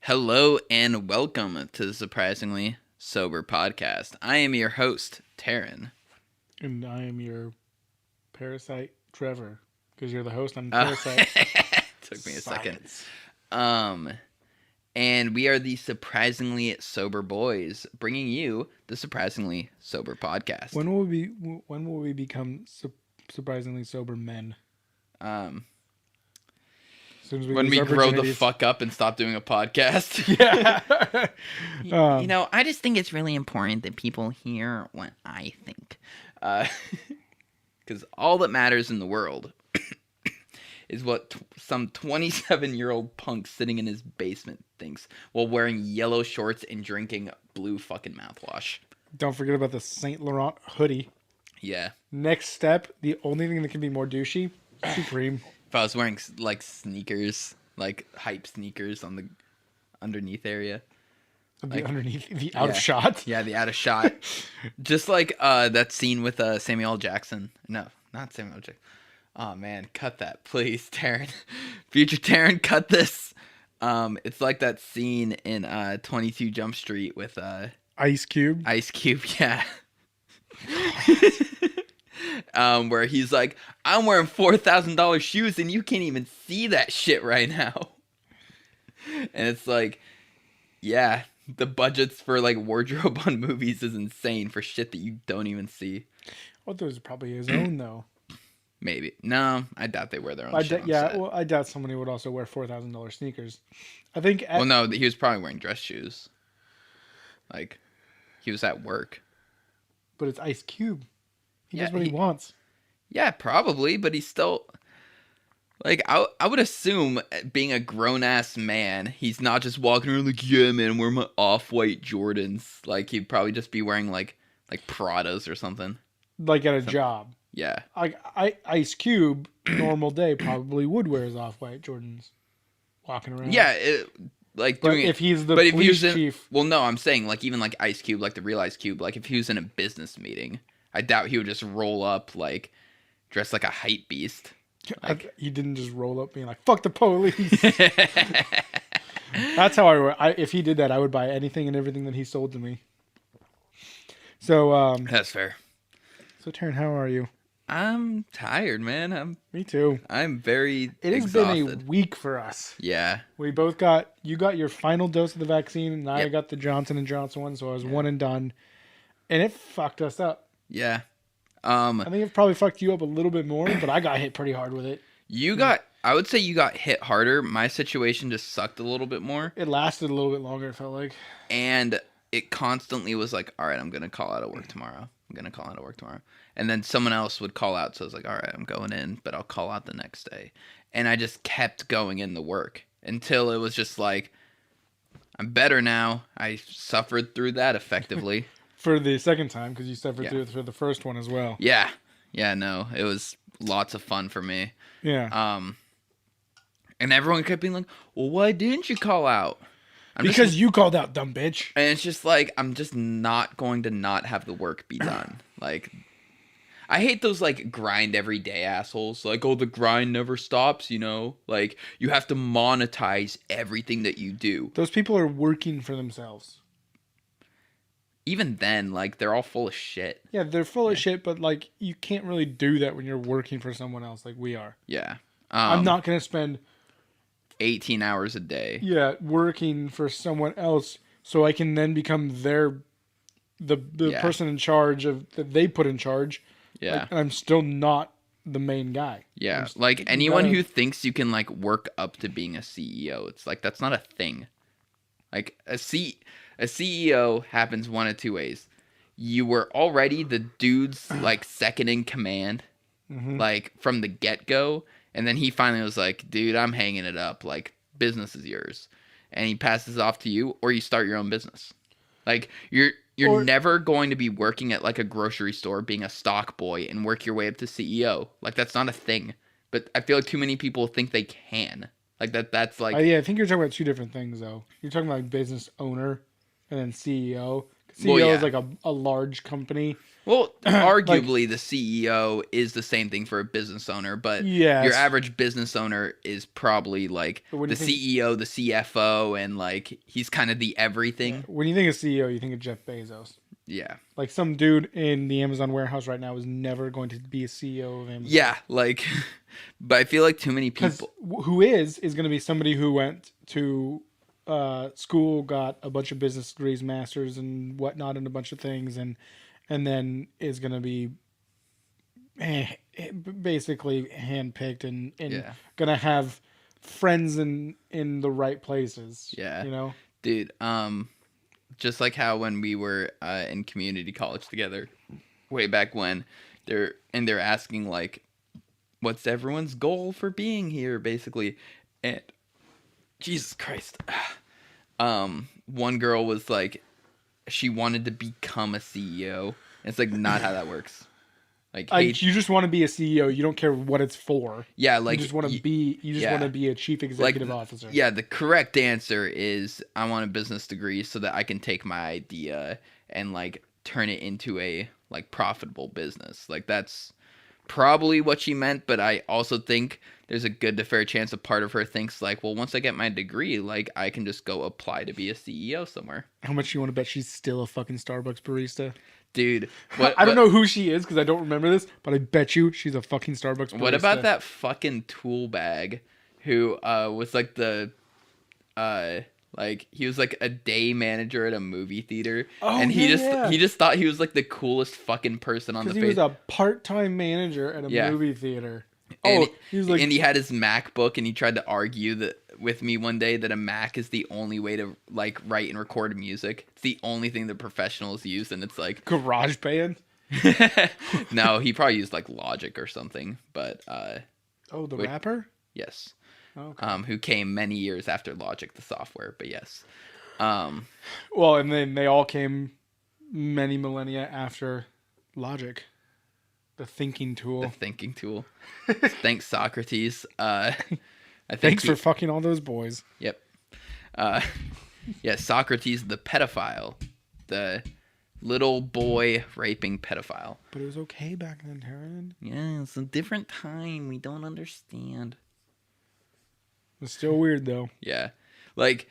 Hello and welcome to the Surprisingly Sober podcast. I am your host, Taryn. And I am your parasite, Trevor. Because you're the host, I'm the parasite. Took me a second. And we are the Surprisingly Sober Boys, bringing you the Surprisingly Sober podcast. When will we become surprisingly sober men? When we grow the fuck up and stop doing a podcast. Yeah. I just think it's really important that people hear what I think. Because all that matters in the world is what some 27-year-old punk sitting in his basement thinks while wearing yellow shorts and drinking blue fucking mouthwash. Don't forget about the Saint Laurent hoodie. Yeah. Next step, the only thing that can be more douchey, Supreme. If I was wearing like sneakers, like hype sneakers on the underneath area. The out of shot? Yeah, the out of shot. Just like that scene with Samuel L. Jackson. No, not Samuel L. Jackson. Oh man, cut that, please, Taryn. Future Taryn, cut this. It's like that scene in 22 Jump Street with Ice Cube. Ice Cube, yeah. Where he's like, I'm wearing $4,000 shoes and you can't even see that shit right now. And it's like, yeah, the budgets for like wardrobe on movies is insane for shit that you don't even see. Well, those are probably his own though. Maybe. No, I doubt they wear their own shit on set. Well, I doubt somebody would also wear $4,000 sneakers. I think. Well, no, he was probably wearing dress shoes. Like, he was at work. But it's Ice Cube. He does what he wants. Yeah, probably, but he's still... Like, I would assume, being a grown-ass man, he's not just walking around like, yeah, man, wear my off-white Jordans. Like, he'd probably just be wearing, like Pradas or something. Like at a job. Yeah. Like, Ice Cube, normal day, probably would wear his off-white Jordans. Walking around. Yeah, if he's the police chief... Well, no, I'm saying, like, even, like, Ice Cube, like, the real Ice Cube, like, if he was in a business meeting... I doubt he would just roll up, like, dressed like a hype beast. Like, he didn't just roll up being like, fuck the police. That's how if he did that, I would buy anything and everything that he sold to me. So, that's fair. So, Taryn, how are you? I'm tired, man. Me too. I'm very It has exhausted. been a week for us. Yeah. We both you got your final dose of the vaccine, and I got the Johnson & Johnson one, so I was one and done. And it fucked us up. Yeah. I think it probably fucked you up a little bit more, but I got hit pretty hard with it. I would say you got hit harder. My situation just sucked a little bit more. It lasted a little bit longer, it felt like. And it constantly was like, all right, I'm going to call out of work tomorrow. And then someone else would call out. So I was like, all right, I'm going in, but I'll call out the next day. And I just kept going in the work until it was just like, I'm better now. I suffered through that effectively. For the second time, because you suffered through it for the first one as well. Yeah. Yeah, no. It was lots of fun for me. Yeah. And everyone kept being like, well, why didn't you call out? Because you called out, dumb bitch. And it's just like, I'm just not going to not have the work be done. Like, I hate those, like, grind every day assholes. Like, oh, the grind never stops, you know? Like, you have to monetize everything that you do. Those people are working for themselves. Even then, like, they're all full of shit. Yeah, they're full of shit, but, like, you can't really do that when you're working for someone else like we are. Yeah. I'm not going to spend 18 hours a day. Yeah, working for someone else so I can then become the person in charge that they put in charge. Yeah. Like, and I'm still not the main guy. Yeah. Like, anyone who thinks you can, like, work up to being a CEO, it's like, that's not a thing. Like, a CEO happens one of two ways. You were already the dude's, like, second in command, like, from the get-go. And then he finally was like, dude, I'm hanging it up. Like, business is yours. And he passes it off to you, or you start your own business. Like, you're never going to be working at, like, a grocery store, being a stock boy, and work your way up to CEO. Like, that's not a thing. But I feel like too many people think they can. Like, that's like... Yeah, I think you're talking about two different things, though. You're talking about like business owner and then CEO. CEO is like a large company. Well, arguably the CEO is the same thing for a business owner, but your average business owner is probably like the CEO, the CFO, and like he's kind of the everything. Yeah. When you think of CEO, you think of Jeff Bezos. Yeah. Like some dude in the Amazon warehouse right now is never going to be a CEO of Amazon. Yeah, like, but I feel like too many people. Who is going to be somebody who went to school, got a bunch of business degrees, masters and whatnot, and a bunch of things, and then is going to be basically handpicked and going to have friends in the right places. Yeah. You know? Dude, just like how when we were in community college together, way back when, they're asking like, what's everyone's goal for being here, basically, and Jesus Christ, one girl was like, she wanted to become a CEO. It's like not how that works. Like you just want to be a CEO. You don't care what it's for. Yeah, like you just want to be. You just want to be a chief executive officer. Yeah, the correct answer is I want a business degree so that I can take my idea and like turn it into a like profitable business. Like that's probably what she meant, but I also think there's a good to fair chance a part of her thinks like, well, once I get my degree, like I can just go apply to be a CEO somewhere. How much you want to bet she's still a fucking Starbucks barista? Dude, I don't know who she is because I don't remember this, but I bet you she's a fucking Starbucks barista. What about that fucking tool bag who was like the like he was like a day manager at a movie theater, and he just thought he was like the coolest fucking person on the face. He was a part-time manager at a movie theater. And he was like, and he had his MacBook, and he tried to argue that with me one day that a Mac is the only way to like write and record music. It's the only thing that professionals use, and it's like GarageBand. No, he probably used like Logic or something. But the rapper? Yes. Okay. Who came many years after Logic, the software, but yes. Well, and then they all came many millennia after Logic. The thinking tool. Thanks, Socrates. Thanks for fucking all those boys. Yep. Yeah, Socrates, the pedophile. The little boy raping pedophile. But it was okay back then, Taryn. Yeah, it's a different time. We don't understand. It's still weird, though. Yeah. Like,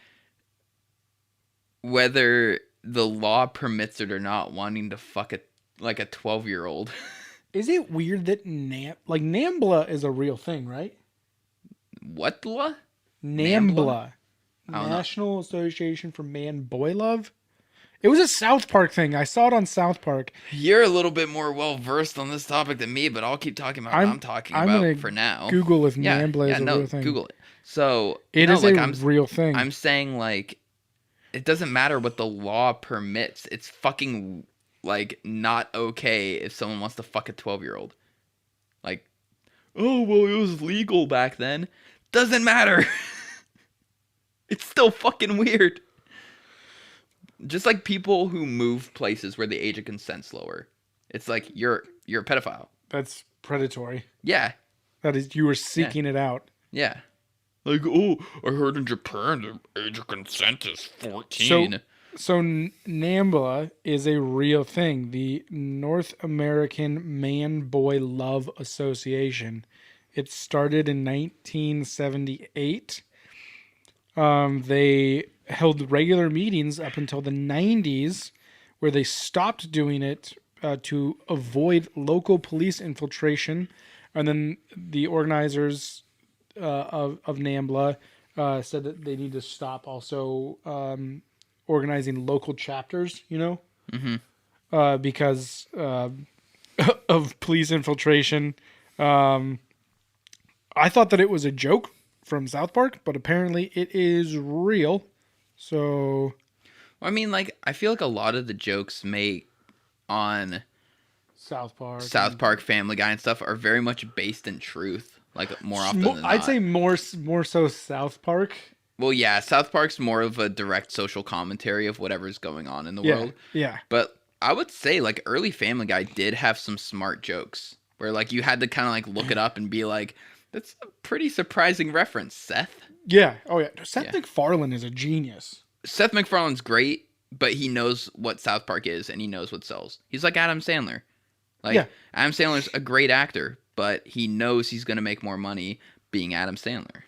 whether the law permits it or not, wanting to fuck a 12-year-old. Is it weird that NAMBLA is a real thing, right? What law? NAMBLA. National Association for Man-Boy Love? It was a South Park thing. I saw it on South Park. You're a little bit more well-versed on this topic than me, but I'll keep talking about what I'm talking about for now. Google if NAMBLA is a real thing. Google it. So it is a real thing. I'm saying, like, it doesn't matter what the law permits. It's fucking... like, not okay if someone wants to fuck a 12-year-old. Like, oh, well, it was legal back then. Doesn't matter. It's still fucking weird. Just like people who move places where the age of consent's lower. It's like, you're a pedophile. That's predatory. Yeah. That is, you were seeking it out. Yeah. Like, oh, I heard in Japan the age of consent is 14. So NAMBLA is a real thing. The North American Man-Boy Love Association. It started in 1978. They held regular meetings up until the 90s, where they stopped doing it to avoid local police infiltration. And then the organizers of NAMBLA said that they need to stop also... organizing local chapters, because of police infiltration. I thought that it was a joke from South Park, but apparently it is real. So, I mean, like, I feel like a lot of the jokes made on South Park, Family Guy, and stuff are very much based in truth. Like more often than not. I'd say more so South Park. Well, yeah, South Park's more of a direct social commentary of whatever's going on in the world. Yeah. But I would say, like, early Family Guy did have some smart jokes where, like, you had to kind of, like, look it up and be like, that's a pretty surprising reference, Seth. Yeah. Oh, yeah. Seth MacFarlane is a genius. Seth MacFarlane's great. but he knows what South Park is and he knows what sells. He's like Adam Sandler. Like Yeah. Adam Sandler's a great actor, but he knows he's gonna make more money being Adam Sandler.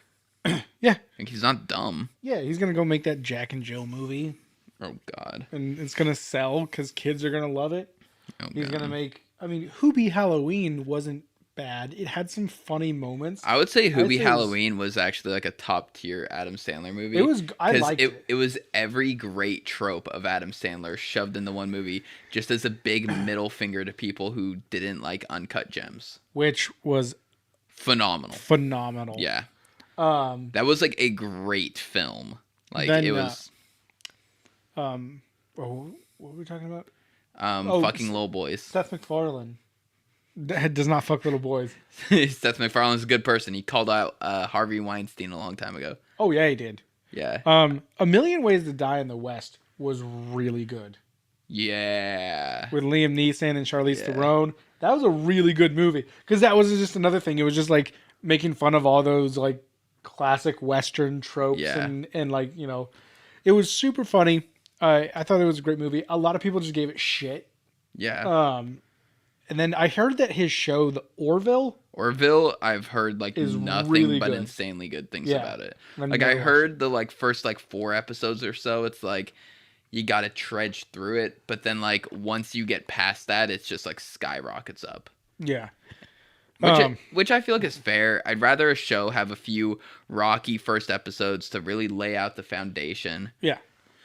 Yeah. Like he's not dumb. Yeah, he's gonna go make that Jack and Jill movie, Oh God. and it's gonna sell because kids are gonna love it. Oh He's God. gonna make. I mean, Hoobie Halloween wasn't bad. It had some funny moments. I would say I'd Hoobie say it was- Halloween was actually like a top tier Adam Sandler movie. It was. I 'Cause liked it. it was every great trope of Adam Sandler shoved in the one movie, just as a big middle finger to people who didn't like Uncut Gems. Which was Phenomenal. phenomenal. Yeah. Um. That was like a great film. Like Then, it was Oh, what were we talking about? fucking little boys. Seth MacFarlane. That does not fuck little boys. Seth MacFarlane's a good person. He called out Harvey Weinstein a long time ago. Oh yeah, he did. Yeah. A Million Ways to Die in the West was really good Yeah. with Liam Neeson and Charlize Yeah. Theron. That was a really good movie because that was just another thing. It was just like making fun of all those like classic Western tropes Yeah. and like it was super funny. I thought it was a great movie. A lot of people just gave it shit. Yeah. And then I heard that his show, The Orville, Orville, I've heard like is nothing really but good. insanely good things Yeah. about it. I've Like never I watched heard the like first like 4 episodes or so, it's like you gotta trudge through it, but then like once you get past that, it's just like skyrockets up. yeah. Which I feel like is fair. I'd rather a show have a few rocky first episodes to really lay out the foundation Yeah.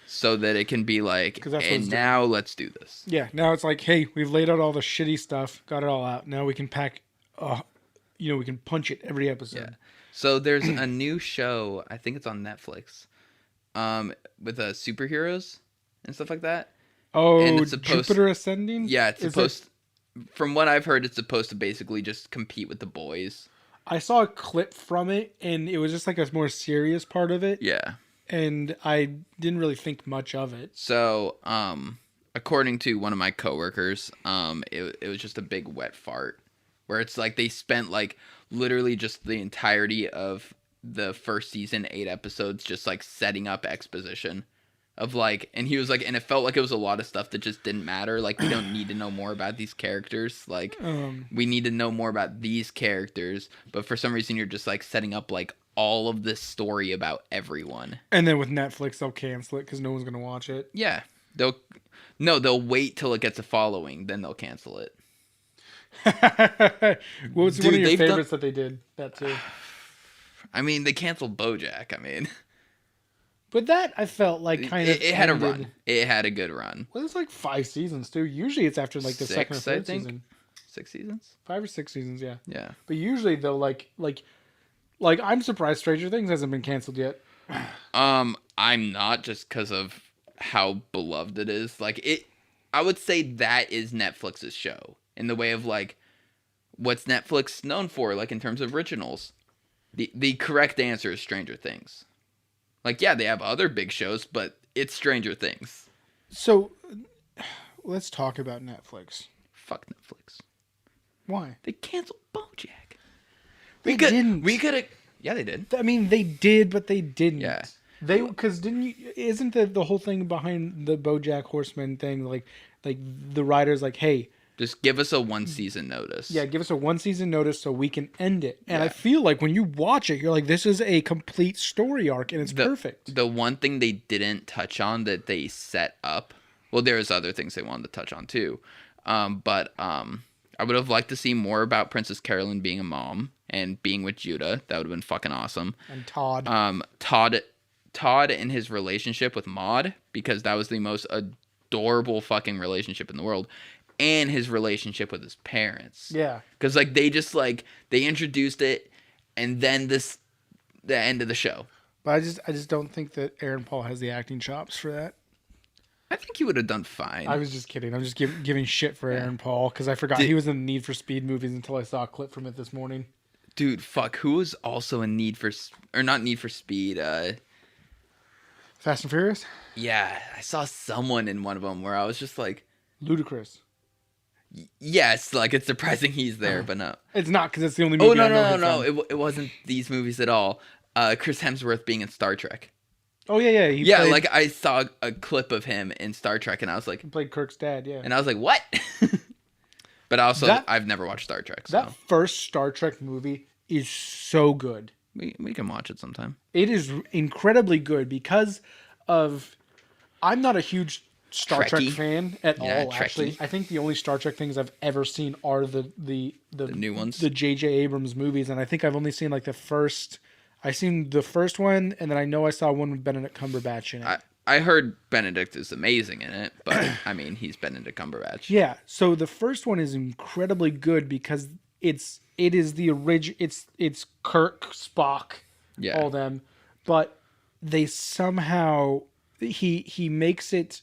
so that it can be like, 'Cause that's what and it's now let's do this. Yeah. Now it's like, hey, we've laid out all the shitty stuff, got it all out. Now we can pack, we can punch it every episode. Yeah. So there's a new show, I think it's on Netflix, with superheroes and stuff like that. Oh, And it's supposed- Jupiter Ascending? Yeah, it's Is supposed. From what I've heard, it's supposed to basically just compete with the boys. I saw a clip from it, and it was just like a more serious part of it, Yeah. and I didn't really think much of it. So, according to one of my coworkers, it was just a big wet fart, where it's like they spent like literally just the entirety of the first season, 8 episodes, just like setting up exposition of like, and he was like, and it felt like it was a lot of stuff that just didn't matter. Like we don't need to know more about these characters. Like we need to know more about these characters, but for some reason you're just like setting up like all of this story about everyone. And then with Netflix, they'll cancel it because no one's gonna watch it. Yeah, they'll wait till it gets a following, then they'll cancel it. What was one Dude, of your they've done- favorites that they did that too? I mean, they canceled BoJack. I mean, But that I felt like kind of it had a ended- run. It had a good run. Well, it's like 5 seasons too. Usually it's after like the second or 6, I third think. season. 6 seasons. 5 or 6 seasons, yeah. Yeah. But usually they'll like I'm surprised Stranger Things hasn't been canceled yet. I'm not, just because of how beloved it is. Like it, I would say that is Netflix's show in the way of like, what's Netflix known for? Like in terms of originals, the correct answer is Stranger Things. Like yeah, they have other big shows, but it's Stranger Things. So let's talk about Netflix. Fuck Netflix. Why? They canceled BoJack. They didn't. We could have. Yeah, they did. I mean, they did, but they didn't. Yeah. They because didn't you? Isn't the whole thing behind the BoJack Horseman thing like the writers like, hey, Just give us a 1 season notice. yeah, give us a 1 season notice so we can end it. And I Yeah. feel like when you watch it, you're like, this is a complete story arc and it's perfect. The one thing they didn't touch on that they set up, well, there's other things they wanted to touch on too, but I would have liked to see more about Princess Carolyn being a mom and being with Judah. That would have been fucking awesome. And Todd. Todd and his relationship with Maud, because that was the most adorable fucking relationship in the world, and his relationship with his parents. Yeah. Because like they just like they introduced it, and then the end of the show. But I just don't think that Aaron Paul has the acting chops for that. I think he would have done fine. I was just kidding. I'm just giving shit for Aaron Paul because I forgot he was in the Need for Speed movies until I saw a clip from it this morning. Dude, fuck. Who was also in not Need for Speed? Fast and Furious? Yeah, I saw someone in one of them where I was just like, Ludicrous. yes, like it's surprising he's there, but no. It's not because it's the only movie. Oh no I know no him no! from. It wasn't these movies at all. Chris Hemsworth being in Star Trek. Oh yeah. Yeah, like I saw a clip of him in Star Trek, and I was like, he played Kirk's dad. Yeah. and I was like, what? But also, I've never watched Star Trek, so that first Star Trek movie is so good. we can watch it sometime. It is incredibly good because of. I'm not a huge Star Trek fan at all. Actually, I think the only Star Trek things I've ever seen are the new ones, the J.J. Abrams movies, and I think I've only seen like the first. I seen the first one, and then I know I saw one with Benedict Cumberbatch in it. I heard Benedict is amazing in it, but I mean he's Benedict Cumberbatch. Yeah, so the first one is incredibly good because it is the original. It's Kirk, Spock, all them, but they somehow he makes it.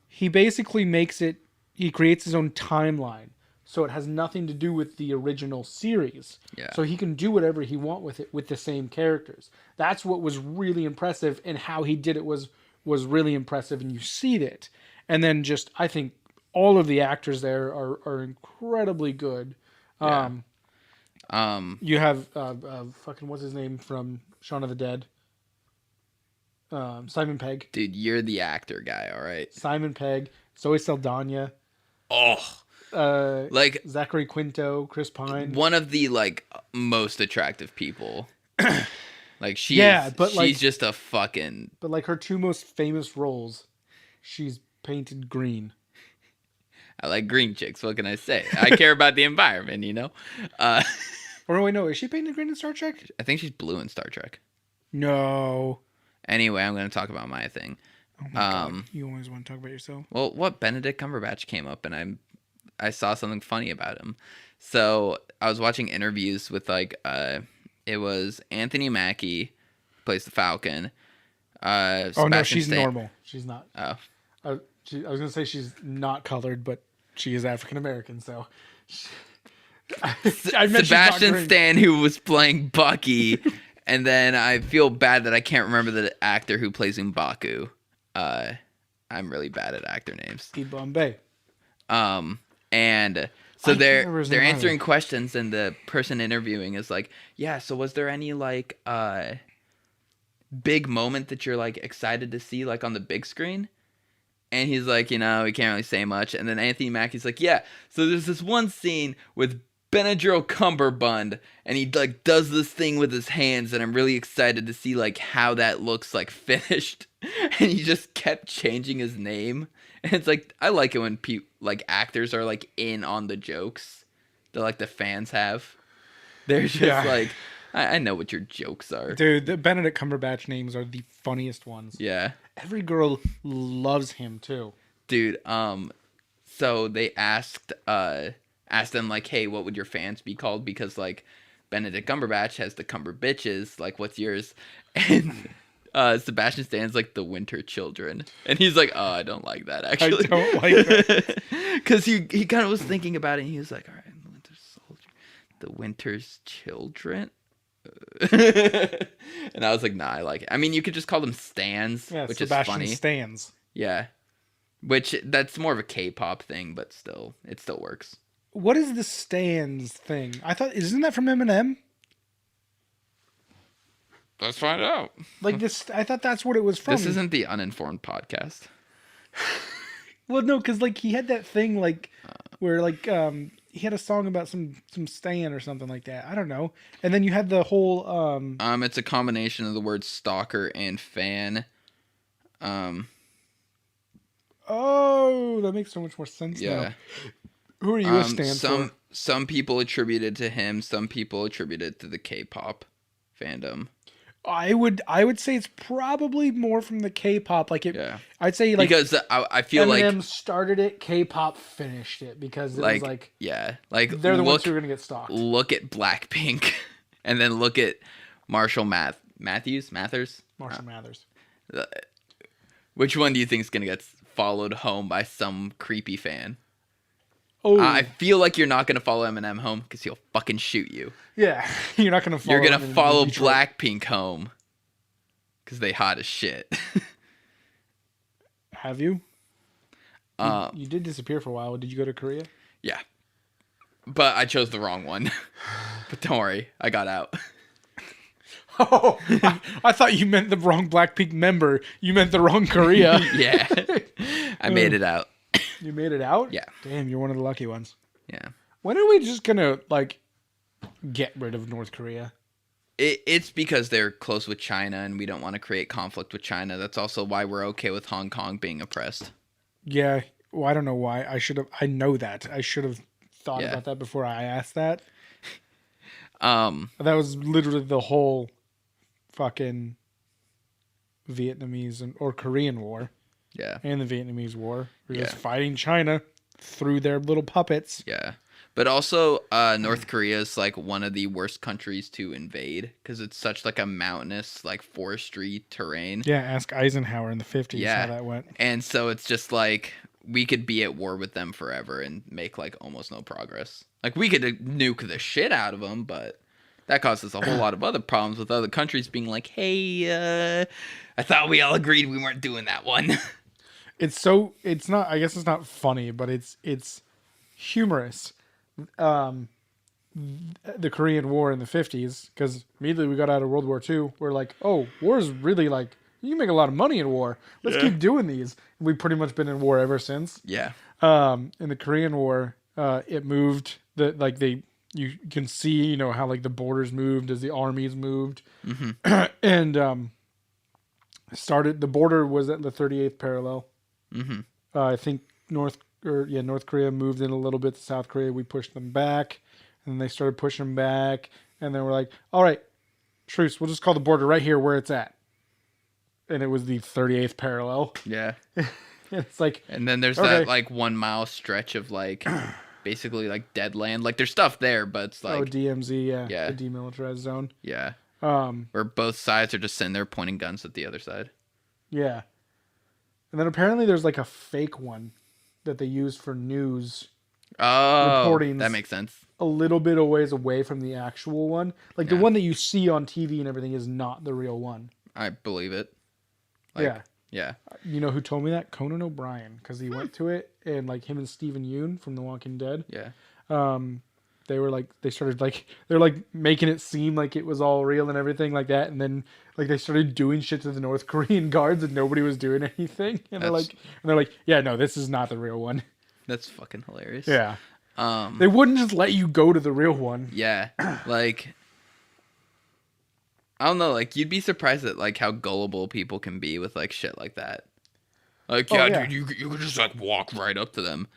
He basically makes it. He creates his own timeline. So it has nothing to do with the original series. Yeah. So he can do whatever he wants with it with the same characters. That's what was really impressive, and how he did it was really impressive, and you see it. And then just I think all of the actors there are incredibly good. Yeah. You have fucking what's his name from Shaun of the Dead? Simon Pegg. Dude, you're the actor guy, all right. Simon Pegg, Zoe Saldana. Oh. Like Zachary Quinto, Chris Pine, one of the like most attractive people. Like she's just a fucking. But like her two most famous roles, she's painted green. I like green chicks. What can I say? I care about the environment, you know. Or wait, no, is she painted green in Star Trek? I think she's blue in Star Trek. No. Anyway, I'm going to talk about my thing. Oh my God. You always want to talk about yourself. Well, what Benedict Cumberbatch came up, and I saw something funny about him. So I was watching interviews with like it was Anthony Mackie plays the Falcon. No, she's normal. She's not. Oh, I was gonna say she's not colored, but she is African American. So Sebastian Stan, who was playing Bucky, and then I feel bad that I can't remember the actor who plays M'Baku. I'm really bad at actor names. Steve Bombay. And so they're answering questions, and the person interviewing is like, yeah, so was there any like big moment that you're like excited to see like on the big screen? And he's like, he can't really say much. And then Anthony Mackie's like, yeah, so there's this one scene with Benadryl Cumberbund, and he like does this thing with his hands, and I'm really excited to see like how that looks like finished. And he just kept changing his name. And it's like, I like it when like actors are like in on the jokes that like the fans have. They're just like, I know what your jokes are. Dude, the Benedict Cumberbatch names are the funniest ones. Yeah. Every girl loves him too. Dude, so they asked them like, hey, what would your fans be called? Because like Benedict Cumberbatch has the Cumber Bitches, like what's yours? And Sebastian Stan's like the Winter Children, and he's like, oh, I don't like that actually. I don't like that because he kind of was thinking about it, and he was like, all right, the Winter Soldier, the Winter's Children. And I was like, nah, I like it. I mean, you could just call them Stans, which Sebastian is funny. Stans. Yeah, which that's more of a K-pop thing, but still, it still works. What is the Stans thing? I thought, isn't that from Eminem? Let's find out. Like this, I thought that's what it was from. This isn't the Uninformed podcast. Well, no, because like he had that thing like where like he had a song about some stan or something like that. I don't know. And then you had the whole it's a combination of the words stalker and fan. Oh, that makes so much more sense now. Who are you a stan for? Some people attribute it to him. Some people attribute it to the K-pop fandom. I would say it's probably more from the K-pop. Like it, I'd say like because I feel Eminem like started it, K-pop finished it because it was like like they're the ones who are gonna get stalked. Look at Blackpink, and then look at Marshall Mathers. Marshall Mathers. Which one do you think is gonna get followed home by some creepy fan? Oh, I feel like you're not gonna follow Eminem home because he'll fucking shoot you. Yeah, you're not gonna follow. You're gonna follow Blackpink home because they hot as shit. Have you? You did disappear for a while. Did you go to Korea? Yeah, but I chose the wrong one. But don't worry, I got out. Oh, I thought you meant the wrong Blackpink member. You meant the wrong Korea. Yeah. I made it out. You made it out? Yeah. Damn, you're one of the lucky ones. Yeah. When are we just gonna like get rid of North Korea? It's because they're close with China and we don't want to create conflict with China. That's also why we're okay with Hong Kong being oppressed. Yeah. Well, I don't know why. I know that. I should have thought Yeah. about that before I asked that. That was literally the whole fucking Vietnamese or Korean War. Yeah. And the Vietnamese War. We're just Yeah. fighting China through their little puppets. Yeah. But also, North Korea is like one of the worst countries to invade because it's such like a mountainous, like forestry terrain. Yeah, ask Eisenhower in the 50s Yeah. how that went. And so it's just like we could be at war with them forever and make like almost no progress. Like we could nuke the shit out of them, but that causes a whole lot of other problems with other countries being like, hey, I thought we all agreed we weren't doing that one. It's not, I guess it's not funny, but it's humorous. The Korean War in the 50s, because immediately we got out of World War II, we're like, oh, war is really like, you make a lot of money in war. Let's keep doing these. We've pretty much been in war ever since. Yeah. In the Korean War, it moved you can see, you know, how like the borders moved as the armies moved. Mm-hmm. And the border was at the 38th parallel. Mm-hmm. I think North Korea moved in a little bit to South Korea. We pushed them back, and then they started pushing them back, and then we're like, all right, truce. We'll just call the border right here where it's at. And it was the 38th parallel. Yeah. It's like, and then there's that like 1 mile stretch of like basically like dead land. Like there's stuff there, but it's like DMZ, Yeah. the demilitarized zone. Yeah. Where both sides are just sitting there pointing guns at the other side. Yeah. And then apparently there's like a fake one that they use for news reporting. That makes sense. a little bit of ways away from the actual one. Like the one that you see on TV and everything is not the real one. I believe it. Yeah. You know who told me that? Conan O'Brien, because he went to it, and like him and Stephen Yeun from The Walking Dead. Yeah. They started they're like making it seem like it was all real and everything like that, and then like they started doing shit to the North Korean guards and nobody was doing anything, and they're like, yeah, no, this is not the real one. That's fucking hilarious. Yeah. They wouldn't just let you go to the real one. Yeah. Like, I don't know, like, you'd be surprised at, like, how gullible people can be with, like, shit like that. Like, dude, you could just, like, walk right up to them.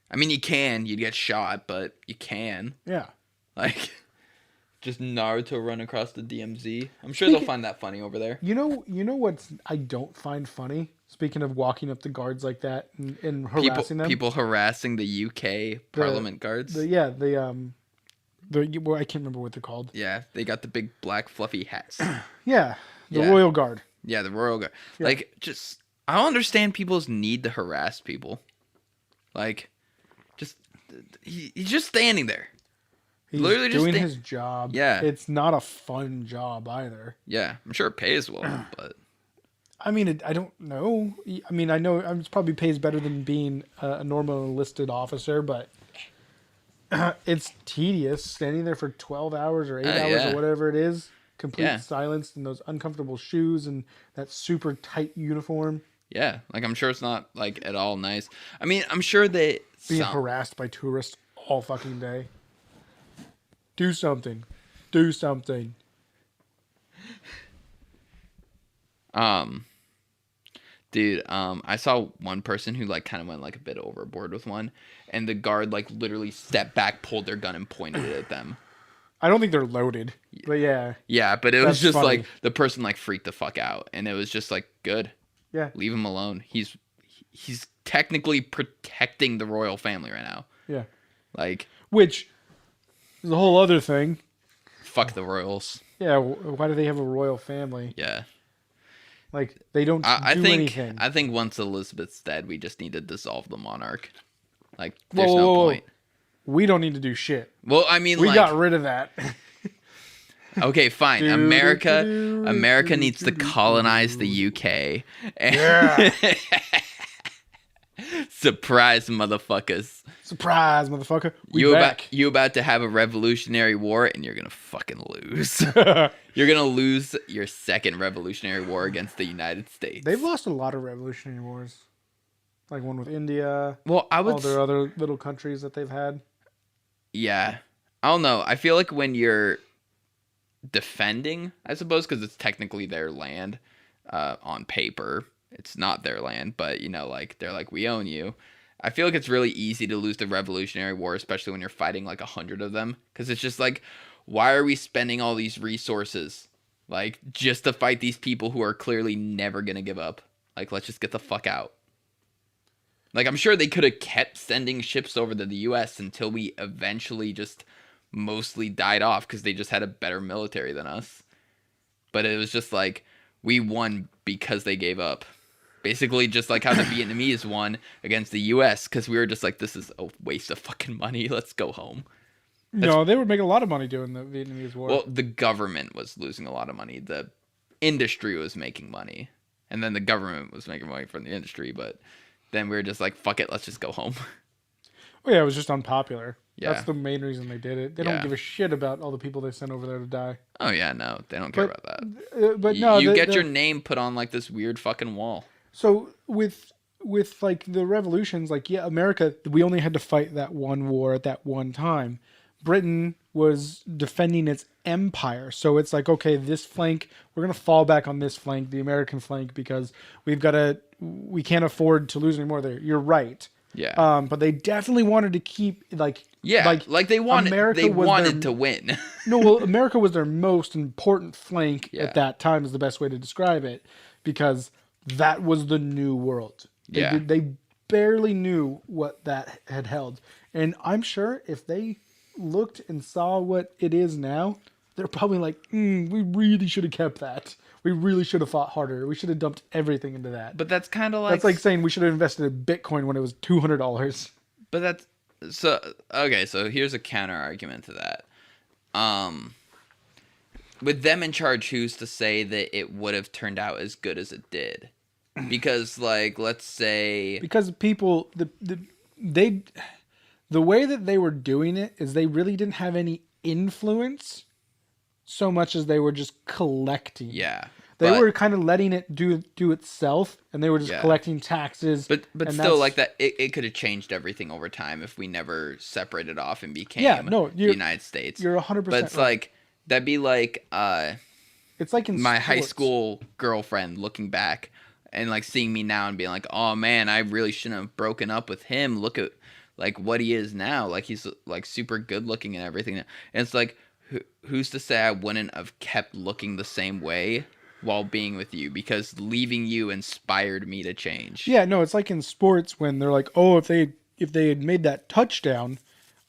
I mean, you'd get shot, but you can. Yeah. Like, just Naruto run across the DMZ. I'm sure they'll find that funny over there. You know what I don't find funny? Speaking of walking up to guards like that and harassing them. People harassing the UK Parliament guards. I can't remember what they're called. Yeah, they got the big black fluffy hats. Yeah, the Royal Guard. Yeah, the Royal Guard. Yeah. Like, I don't understand people's need to harass people. Like, he's just standing there. He's literally just doing his job. Yeah. It's not a fun job either. Yeah, I'm sure it pays well, but... I mean, I don't know. I mean, I know it probably pays better than being a normal enlisted officer, but it's tedious standing there for 12 hours or 8 hours or whatever it is. Complete silence in those uncomfortable shoes and that super tight uniform. Yeah, like I'm sure it's not like at all nice. I mean, I'm sure that being harassed by tourists all fucking day. Do something. Do something. Dude, I saw one person who like kind of went like a bit overboard with one, and the guard like literally stepped back, pulled their gun, and pointed it at them. I don't think they're loaded, but yeah. Yeah, but it was just funny. like the person like freaked the fuck out, and it was just like good. Yeah, leave him alone. He's technically protecting the royal family right now. Yeah, like which is a whole other thing. Fuck the royals. Yeah, why do they have a royal family? Yeah. Like, they don't do anything. I think once Elizabeth's dead, we just need to dissolve the monarch. Like, there's no point. We don't need to do shit. Well, I mean, we got rid of that. Okay, fine. America needs to colonize the UK. Yeah. Surprise, motherfuckers. Surprise, motherfucker. You about to have a revolutionary war, and you're gonna fucking lose. You're gonna lose your second revolutionary war against the United States. They've lost a lot of revolutionary wars, like one with India. Well, all their other little countries that they've had. Yeah, I don't know. I feel like when you're defending, I suppose, because it's technically their land, on paper, it's not their land, but like they're like, we own you. I feel like it's really easy to lose the Revolutionary War, especially when you're fighting like 100 of them, because it's just like, why are we spending all these resources, like, just to fight these people who are clearly never gonna give up? Like, let's just get the fuck out. Like, I'm sure they could have kept sending ships over to the U.S. until we eventually just mostly died off because they just had a better military than us. But it was just like, we won because they gave up. Basically, just like how the Vietnamese won against the U.S. because we were just like, this is a waste of fucking money. Let's go home. No, they were making a lot of money doing the Vietnamese War. Well, the government was losing a lot of money. The industry was making money. And then the government was making money from the industry. But then we were just like, fuck it, let's just go home. Oh, yeah, it was just unpopular. Yeah. That's the main reason they did it. They don't give a shit about all the people they sent over there to die. Oh, yeah, no, they don't care about that. But no, you get your name put on like this weird fucking wall. So with like the revolutions, like, yeah, America, we only had to fight that one war at that one time. Britain was defending its empire. So it's like, okay, this flank, we're going to fall back on this flank, the American flank, because we can't afford to lose any more there. You're right. Yeah. But they definitely wanted to keep like they wanted to win. No, well, America was their most important flank Yeah. at that time is the best way to describe it, because that was the new world. They barely knew what that had held. And I'm sure if they looked and saw what it is now, they're probably like, we really should have kept that. We really should have fought harder. We should have dumped everything into that. But that's kind of like... That's like saying we should have invested in Bitcoin when it was $200. But that's... So, okay, so here's a counter argument to that. With them in charge, who's to say that it would have turned out as good as it did? Because, like, let's say... Because people... The way that they were doing it is they really didn't have any influence so much as they were just collecting. Yeah. They were kind of letting it do itself, and they were just collecting taxes. But still, like that, it could have changed everything over time if we never separated off and became the United States. You're 100%. But it's like, that'd be like... it's like in my sports. high school girlfriend looking back and like seeing me now and being like, oh man, I really shouldn't have broken up with him. Look at like what he is now. Like he's like super good looking and everything. And it's like, who's to say I wouldn't have kept looking the same way while being with you, because leaving you inspired me to change. Yeah, no, it's like in sports when they're like, oh, if they had made that touchdown,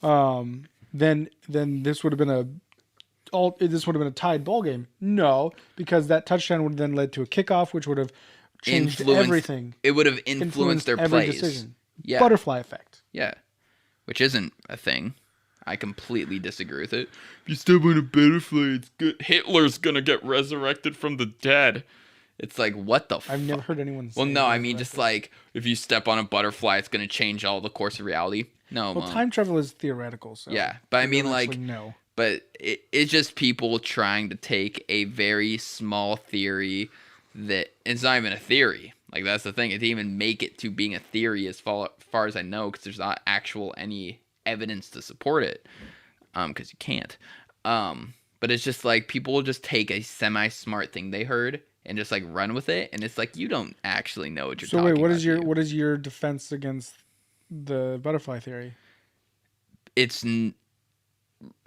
then this would have been a tied ball game. No, because that touchdown would have then led to a kickoff, which would have changed everything. It would have influenced their every plays. Decision. Yeah. Butterfly effect. Yeah. Which isn't a thing. I completely disagree with it. If you step on a butterfly, it's good. Hitler's gonna get resurrected from the dead. It's like, what the fuck? I've never heard anyone say Well, no, I mean, just like, if you step on a butterfly, it's gonna change all the course of reality. No, well, time travel is theoretical, so... Yeah, but I mean, like... No. But it's just people trying to take a very small theory that... It's not even a theory. Like, that's the thing. It didn't even make it to being a theory as far as I know, because there's not any evidence to support it, because you can't. But it's just like people will just take a semi-smart thing they heard and just like run with it, and it's like you don't actually know what you're talking about. So wait, what is your defense against the butterfly theory? It's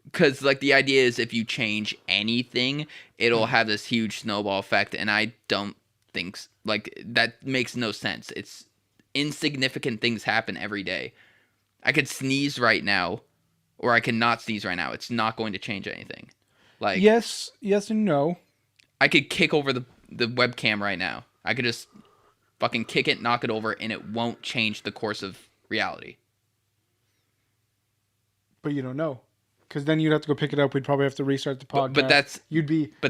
because like the idea is if you change anything, it'll have this huge snowball effect, and I don't think like that makes no sense. It's insignificant things happen every day. I could sneeze right now, or I could not sneeze right now. It's not going to change anything. Like yes and no. I could kick over the webcam right now. I could just fucking kick it, knock it over, and it won't change the course of reality. But you don't know, because then you'd have to go pick it up. We'd probably have to restart the podcast. But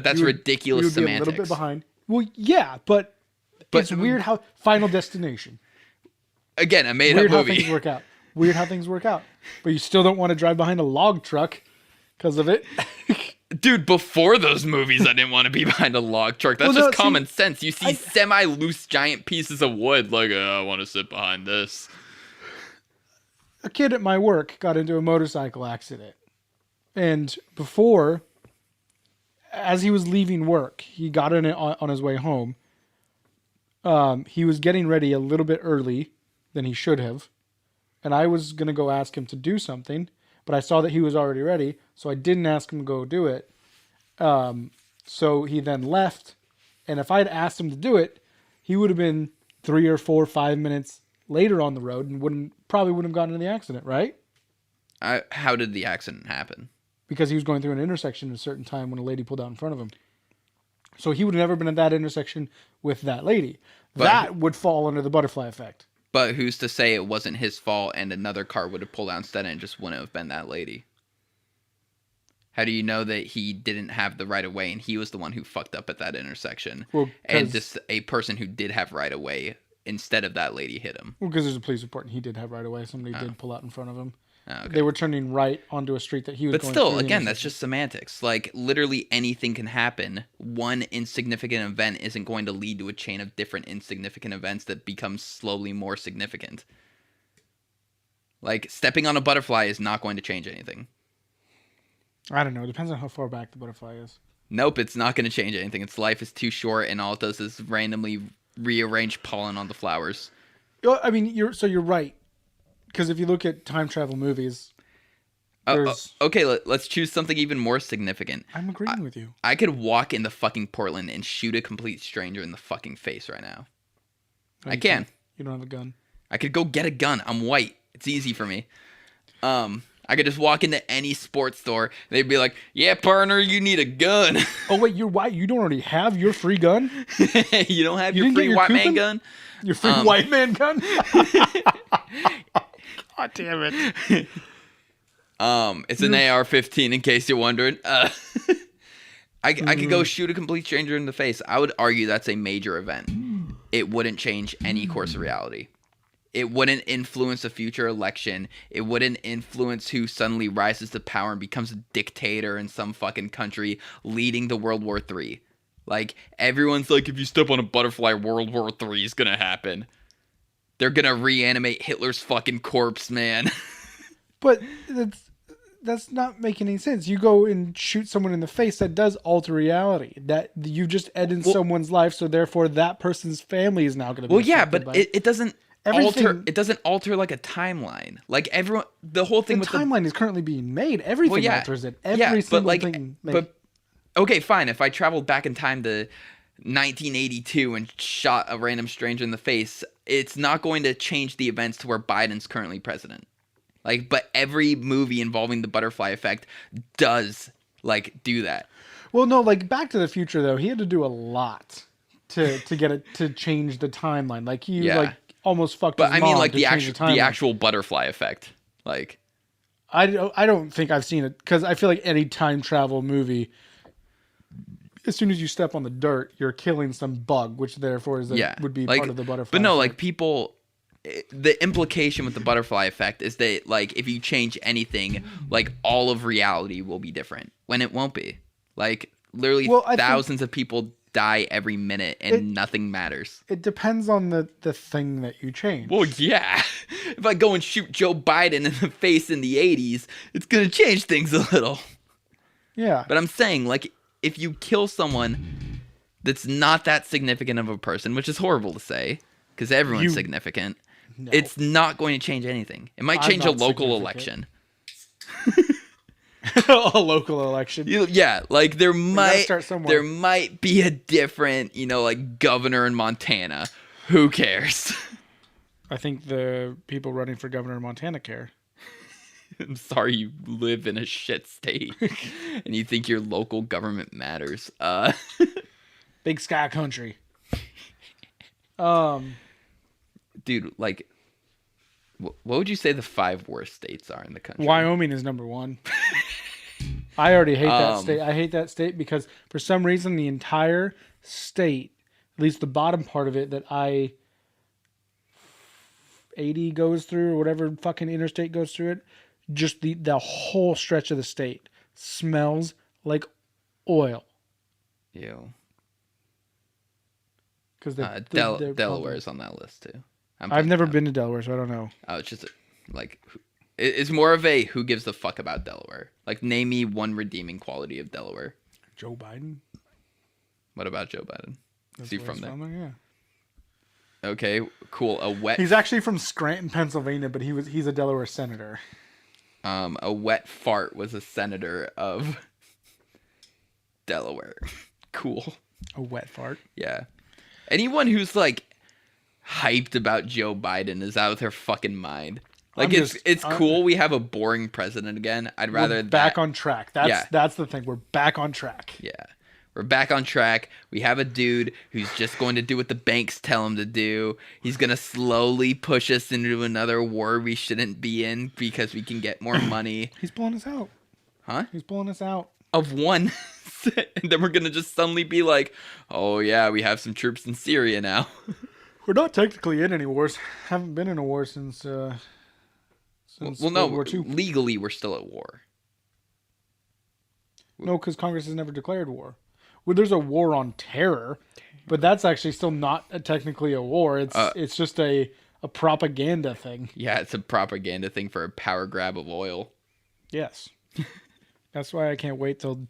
that's ridiculous you'd semantics. Be a little bit behind. Well, yeah, but it's weird how Final Destination. Again, a made-up movie. Weird how things work out. Weird how things work out. But you still don't want to drive behind a log truck because of it. Dude, before those movies, I didn't want to be behind a log truck. That's just common sense. You see semi-loose giant pieces of wood, like, I want to sit behind this. A kid at my work got into a motorcycle accident. And before, as he was leaving work, he got in it on his way home. He was getting ready a little bit early than he should have. And I was going to go ask him to do something. But I saw that he was already ready, so I didn't ask him to go do it. So he then left, and if I had asked him to do it, he would have been 3 or 4 or 5 minutes later on the road and probably wouldn't have gotten in the accident, right? How did the accident happen? Because he was going through an intersection at a certain time when a lady pulled out in front of him. So he would have never been at that intersection with that lady. That would fall under the butterfly effect. But who's to say it wasn't his fault and another car would have pulled out instead and it just wouldn't have been that lady? How do you know that he didn't have the right of way and he was the one who fucked up at that intersection? Well, and just a person who did have right of way instead of that lady hit him? Well, because there's a police report and he did have right of way. Somebody did pull out in front of him. Okay. They were turning right onto a street that he was going through. But still, again, that's just semantics. Like, literally anything can happen. One insignificant event isn't going to lead to a chain of different insignificant events that become slowly more significant. Like, stepping on a butterfly is not going to change anything. I don't know. It depends on how far back the butterfly is. Nope, it's not going to change anything. Its life is too short, and all it does is randomly rearrange pollen on the flowers. I mean, you're right. Because if you look at time travel movies, okay, let's choose something even more significant. I'm agreeing with you. I could walk into fucking Portland and shoot a complete stranger in the fucking face right now. I can. You don't have a gun. I could go get a gun. I'm white. It's easy for me. I could just walk into any sports store. And they'd be like, "Yeah, partner, you need a gun." Oh wait, you're white. You don't already have your free gun. You don't have your free white man gun. Your free white man gun. God damn it. It's an AR-15 in case you're wondering. I could go shoot a complete stranger in the face. I would argue that's a major event. It wouldn't change any course of reality. It wouldn't influence a future election. It wouldn't influence who suddenly rises to power and becomes a dictator in some fucking country leading to World War III. Like, everyone's like, if you step on a butterfly, World War III is gonna happen. They're gonna reanimate Hitler's fucking corpse, man. But that's not making any sense. You go and shoot someone in the face, that does alter reality. That you just ended someone's life, so therefore that person's family is now gonna be affected by it doesn't alter. It doesn't alter like a timeline. Like everyone, the whole thing the with timeline is currently being made. Everything alters it. Every single thing. But okay, fine. If I traveled back in time to 1982 and shot a random stranger in the face, it's not going to change the events to where Biden's currently president. Like, but every movie involving the butterfly effect does like do that. Well, no, like Back to the Future though, he had to do a lot to get it to change the timeline. Like he like almost fucked. But his mom like the actual butterfly effect. Like, I don't think I've seen it because I feel like any time travel movie, as soon as you step on the dirt, you're killing some bug, which therefore would be part of the butterfly. But no, effect. like people, the implication with the butterfly effect is that like if you change anything, like all of reality will be different when it won't be. Like literally thousands of people die every minute and nothing matters. It depends on the thing that you change. Well, yeah. If I go and shoot Joe Biden in the face in the 80s, it's going to change things a little. Yeah. But I'm saying, like, if you kill someone that's not that significant of a person, which is horrible to say, because everyone's significant, it's not going to change anything. It might change a local election. A local election. Yeah, like there might be a different, like governor in Montana. Who cares? I think the people running for governor in Montana care. I'm sorry you live in a shit state and you think your local government matters. Big sky country. Dude, like, what would you say the 5 worst states are in the country? Wyoming is number 1. I already hate that state. I hate that state because for some reason the entire state, at least the bottom part of it that I 80 goes through, or whatever fucking interstate goes through it, just the whole stretch of the state smells like oil. Ew. Because Delaware is on that list too. I've never been to Delaware, so I don't know. Oh, it's just like it's more of a who gives a fuck about Delaware. Like, name me one redeeming quality of Delaware. Joe Biden. What about Joe Biden? Is he from there? Yeah. Okay, cool. He's actually from Scranton, Pennsylvania, but he's a Delaware senator. A wet fart was a senator of Delaware. Cool. A wet fart. Yeah. Anyone who's like hyped about Joe Biden is out of their fucking mind. Like, it's cool we have a boring president again. I'd rather back on track. That's the thing. We're back on track. Yeah. We're back on track. We have a dude who's just going to do what the banks tell him to do. He's going to slowly push us into another war we shouldn't be in because we can get more money. He's pulling us out. Huh? He's pulling us out. Of one. And then we're going to just suddenly be like, oh, yeah, we have some troops in Syria now. We're not technically in any wars. Haven't been in a war since World War II. Legally, we're still at war. No, because Congress has never declared war. Well, there's a war on terror, but that's actually still not technically a war. It's just a propaganda thing. Yeah, it's a propaganda thing for a power grab of oil. Yes. That's why I can't wait till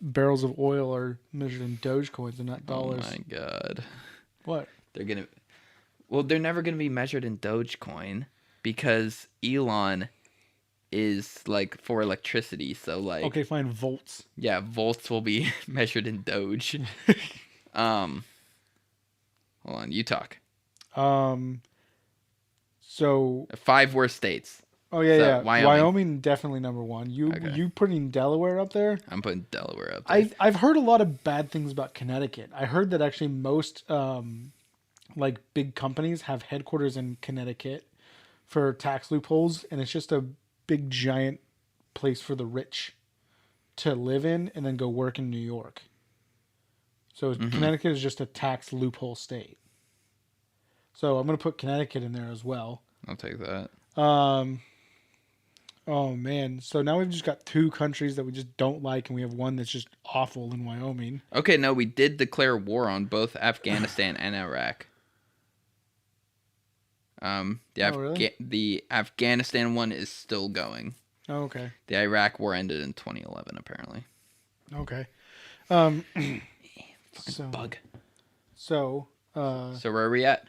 barrels of oil are measured in Dogecoins and not dollars. Oh, my God. What? They're never going to be measured in Dogecoin because Elon is like for electricity, so like okay, fine, volts. Yeah, volts will be measured in Doge. Hold on, you talk. So 5 worst states. Oh yeah. Wyoming definitely number 1. You putting Delaware up there? I'm putting Delaware up there. I've heard a lot of bad things about Connecticut. I heard that actually most like big companies have headquarters in Connecticut for tax loopholes, and it's just a big giant place for the rich to live in and then go work in New York. So Connecticut is just a tax loophole state. So I'm going to put Connecticut in there as well. I'll take that. Oh man. So now we've just got 2 countries that we just don't like, and we have one that's just awful in Wyoming. Okay, no, we did declare war on both Afghanistan and Iraq. Really? The Afghanistan one is still going. Oh, okay. The Iraq war ended in 2011, apparently. Okay. Bug. So where are we at?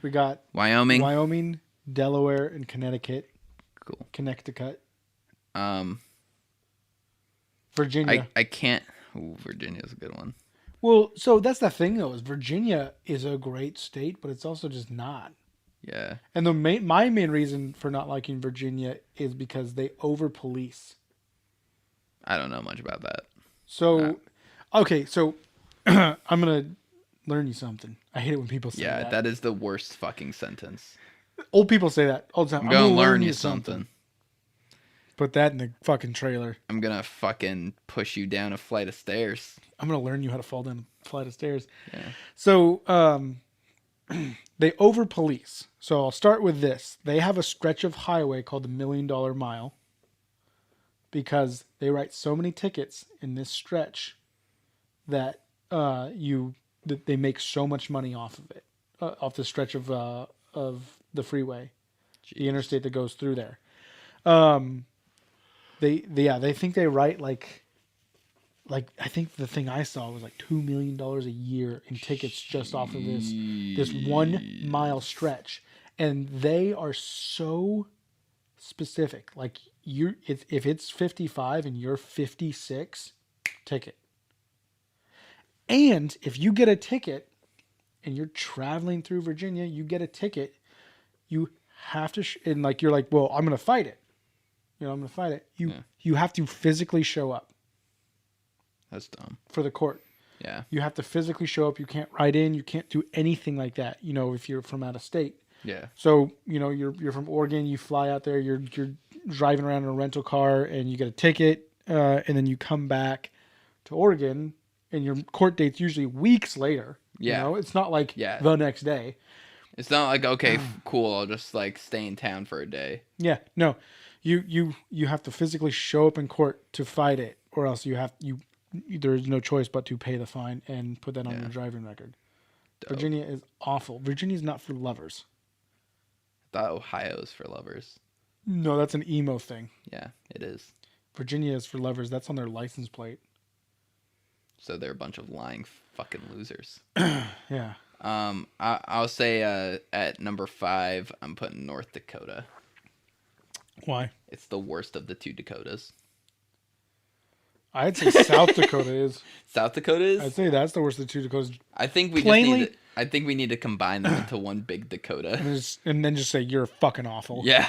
We got Wyoming, Delaware, and Connecticut. Cool. Connecticut. Virginia. I can't. Ooh, Virginia's a good one. Well, so that's the thing though, is Virginia is a great state, but it's also just not. Yeah. And my main reason for not liking Virginia is because they over-police. I don't know much about that. So, okay, so I'm going to learn you something. I hate it when people say that. Yeah, that is the worst fucking sentence. Old people say that all the time. I'm going to learn you something. Put that in the fucking trailer. I'm going to fucking push you down a flight of stairs. I'm going to learn you how to fall down a flight of stairs. Yeah. So, they over-police. So I'll start with this. They have a stretch of highway called the $1 Million Mile because they write so many tickets in this stretch that they make so much money off of it, off the stretch of the freeway, the interstate that goes through there. They think they write like I think the thing I saw was like $2 million a year in tickets just off of this 1 mile stretch, and they are so specific. Like if it's 55 and you're 56, ticket. And if you get a ticket and you're traveling through Virginia, you get a ticket, you have to and like you're like, well, I'm gonna fight it. I'm gonna fight it. You have to physically show up. That's dumb. For the court. Yeah. You have to physically show up. You can't write in. You can't do anything like that, if you're from out of state. Yeah. So, you're from Oregon, you fly out there, you're driving around in a rental car and you get a ticket, and then you come back to Oregon and your court date's usually weeks later. Yeah. It's not like the next day. It's not like, okay, cool, I'll just like stay in town for a day. Yeah, no, you have to physically show up in court to fight it, or else there's no choice but to pay the fine and put that on your driving record. Dope. Virginia is awful. Virginia's not for lovers. I thought Ohio is for lovers. No, that's an emo thing. Yeah, it is. Virginia is for lovers. That's on their license plate. So they're a bunch of lying fucking losers. Yeah. I'll say at number 5, I'm putting North Dakota. Why? It's the worst of the 2 Dakotas. I'd say South Dakota is. South Dakota is? I'd say that's the worst of the 2 Dakotas. I think we need to combine them into one big Dakota. And then just say you're fucking awful. Yeah.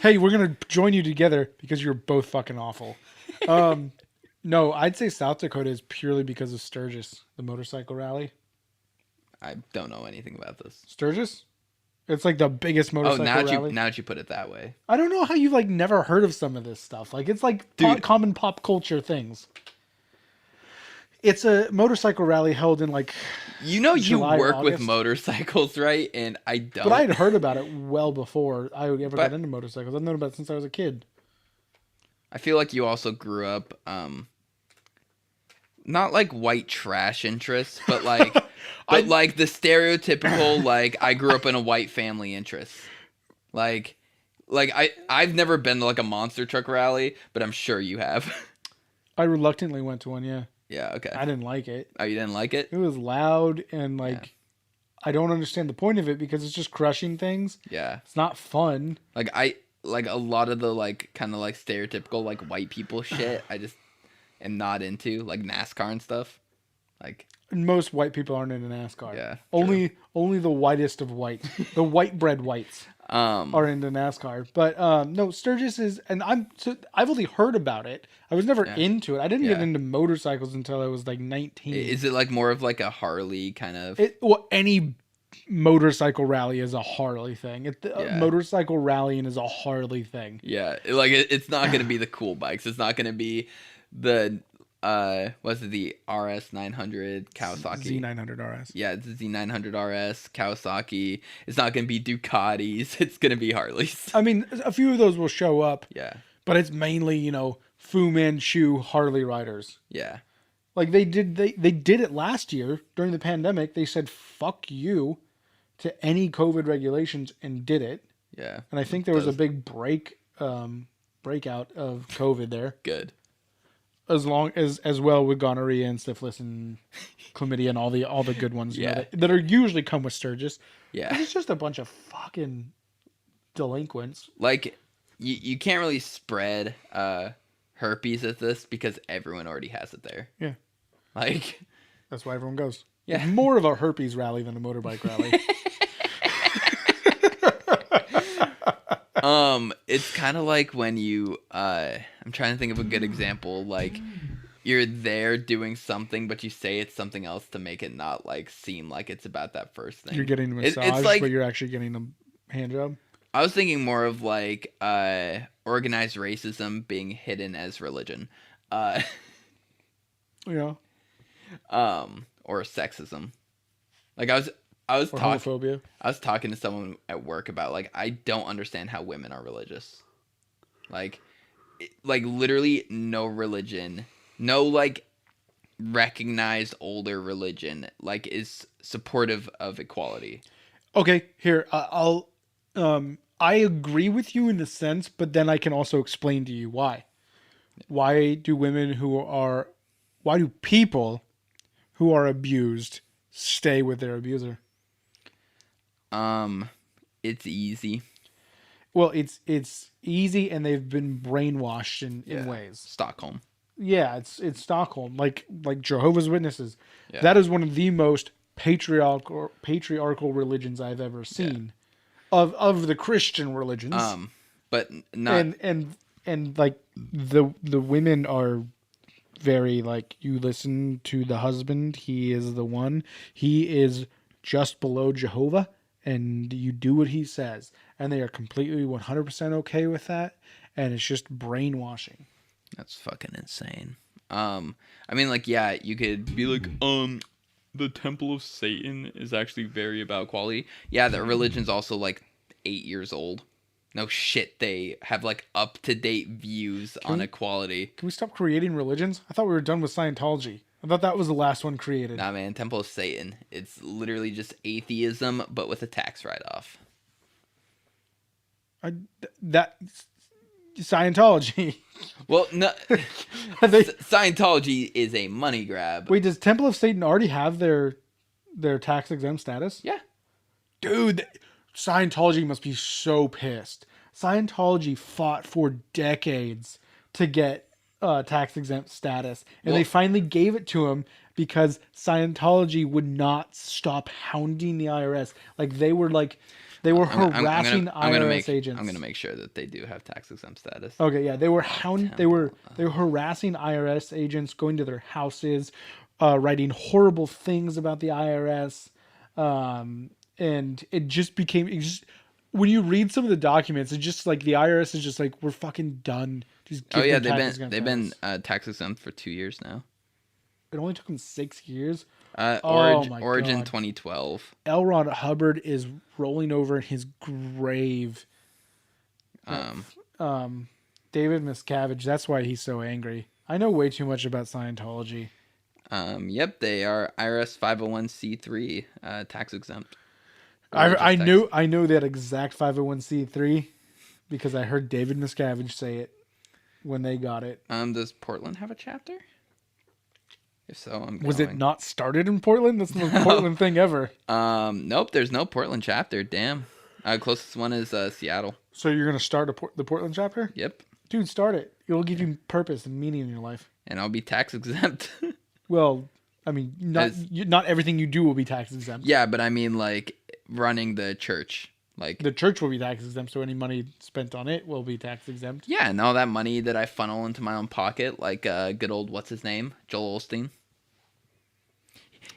Hey, we're gonna join you together because you're both fucking awful. No, I'd say South Dakota is purely because of Sturgis, the motorcycle rally. I don't know anything about this. Sturgis? It's like the biggest motorcycle rally. Now that you put it that way. I don't know how you've like never heard of some of this stuff. Like it's like common pop culture things. It's a motorcycle rally held in like July, you work with motorcycles, right? And I don't. But I had heard about it well before I ever got into motorcycles. I've known about it since I was a kid. I feel like you also grew up not like white trash interests, but like like the stereotypical like I grew up in a white family interest. Like I've never been to like a monster truck rally, but I'm sure you have. I reluctantly went to one, yeah. Yeah, okay. I didn't like it. Oh, you didn't like it? It was loud and like I don't understand the point of it because it's just crushing things. Yeah. It's not fun. Like a lot of the like kind of like stereotypical like white people shit I just am not into, like NASCAR and stuff. Like most white people aren't into NASCAR. Yeah. Only the whitest of whites, the white bread whites, are into NASCAR. But no, Sturgis is, and I've only heard about it. I was never into it. I didn't get into motorcycles until I was like 19. Is it like more of like a Harley kind of? Any motorcycle rally is a Harley thing. Motorcycle rallying is a Harley thing. Yeah, like it's not gonna be the cool bikes. It's not gonna be the the RS 900 Kawasaki Z900 RS. Yeah, it's the Z900 RS Kawasaki. It's not gonna be Ducatis. It's gonna be Harleys. I mean, a few of those will show up. Yeah, but it's mainly Fu Manchu Harley riders. Yeah, like they did it last year during the pandemic. They said fuck you to any COVID regulations and did it. Yeah, and I think there was a big breakout of COVID there. Good. As well with gonorrhea and syphilis and chlamydia and all the good ones, that are usually come with Sturgis. Yeah, it's just a bunch of fucking delinquents. Like you can't really spread herpes at this because everyone already has it there. Yeah, like that's why everyone goes. Yeah, it's more of a herpes rally than a motorbike rally. It's kind of like when you I'm trying to think of a good example, like you're there doing something but you say it's something else to make it not like seem like it's about that first thing. You're getting a massage, like, but you're actually getting a hand job. I was thinking more of like organized racism being hidden as religion. Yeah. Or sexism. Like I was homophobia. I was talking to someone at work about like I don't understand how women are religious. Like literally no religion, no like recognized older religion like is supportive of equality. Okay, here I agree with you in the sense, but then I can also explain to you why. Why do people who are abused stay with their abuser? It's easy. Well, it's easy, and they've been brainwashed in ways. Stockholm. Yeah, it's Stockholm, like Jehovah's Witnesses. Yeah. That is one of the most patriarchal religions I've ever seen, of the Christian religions. But not and like the women are very like, you listen to the husband. He is the one. He is just below Jehovah. And you do what he says. And they are completely 100% okay with that. And it's just brainwashing. That's fucking insane. I mean, like, yeah, you could be like, the Temple of Satan is actually very about quality. Yeah, their religion's also like 8 years old. No shit, they have like up-to-date views on equality. Can we stop creating religions? I thought we were done with Scientology. I thought that was the last one created. Nah, man, Temple of Satan. It's literally just atheism, but with a tax write-off. Scientology. Well, no, Scientology is a money grab. Wait, does Temple of Satan already have their tax exempt status? Yeah. Dude, Scientology must be so pissed. Scientology fought for decades to get tax exempt status, and they finally gave it to them because Scientology would not stop hounding the IRS. They were harassing IRS agents. I'm gonna make sure that they do have tax exempt status. Okay, yeah, they were harassing IRS agents, going to their houses, writing horrible things about the IRS, and it just became when you read some of the documents, it's just like the IRS is just like, we're fucking done. Just they've been tax exempt for 2 years now. It only took them 6 years. Origin 2012. L. Ron Hubbard is rolling over in his grave. David Miscavige, that's why he's so angry. I know way too much about Scientology. Yep, they are IRS 501c3 tax exempt. I know that exact 501c3 because I heard David Miscavige say it when they got it. Does Portland have a chapter? If so, I'm going. Was it not started in Portland? That's the most Portland thing ever. Nope, there's no Portland chapter. Damn. Closest one is Seattle. So you're gonna start the Portland chapter? Yep. Dude, start it. It'll give you purpose and meaning in your life. And I'll be tax exempt. Well, I mean, not everything you do will be tax exempt. Yeah, but I mean, like running the church. Like the church will be tax exempt, so any money spent on it will be tax exempt. Yeah, and all that money that I funnel into my own pocket, like good old what's his name, Joel Osteen.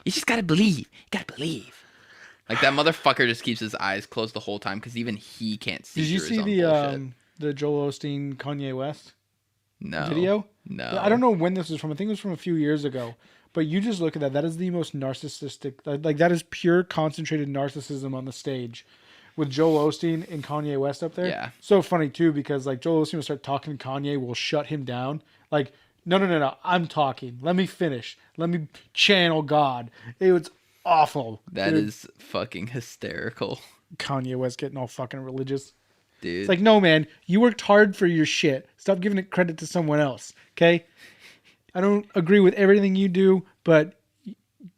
You just gotta believe. You gotta believe. Like that motherfucker just keeps his eyes closed the whole time because even he can't see. Did you see the Joel Osteen Kanye West video? No. I don't know when this was from. I think it was from a few years ago. But you just look at that. That is the most narcissistic. Like that is pure concentrated narcissism on the stage, with Joel Osteen and Kanye West up there. Yeah. So funny too because like Joel Osteen will start talking, Kanye will shut him down. Like no. I'm talking. Let me finish. Let me channel God. It was awful. That is fucking hysterical. Kanye West getting all fucking religious. Dude. It's like, no, man, you worked hard for your shit. Stop giving it credit to someone else. Okay? I don't agree with everything you do, but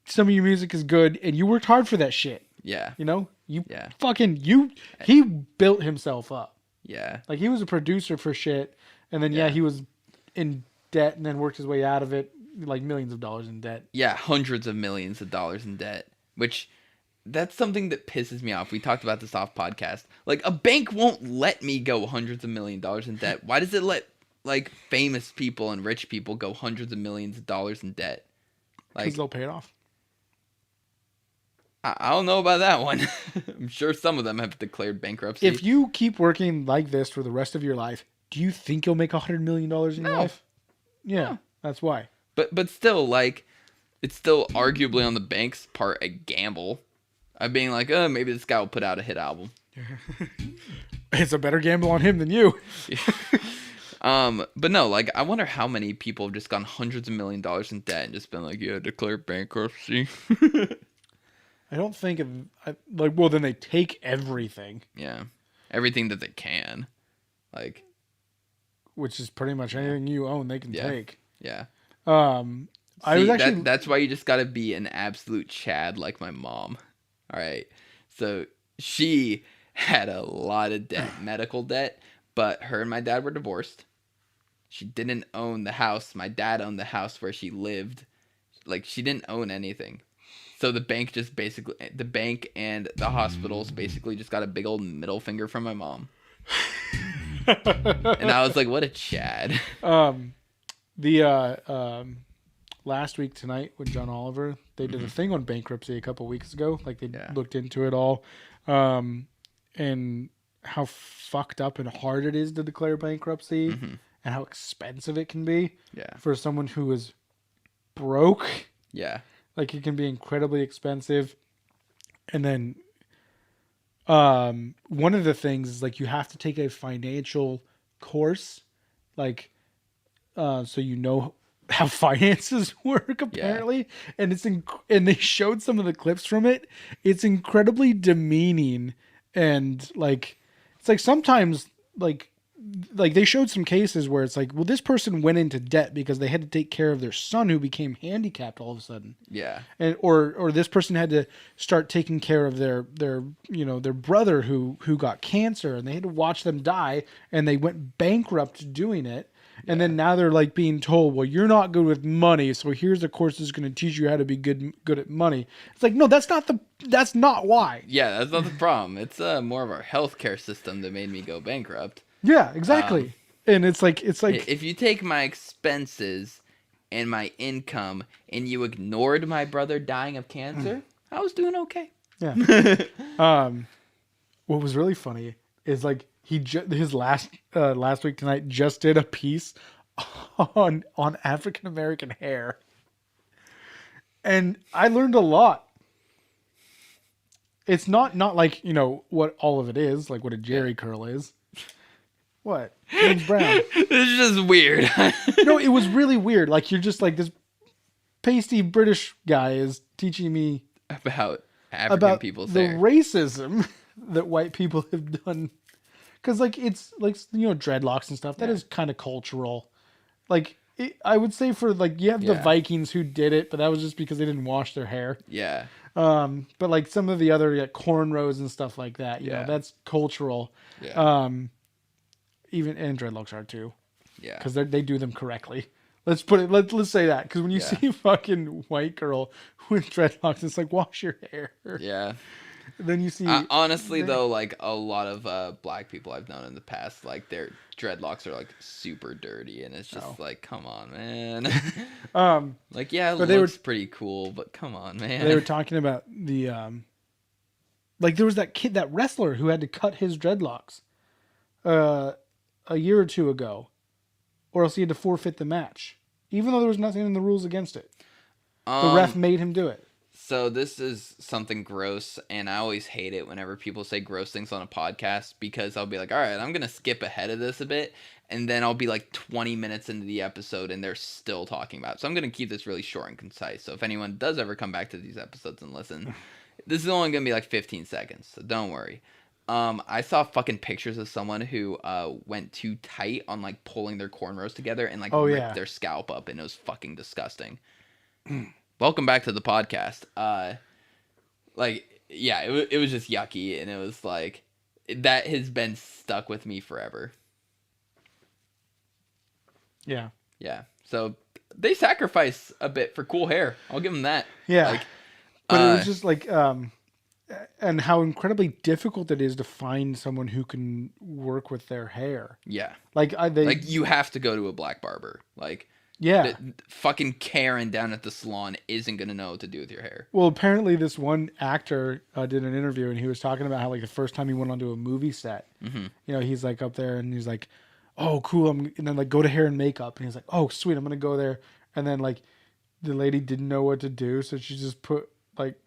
some of your music is good and you worked hard for that shit. Yeah. You know? He built himself up. Yeah. Like he was a producer for shit and then he was in debt and then worked his way out of it, like millions of dollars in debt. Yeah, hundreds of millions of dollars in debt, which that's something that pisses me off. We talked about this off podcast. Like a bank won't let me go hundreds of millions of dollars in debt. Why does it let like famous people and rich people go hundreds of millions of dollars in debt? Because they'll pay it off. I don't know about that one. I'm sure some of them have declared bankruptcy. If you keep working like this for the rest of your life, do you think you'll make $100 million in your life? Yeah, no. That's why. But still, like, it's still arguably on the bank's part a gamble. I'm being like, maybe this guy will put out a hit album. It's a better gamble on him than you. But no, like, I wonder how many people have just gone hundreds of millions of dollars in debt and just been like, yeah, declare bankruptcy. I don't think well, then they take everything. Yeah. Everything that they can. Like. Which is pretty much anything you own, they can take. Yeah. I was actually. That's why you just gotta be an absolute Chad like my mom. All right. So she had a lot of debt, medical debt, but her and my dad were divorced. She didn't own the house. My dad owned the house where she lived. Like, she didn't own anything. So the bank and the hospitals basically just got a big old middle finger from my mom. And I was like, what a Chad. Last week tonight with John Oliver, they did a thing on bankruptcy a couple weeks ago. Like they looked into it all, and how fucked up and hard it is to declare bankruptcy, and how expensive it can be. Yeah. For someone who is broke. Yeah. Like it can be incredibly expensive. And then one of the things is like you have to take a financial course, like so you know how finances work apparently. And and they showed some of the clips from it. It's incredibly demeaning, and like it's like sometimes like they showed some cases where it's like, well, this person went into debt because they had to take care of their son who became handicapped all of a sudden. Yeah. And or this person had to start taking care of their their brother who got cancer, and they had to watch them die, and they went bankrupt doing it. And then now they're like being told, well, you're not good with money, so here's a course that's going to teach you how to be good at money. It's like, no, that's not why. Yeah, that's not the problem. It's more of our healthcare system that made me go bankrupt. Yeah, exactly. And it's like if you take my expenses and my income and you ignored my brother dying of cancer, I was doing okay. Yeah. What was really funny is like his last week tonight just did a piece on African American hair, and I learned a lot. It's not like what all of it is, like what a Jerry curl is. What? James Brown. This is just weird. No, it was really weird. Like you're just like this pasty British guy is teaching me about African people's the hair. racism that white people have done. Because like it's like dreadlocks and stuff that is kind of cultural. Like I would say for like you have the Vikings who did it, but that was just because they didn't wash their hair. Yeah. But like some of the other cornrows and stuff like that, you know, that's cultural. Yeah. Even and dreadlocks are too. Yeah. Because they do them correctly. Let's put it. Let's say that, because when you see a fucking white girl with dreadlocks, it's like, wash your hair. Yeah. Then you see. Honestly, though, like a lot of black people I've known in the past, like their dreadlocks are like super dirty, and it's just like, come on, man. Like, yeah, it looks pretty cool, but come on, man. They were talking about the like there was that wrestler who had to cut his dreadlocks a year or two ago, or else he had to forfeit the match, even though there was nothing in the rules against it. The ref made him do it. So this is something gross, and I always hate it whenever people say gross things on a podcast, because I'll be like, all right, I'm going to skip ahead of this a bit, and then I'll be like 20 minutes into the episode, and they're still talking about it. So I'm going to keep this really short and concise. So if anyone does ever come back to these episodes and listen, this is only going to be like 15 seconds, so don't worry. I saw fucking pictures of someone who went too tight on like pulling their cornrows together and like ripped their scalp up, and it was fucking disgusting. Welcome back to the podcast. It was just yucky, and it was like that has been stuck with me forever. Yeah. Yeah. So they sacrifice a bit for cool hair. I'll give them that. Yeah. Like, but it was just like and how incredibly difficult it is to find someone who can work with their hair. Yeah. Like you have to go to a black barber. Like, fucking Karen down at the salon isn't gonna know what to do with your hair. Well, apparently this one actor did an interview, and he was talking about how like the first time he went onto a movie set, he's like up there and he's like, oh cool, and then like go to hair and makeup, and he's like, oh sweet, I'm gonna go there, and then like the lady didn't know what to do, so she just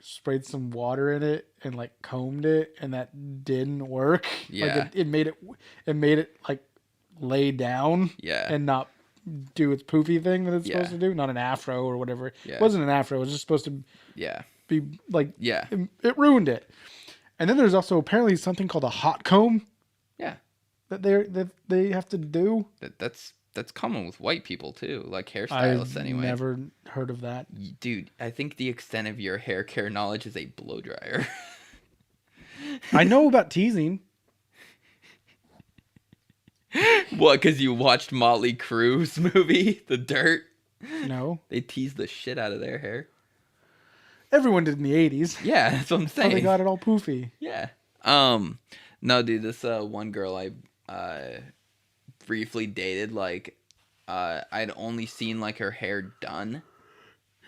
sprayed some water in it and like combed it, and that didn't work. Like it made it like lay down and not do its poofy thing that it's supposed to do. Not an afro or whatever. It wasn't an afro. It was just supposed to be like, it ruined it. And then there's also apparently something called a hot comb. Yeah. That they have to do. That's common with white people too, like hairstylists anyway. I've never heard of that. Dude, I think the extent of your hair care knowledge is a blow dryer. I know about teasing. What, because you watched Motley Crue's movie, The Dirt? No. They teased the shit out of their hair. Everyone did in the 80s. Yeah, that's what I'm saying. How they got it all poofy. Yeah. No, dude, this one girl I briefly dated, like, I'd only seen like her hair done.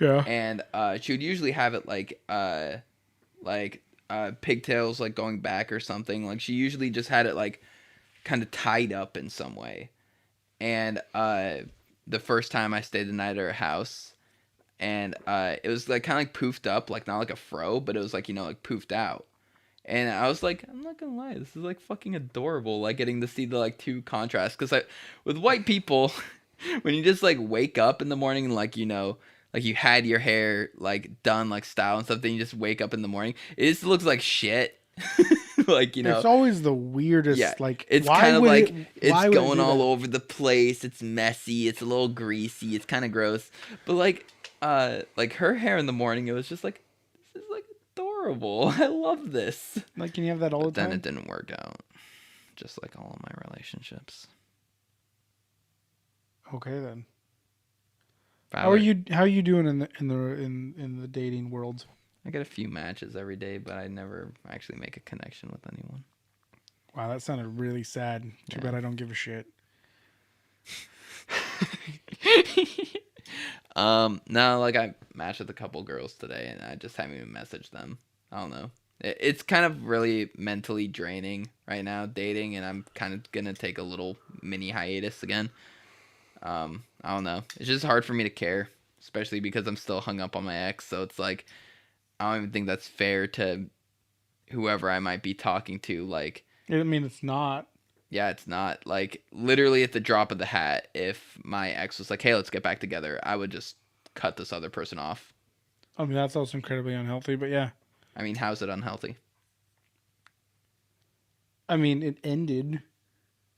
Yeah. And she would usually have it like pigtails like going back or something. Like she usually just had it like kind of tied up in some way. And the first time I stayed the night at her house, and it was like kind of like poofed up, like not like a fro, but it was like, you know, like poofed out. And I was like, I'm not gonna lie, this is like fucking adorable, like getting to see the like two contrasts. Because with white people, when you just like wake up in the morning and like, you know, like you had your hair like done like style and stuff, then you just wake up in the morning, it just looks like shit. Like, you know, It's always the weirdest. yeah, Like, it's why kind of would like it, it's why would it going do all that? over the place. It's messy. It's a little greasy. It's kind of gross. But like her hair in the morning, it was just like, this is like adorable. I love this. Like, can you have that all But the then time? it didn't work out, just like all of my relationships. Okay then. If I How are would- you? How are you doing in the dating world? I get a few matches every day, but I never actually make a connection with anyone. Wow, that sounded really sad. Too Yeah. bad I don't give a shit. No, like I matched with a couple girls today, and I just haven't even messaged them. I don't know. It's kind of really mentally draining right now, dating, and I'm kind of gonna take a little mini hiatus again. I don't know. It's just hard for me to care, especially because I'm still hung up on my ex. So it's like I don't even think that's fair to whoever I might be talking to. Like, I mean, it's not. yeah, it's not like literally at the drop of the hat. If my ex was like, "Hey, let's get back together," I would just cut this other person off. I mean, that's also incredibly unhealthy. But yeah, I mean, how's it unhealthy? I mean, it ended.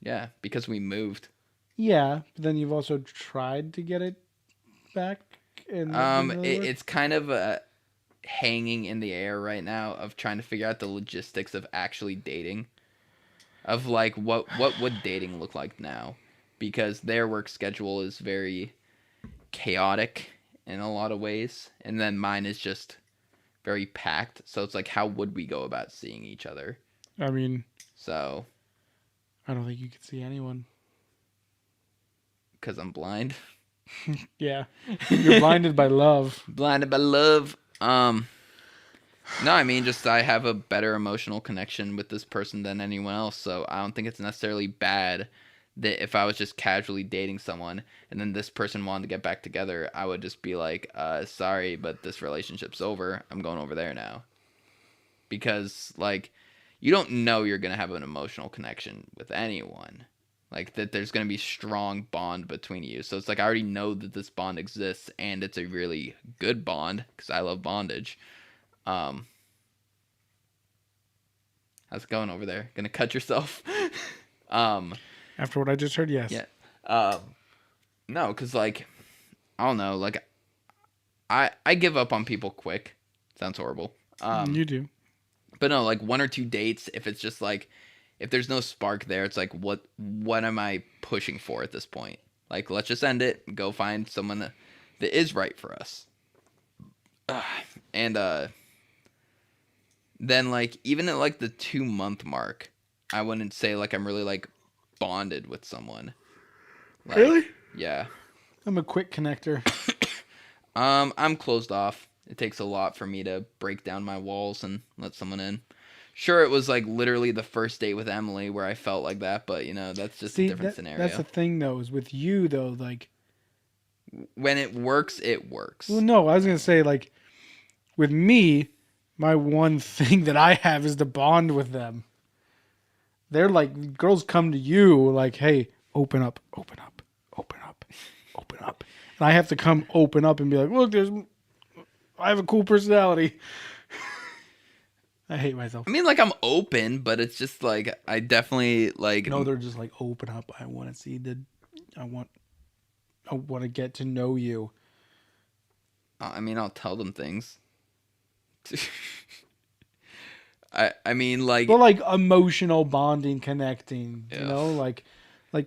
Yeah, because we moved. Yeah, but then you've also tried to get it back, and that didn't really work? It's kind of hanging in the air right now of trying to figure out the logistics of actually dating, of like what would dating look like now, because their work schedule is very chaotic in a lot of ways, and then mine is just very packed. So it's like, how would we go about seeing each other? I mean, So I don't think you could see anyone. because I'm blind. Yeah, you're blinded by love. Blinded by love. No, I mean, just I have a better emotional connection with this person than anyone else, so I don't think it's necessarily bad that if I was just casually dating someone and then this person wanted to get back together, I would just be like, sorry, but this relationship's over. I'm going over there now. Because, like, you don't know you're going to have an emotional connection with anyone. Like, that there's going to be strong bond between you. So it's like, I already know that this bond exists, and it's a really good bond, because I love bondage. How's it going over there? Gonna cut yourself? After what I just heard, yes. Yeah. No, because, like, I don't know. Like, I give up on people quick. Sounds horrible. You do. But no, like, 1 or 2 dates, if it's just, like, if there's no spark there, it's like, what am I pushing for at this point? Like, let's just end it. Go find someone that is right for us. And, then, like, even at, like, the 2-month mark, I wouldn't say, like, I'm really, like, bonded with someone. Like, Really? Yeah. I'm a quick connector. I'm closed off. It takes a lot for me to break down my walls and let someone in. Sure, it was, like, literally the first date with Emily where I felt like that, but, you know, that's just a different scenario. That's the thing, though, is with you, though, like... When it works, it works. Well, no, I was going to say, like, with me, my one thing that I have is to bond with them. They're like, girls come to you like, hey, open up, open up, open up, open up. And I have to come open up and be like, look, I have a cool personality. I hate myself. I mean, like, I'm open, but it's just, like, I definitely, like... No, they're just like, open up. I want to see I want to get to know you. I mean, I'll tell them things. I mean, like... But like emotional bonding, connecting, Yeah. you know, like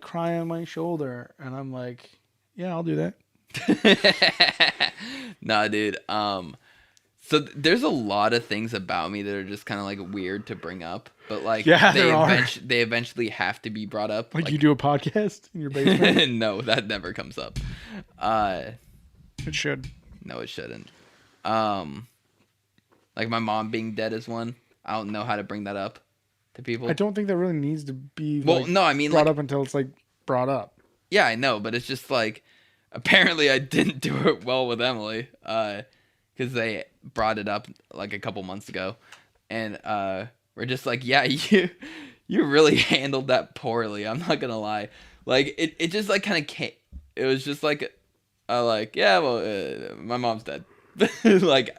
cry on my shoulder. And I'm like, yeah, I'll do that. Nah, dude. So there's a lot of things about me that are just kind of like weird to bring up, but like Yeah, there are. they eventually have to be brought up. Like you do a podcast in your basement? No, that never comes up. It should. No, it shouldn't. Like my mom being dead is one. I don't know how to bring that up to people. I don't think that really needs to be Well, no, I mean, brought like, up until it's like brought up. yeah, I know, but it's just like, apparently I didn't do it well with Emily, because they brought it up like a couple months ago, and we're just like, yeah, you really handled that poorly. I'm not gonna lie. Like it just like kind of came. It was just like, yeah, well, my mom's dead. Like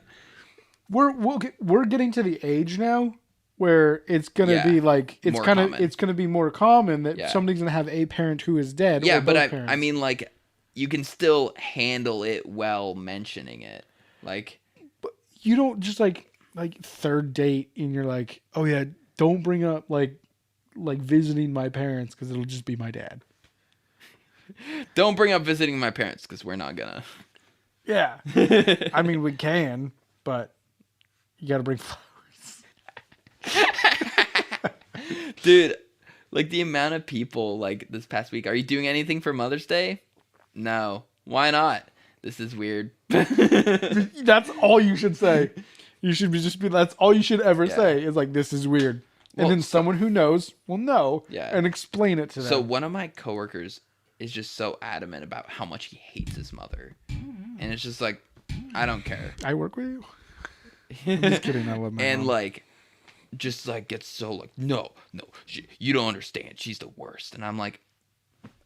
we're getting to the age now where it's gonna be like it's gonna be more common that somebody's gonna have a parent who is dead. Yeah, or but both parents. I mean, like, you can still handle it well mentioning it. Like, but you don't just like third date and you're like, oh yeah, don't bring up like visiting my parents because it'll just be my dad. Don't bring up visiting my parents because we're not gonna. Yeah, I mean we can, but you gotta bring flowers. Dude, like the amount of people like this past week. Are you doing anything for Mother's Day? No. Why not? This is weird. That's all you should say. You should just be. That's all you should ever say is like, this is weird. And then someone who knows will know and explain it to them. So one of my coworkers is just so adamant about how much he hates his mother. And it's just like, I don't care. I work with you. I'm just kidding. I love my and mom. like, just like gets so like, no, you don't understand. She's the worst. And I'm like,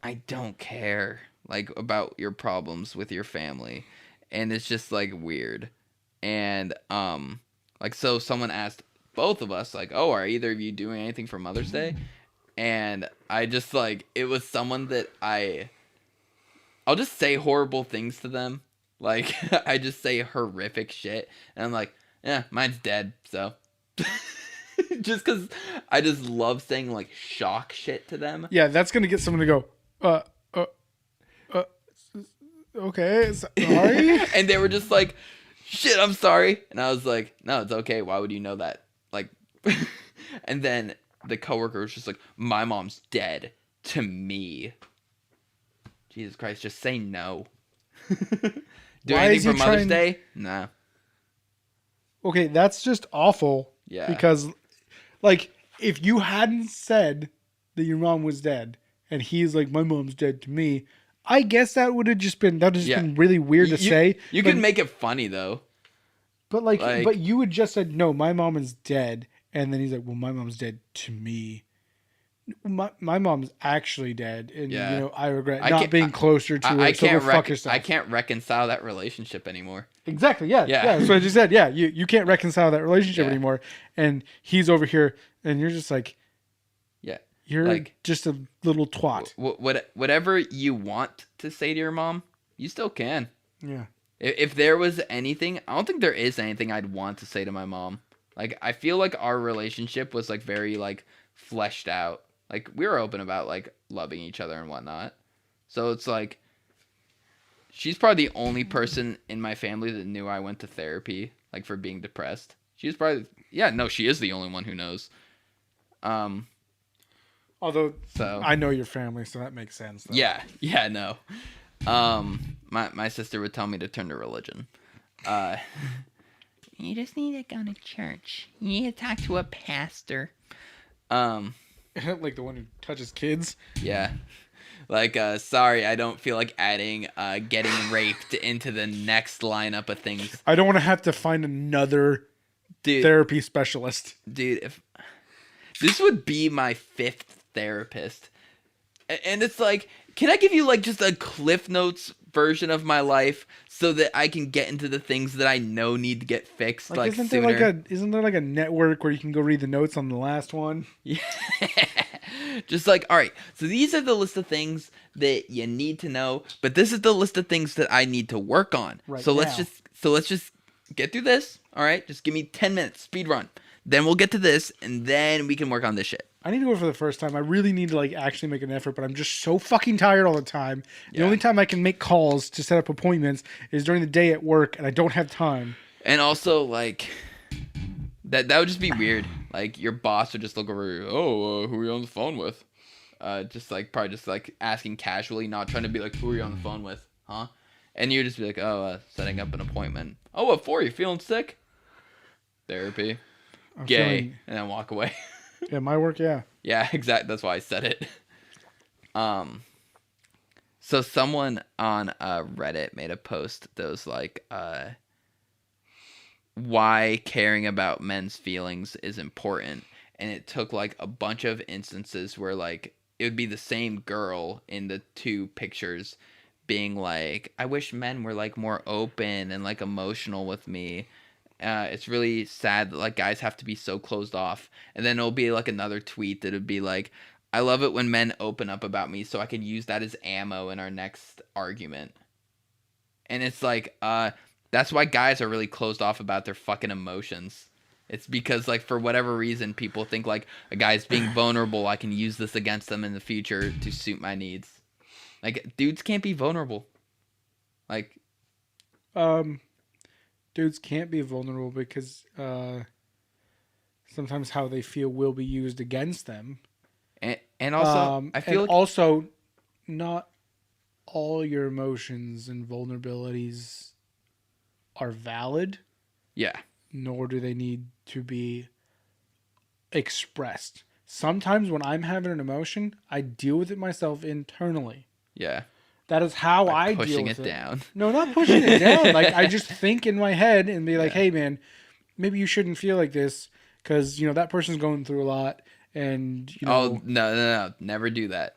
I don't care like about your problems with your family. And it's just like weird. And like, so someone asked both of us like, oh, are either of you doing anything for Mother's Day? And I just like, it was someone that I'll just say horrible things to them. Like, I just say horrific shit. And I'm like, yeah, mine's dead. So just because I just love saying like shock shit to them. Yeah, that's going to get someone to go, okay, sorry. And they were just like, shit, I'm sorry. And I was like, no, it's okay. Why would you know that? Like, and then the coworker was just like, my mom's dead to me. Jesus Christ, just say no. Do anything for Mother's Day? Nah. Okay, that's just awful. Yeah. Because, like, if you hadn't said that your mom was dead, and he's like, my mom's dead to me, I guess that would have just been really weird to say. You can make it funny though. But but you would just said, no, my mom is dead, and then he's like, well, my mom's dead to me. My mom's actually dead, and I regret not being closer to her. I can't reconcile that relationship anymore. Exactly. Yeah. That's what I just said. Yeah. You can't reconcile that relationship anymore, and he's over here, and you're just like, you're like just a little twat. Whatever you want to say to your mom, you still can. Yeah. If there was anything, I don't think there is anything I'd want to say to my mom. Like, I feel like our relationship was like very like fleshed out. Like, we were open about, like, loving each other and whatnot. So it's like, she's probably the only person in my family that knew I went to therapy, like, for being depressed. She's probably, she is the only one who knows. Although, I know your family, so that makes sense. Though. Yeah, no. My sister would tell me to turn to religion. You just need to go to church. You need to talk to a pastor. Like the one who touches kids? Yeah. Like, sorry, I don't feel like adding getting raped into the next lineup of things. I don't want to have to find another therapy specialist. Dude, if this would be my 5th therapist. And it's like, can I give you like just a Cliff Notes version of my life so that I can get into the things that I know need to get fixed like isn't sooner? Isn't there like a network where you can go read the notes on the last one? Yeah. Just like, all right, so these are the list of things that you need to know, but this is the list of things that I need to work on. Right so now. let's just get through this. All right, just give me 10 minutes, speed run. Then we'll get to this, and then we can work on this shit. I need to go for the first time. I really need to like actually make an effort, but I'm just so fucking tired all the time. The only time I can make calls to set up appointments is during the day at work, and I don't have time. And also, like, that would just be weird. Like, your boss would just look over you. Oh, who are you on the phone with? Just like probably just like asking casually, not trying to be like, who are you on the phone with? Huh? And you'd just be like, oh, setting up an appointment. Oh, what for? You feeling sick? Therapy. Gay. And then walk away. Yeah, my work, yeah. Yeah, exactly. That's why I said it. So someone on Reddit made a post that was like, why caring about men's feelings is important, and it took like a bunch of instances where like it would be the same girl in the two pictures being like, I wish men were like more open and like emotional with me. It's really sad that like guys have to be so closed off. And then it'll be like another tweet that would be like, I love it when men open up about me so I can use that as ammo in our next argument. And it's like, that's why guys are really closed off about their fucking emotions. It's because like for whatever reason people think like a guy's being vulnerable, I can use this against them in the future to suit my needs. Like dudes can't be vulnerable. Like dudes can't be vulnerable because sometimes how they feel will be used against them. And also I feel like also not all your emotions and vulnerabilities are valid. Yeah. Nor do they need to be expressed. Sometimes when I'm having an emotion, I deal with it myself internally. Yeah. That is how I deal with it. Pushing it down. No, not pushing it down. Like I just think in my head and be like, hey man, maybe you shouldn't feel like this because, you know, that person's going through a lot and, you know. Oh, no. Never do that.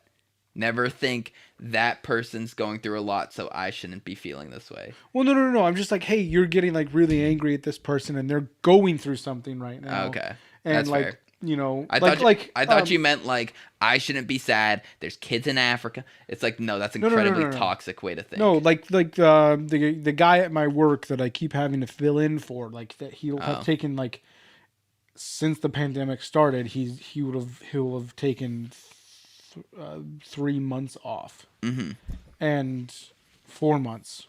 Never think that person's going through a lot, so I shouldn't be feeling this way. Well, no. I'm just like, hey, you're getting like really angry at this person and they're going through something right now. Okay. And that's like, fair. You know, I thought you meant like I shouldn't be sad. There's kids in Africa. It's like no, that's an incredibly toxic way to think. No, like the guy at my work that I keep having to fill in for, like that he'll have taken like since the pandemic started, he'll have taken 3 months off, and 4 months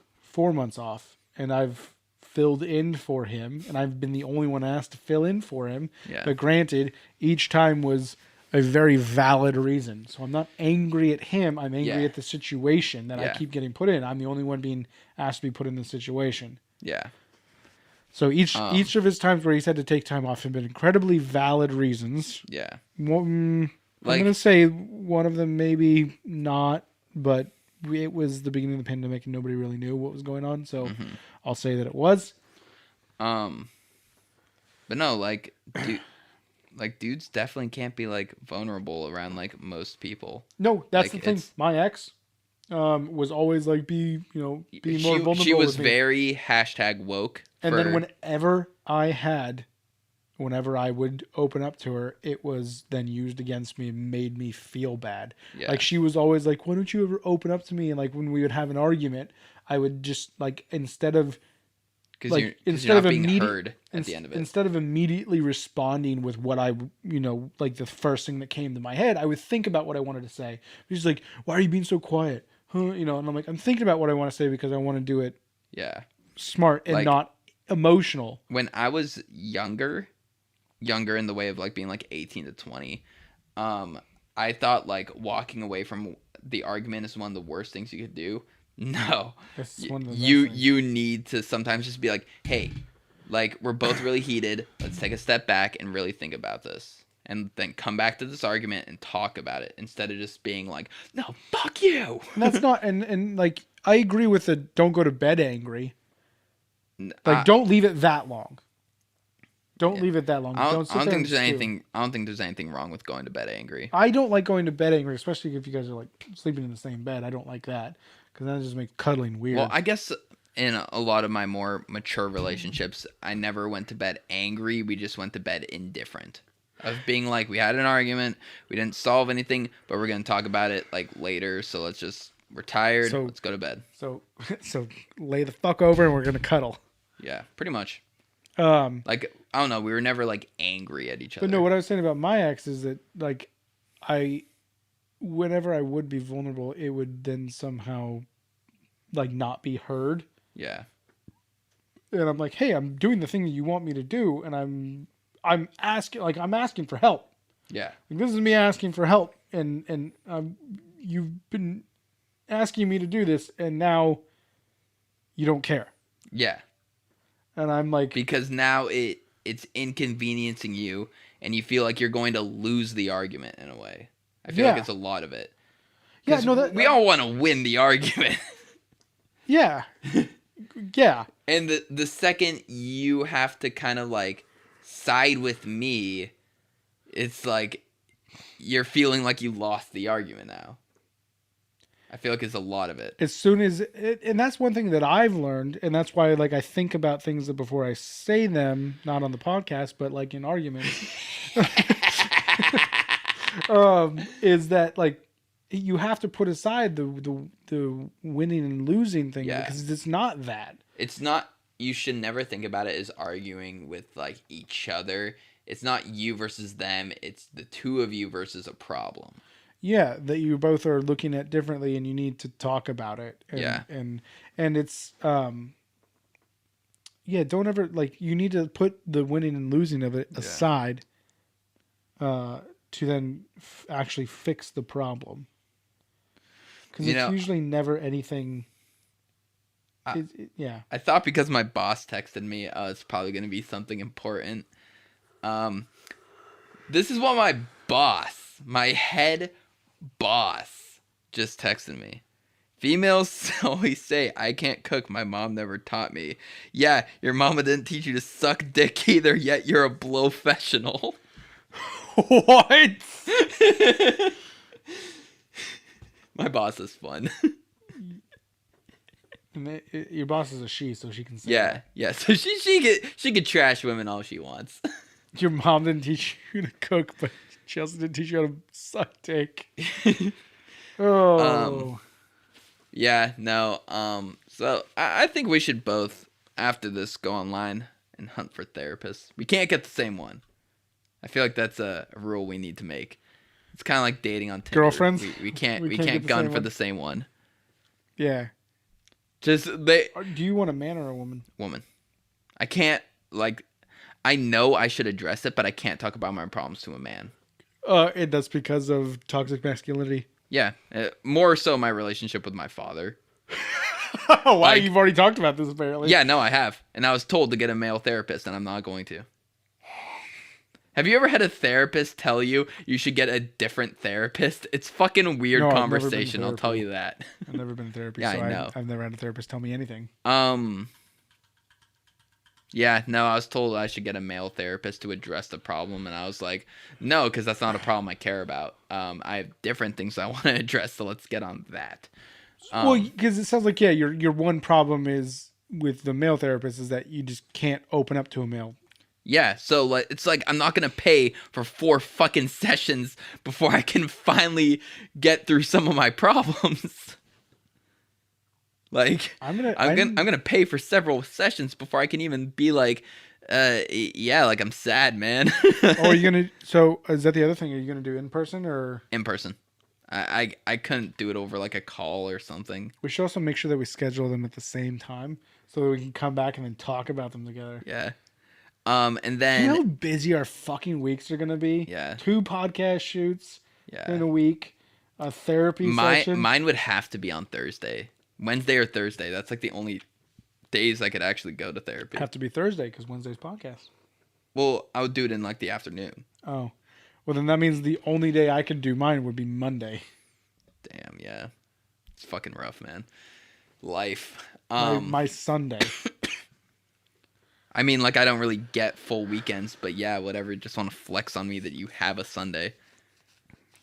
off, and I've filled in for him, and I've been the only one asked to fill in for him. Yeah. But granted, each time was a very valid reason. So I'm not angry at him. I'm angry at the situation that I keep getting put in. I'm the only one being asked to be put in the situation. Yeah. So each of his times where he's had to take time off have been incredibly valid reasons. Yeah. I'm going to say one of them maybe not, but it was the beginning of the pandemic and nobody really knew what was going on. So I'll say that it was. But no, like, dudes definitely can't be like vulnerable around like most people. No, that's like, the thing. My ex was always like, be more vulnerable. She was very #woke. And then whenever I would open up to her, it was then used against me and made me feel bad. Yeah. Like she was always like, why don't you ever open up to me? And like when we would have an argument, I would just like, instead of being heard at the end of it, instead of immediately responding with what I, like the first thing that came to my head, I would think about what I wanted to say. She's like, why are you being so quiet? Huh? And I'm like, I'm thinking about what I want to say because I want to do it smart and like, not emotional. When I was younger in the way of like being like 18 to 20, I thought like walking away from the argument is one of the worst things you could do. No, you need to sometimes just be like, hey, like we're both really heated. Let's take a step back and really think about this, and then come back to this argument and talk about it instead of just being like, no, fuck you. And that's not and like I agree with the don't go to bed angry. Like don't leave it that long. Don't leave it that long. I don't think there's anything wrong with going to bed angry. I don't like going to bed angry, especially if you guys are like sleeping in the same bed. I don't like that because that just makes cuddling weird. Well, I guess in a lot of my more mature relationships, I never went to bed angry. We just went to bed indifferent. Of being like, we had an argument, we didn't solve anything, but we're gonna talk about it like later. So we're tired. So, let's go to bed. So lay the fuck over and we're gonna cuddle. Yeah, pretty much. Like I don't know, we were never like angry at each other. But no, what I was saying about my ex is that like whenever I would be vulnerable, it would then somehow like not be heard. Yeah. And I'm like, hey, I'm doing the thing that you want me to do, and I'm asking for help. Yeah. Like, this is me asking for help, and you've been asking me to do this, and now you don't care. Yeah. And I'm like, because now it's inconveniencing you, and you feel like you're going to lose the argument in a way. I feel like it's a lot of it. Yeah, no, that we all want to win the argument. yeah, yeah. And the second you have to kind of like side with me, it's like you're feeling like you lost the argument now. I feel like it's a lot of it. As soon as, and that's one thing that I've learned, and that's why like I think about things before I say them, not on the podcast, but like in arguments. Is that like you have to put aside the winning and losing thing because it's not that. It's not. You should never think about it as arguing with like each other. It's not you versus them. It's the two of you versus a problem. Yeah, that you both are looking at differently, and you need to talk about it. And, and it's don't ever like you need to put the winning and losing of it aside, to then actually fix the problem. Because it's usually never anything. I thought because my boss texted me, it's probably going to be something important. This is what my head boss, just texted me. Females always say, I can't cook. My mom never taught me. Yeah, your mama didn't teach you to suck dick either, yet you're a blowfessional. What? My boss is fun. And your boss is a she, so she can say that. Yeah. So she could trash women all she wants. Your mom didn't teach you to cook, but she also didn't teach you how to suck dick. Oh. Yeah, no. So I think we should both, after this, go online and hunt for therapists. We can't get the same one. I feel like that's a rule we need to make. It's kind of like dating on Tinder. Girlfriends? We can't gun for the same one. Yeah. Just Do you want a man or a woman? Woman. I can't, like, I know I should address it, but I can't talk about my problems to a man. And that's because of toxic masculinity. Yeah. More so my relationship with my father. Wow, like, you've already talked about this apparently. Yeah, no, I have. And I was told to get a male therapist, and I'm not going to. Have you ever had a therapist tell you should get a different therapist? It's fucking weird conversation, I'll tell you that. I've never been in therapy, yeah, so I know. I've never had a therapist tell me anything. Yeah, no, I was told I should get a male therapist to address the problem, and I was like, no, because that's not a problem I care about. I have different things I want to address, so let's get on that. Well, because it sounds like, your one problem is with the male therapist is that you just can't open up to a male. Yeah, so like it's like I'm not gonna pay for 4 fucking sessions before I can finally get through some of my problems. Like I'm gonna pay for several sessions before I can even be like, like I'm sad, man. Oh, are you gonna? So is that the other thing? Are you gonna do in person or in person? I couldn't do it over like a call or something. We should also make sure that we schedule them at the same time so that we can come back and then talk about them together. Yeah. And then you know how busy our fucking weeks are gonna be? Yeah. 2 podcast shoots in a week, a therapy session. Mine would have to be on Thursday. Wednesday or Thursday. That's like the only days I could actually go to therapy. Have to be Thursday because Wednesday's podcast. Well, I would do it in like the afternoon. Oh. Well, then that means the only day I could do mine would be Monday. Damn, yeah. It's fucking rough, man. Life. My Sunday. I mean, like, I don't really get full weekends, but yeah, whatever. Just want to flex on me that you have a Sunday.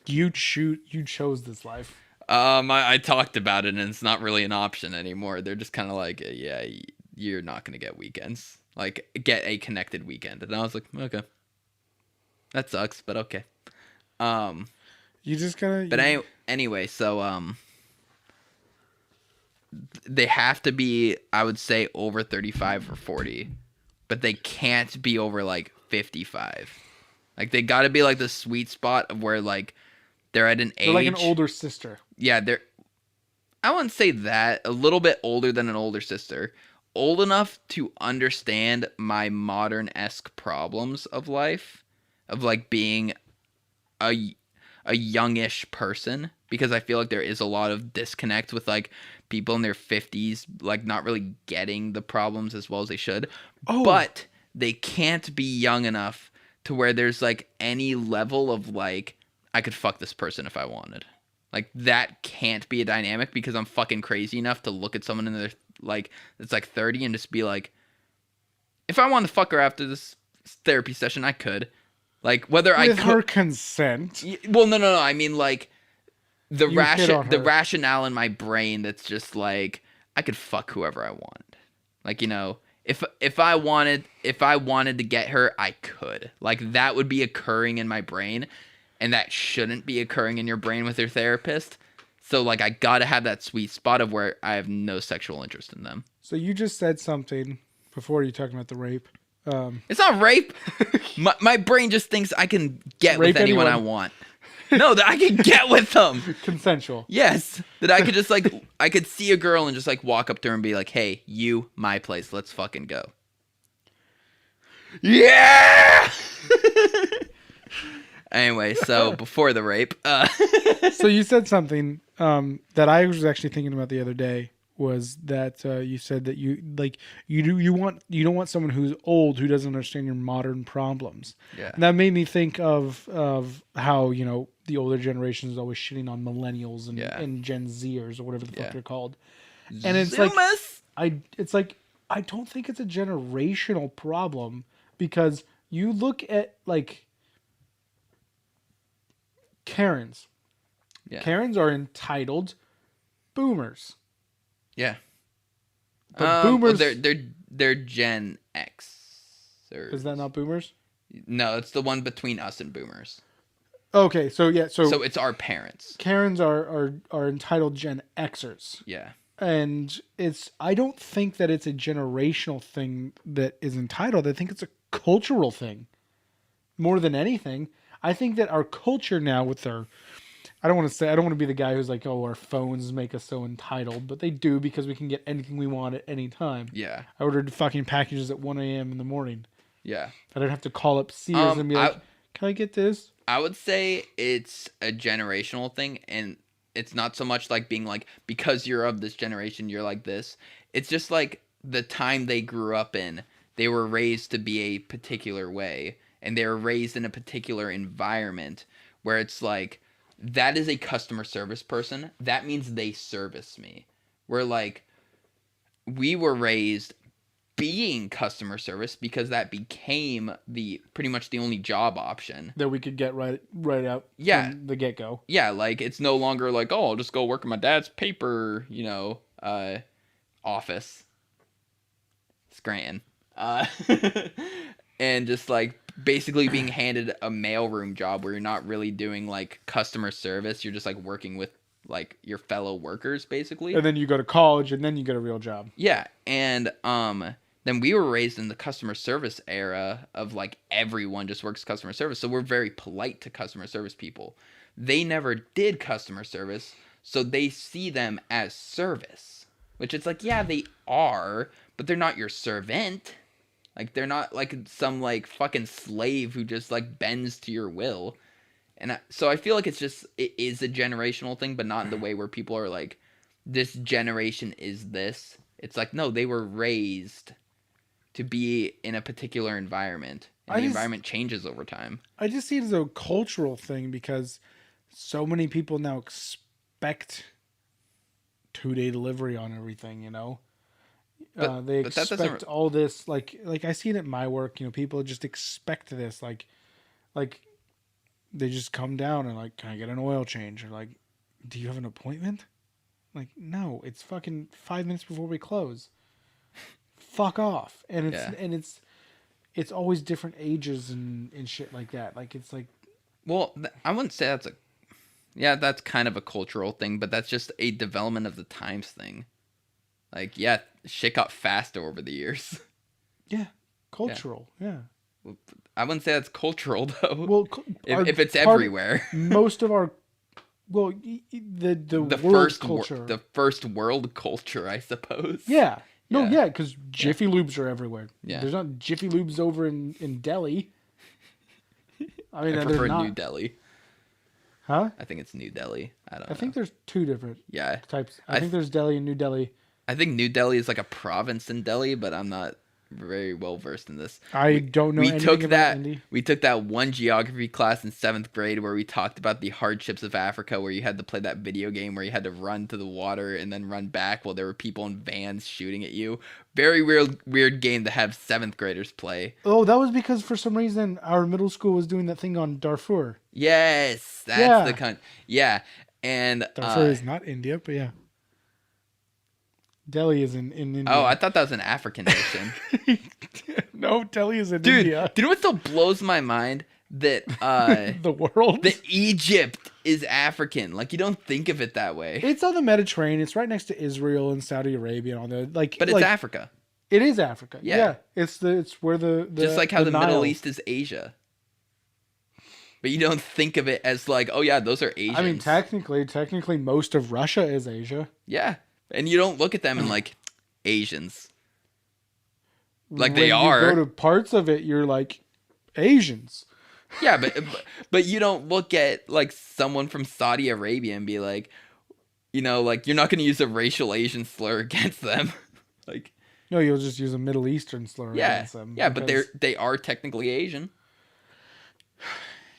You chose this life. I talked about it, and it's not really an option anymore. They're just kind of like, yeah, you're not going to get weekends. Like, get a connected weekend. And I was like, okay. That sucks, but okay. You just gotta... But anyway, so, they have to be, I would say, over 35 or 40. But they can't be over, like, 55. Like, they got to be, like, the sweet spot of where, like, they're at an age... They're like an older sister. Yeah, they're... I wouldn't say that. A little bit older than an older sister. Old enough to understand my modern-esque problems of life. Of, like, being a youngish person. Because I feel like there is a lot of disconnect with, like, people in their 50s, like, not really getting the problems as well as they should. Oh. But they can't be young enough to where there's, like, any level of, like, I could fuck this person if I wanted. Like, that can't be a dynamic because I'm fucking crazy enough to look at someone in their, like, that's like 30 and just be like, if I wanted to fuck her after this therapy session, I could. Like, whether I With could. her consent. Well, no. I mean, like, the You hit on her. rationale in my brain that's just like, I could fuck whoever I want. Like, you know, if I wanted to get her, I could. Like, that would be occurring in my brain. And that shouldn't be occurring in your brain with your therapist. So, like, I gotta have that sweet spot of where I have no sexual interest in them. So you just said something before you talking about the rape. It's not rape. my brain just thinks I can get with anyone I want. No, that I can get with them. Consensual. Yes. That I could just, like, I could see a girl and just, like, walk up to her and be like, hey, you, my place. Let's fucking go. Yeah! Anyway, so before the rape, So you said something that I was actually thinking about the other day, was that you said that you don't want someone who's old who doesn't understand your modern problems. Yeah. And that made me think of how, you know, the older generation is always shitting on millennials and Gen Zers or whatever the fuck they're called. And it's like I don't think it's a generational problem, because you look at, like, Karens. Yeah. Karens are entitled boomers. Yeah. But boomers... Well, they're Gen X. Is that not boomers? No, it's the one between us and boomers. Okay, so yeah, so it's our parents. Karens are entitled Gen Xers. Yeah. And I don't think that it's a generational thing that is entitled. I think it's a cultural thing more than anything. I think that our culture now with our, I don't want to be the guy who's like, oh, our phones make us so entitled, but they do, because we can get anything we want at any time. Yeah. I ordered fucking packages at 1 a.m. in the morning. Yeah. I don't have to call up Sears and be like, can I get this? I would say it's a generational thing, and it's not so much like being like, because you're of this generation, you're like this. It's just like the time they grew up in, they were raised to be a particular way. And they were raised in a particular environment where it's like, that is a customer service person. That means they service me. Where, like, we were raised being customer service because that became pretty much the only job option that we could get right out from the get-go. Yeah, like, it's no longer like, oh, I'll just go work in my dad's paper, office. Scranton. And just, like, basically being handed a mailroom job where you're not really doing, like, customer service. You're just, like, working with, like, your fellow workers, basically. And then you go to college, and then you get a real job. Yeah, and then we were raised in the customer service era of, like, everyone just works customer service. So we're very polite to customer service people. They never did customer service, so they see them as service. Which it's like, yeah, they are, but they're not your servant. Like, they're not, like, some, like, fucking slave who just, like, bends to your will. And so I feel like it is a generational thing, but not in the way where people are like, this generation is this. It's like, no, they were raised to be in a particular environment. And the environment changes over time. I just see it as a cultural thing, because so many people now expect 2-day delivery on everything, you know? They expect all this, like I see it at my work, you know, people just expect this, like they just come down and like, can I get an oil change? Or like, do you have an appointment? Like, no, it's fucking 5 minutes before we close. Fuck off. And it's always different ages and shit like that. Like, it's like, well, I wouldn't say that's kind of a cultural thing, but that's just a development of the times thing. Like, yeah, shit got faster over the years. Yeah, cultural, yeah. I wouldn't say that's cultural, though. Well, if it's everywhere. Most of our, well, the world culture. The first world culture, I suppose. Yeah. No, yeah, because Jiffy Lubes are everywhere. Yeah. There's not Jiffy Lubes over in Delhi. I mean, I prefer New Delhi. Huh? I think it's New Delhi. I think there's two different types. I think there's Delhi and New Delhi. I think New Delhi is like a province in Delhi, but I'm not very well versed in this. I don't know anything about India. We took that one geography class in 7th grade where we talked about the hardships of Africa, where you had to play that video game where you had to run to the water and then run back while there were people in vans shooting at you. Very weird game to have 7th graders play. Oh, that was because for some reason our middle school was doing that thing on Darfur. Yes, that's the kind. Yeah, and Darfur is not India, but yeah. Delhi is in India. Oh, I thought that was an African nation. No, Delhi is in Dude, India. do you know what still blows my mind? That the world? That Egypt is African. Like, you don't think of it that way. It's on the Mediterranean. It's right next to Israel and Saudi Arabia and all that. But it's Africa. It is Africa. Yeah. It's where the just like how the Nile. Middle East is Asia. But you don't think of it as like, oh yeah, those are Asians. I mean, technically most of Russia is Asia. Yeah. And you don't look at them and like Asians. Like when they are. You go to parts of it, you're like Asians. Yeah, but you don't look at like someone from Saudi Arabia and be like, you know, like you're not going to use a racial Asian slur against them. Like, no, you'll just use a Middle Eastern slur against them. Yeah, but they are technically Asian.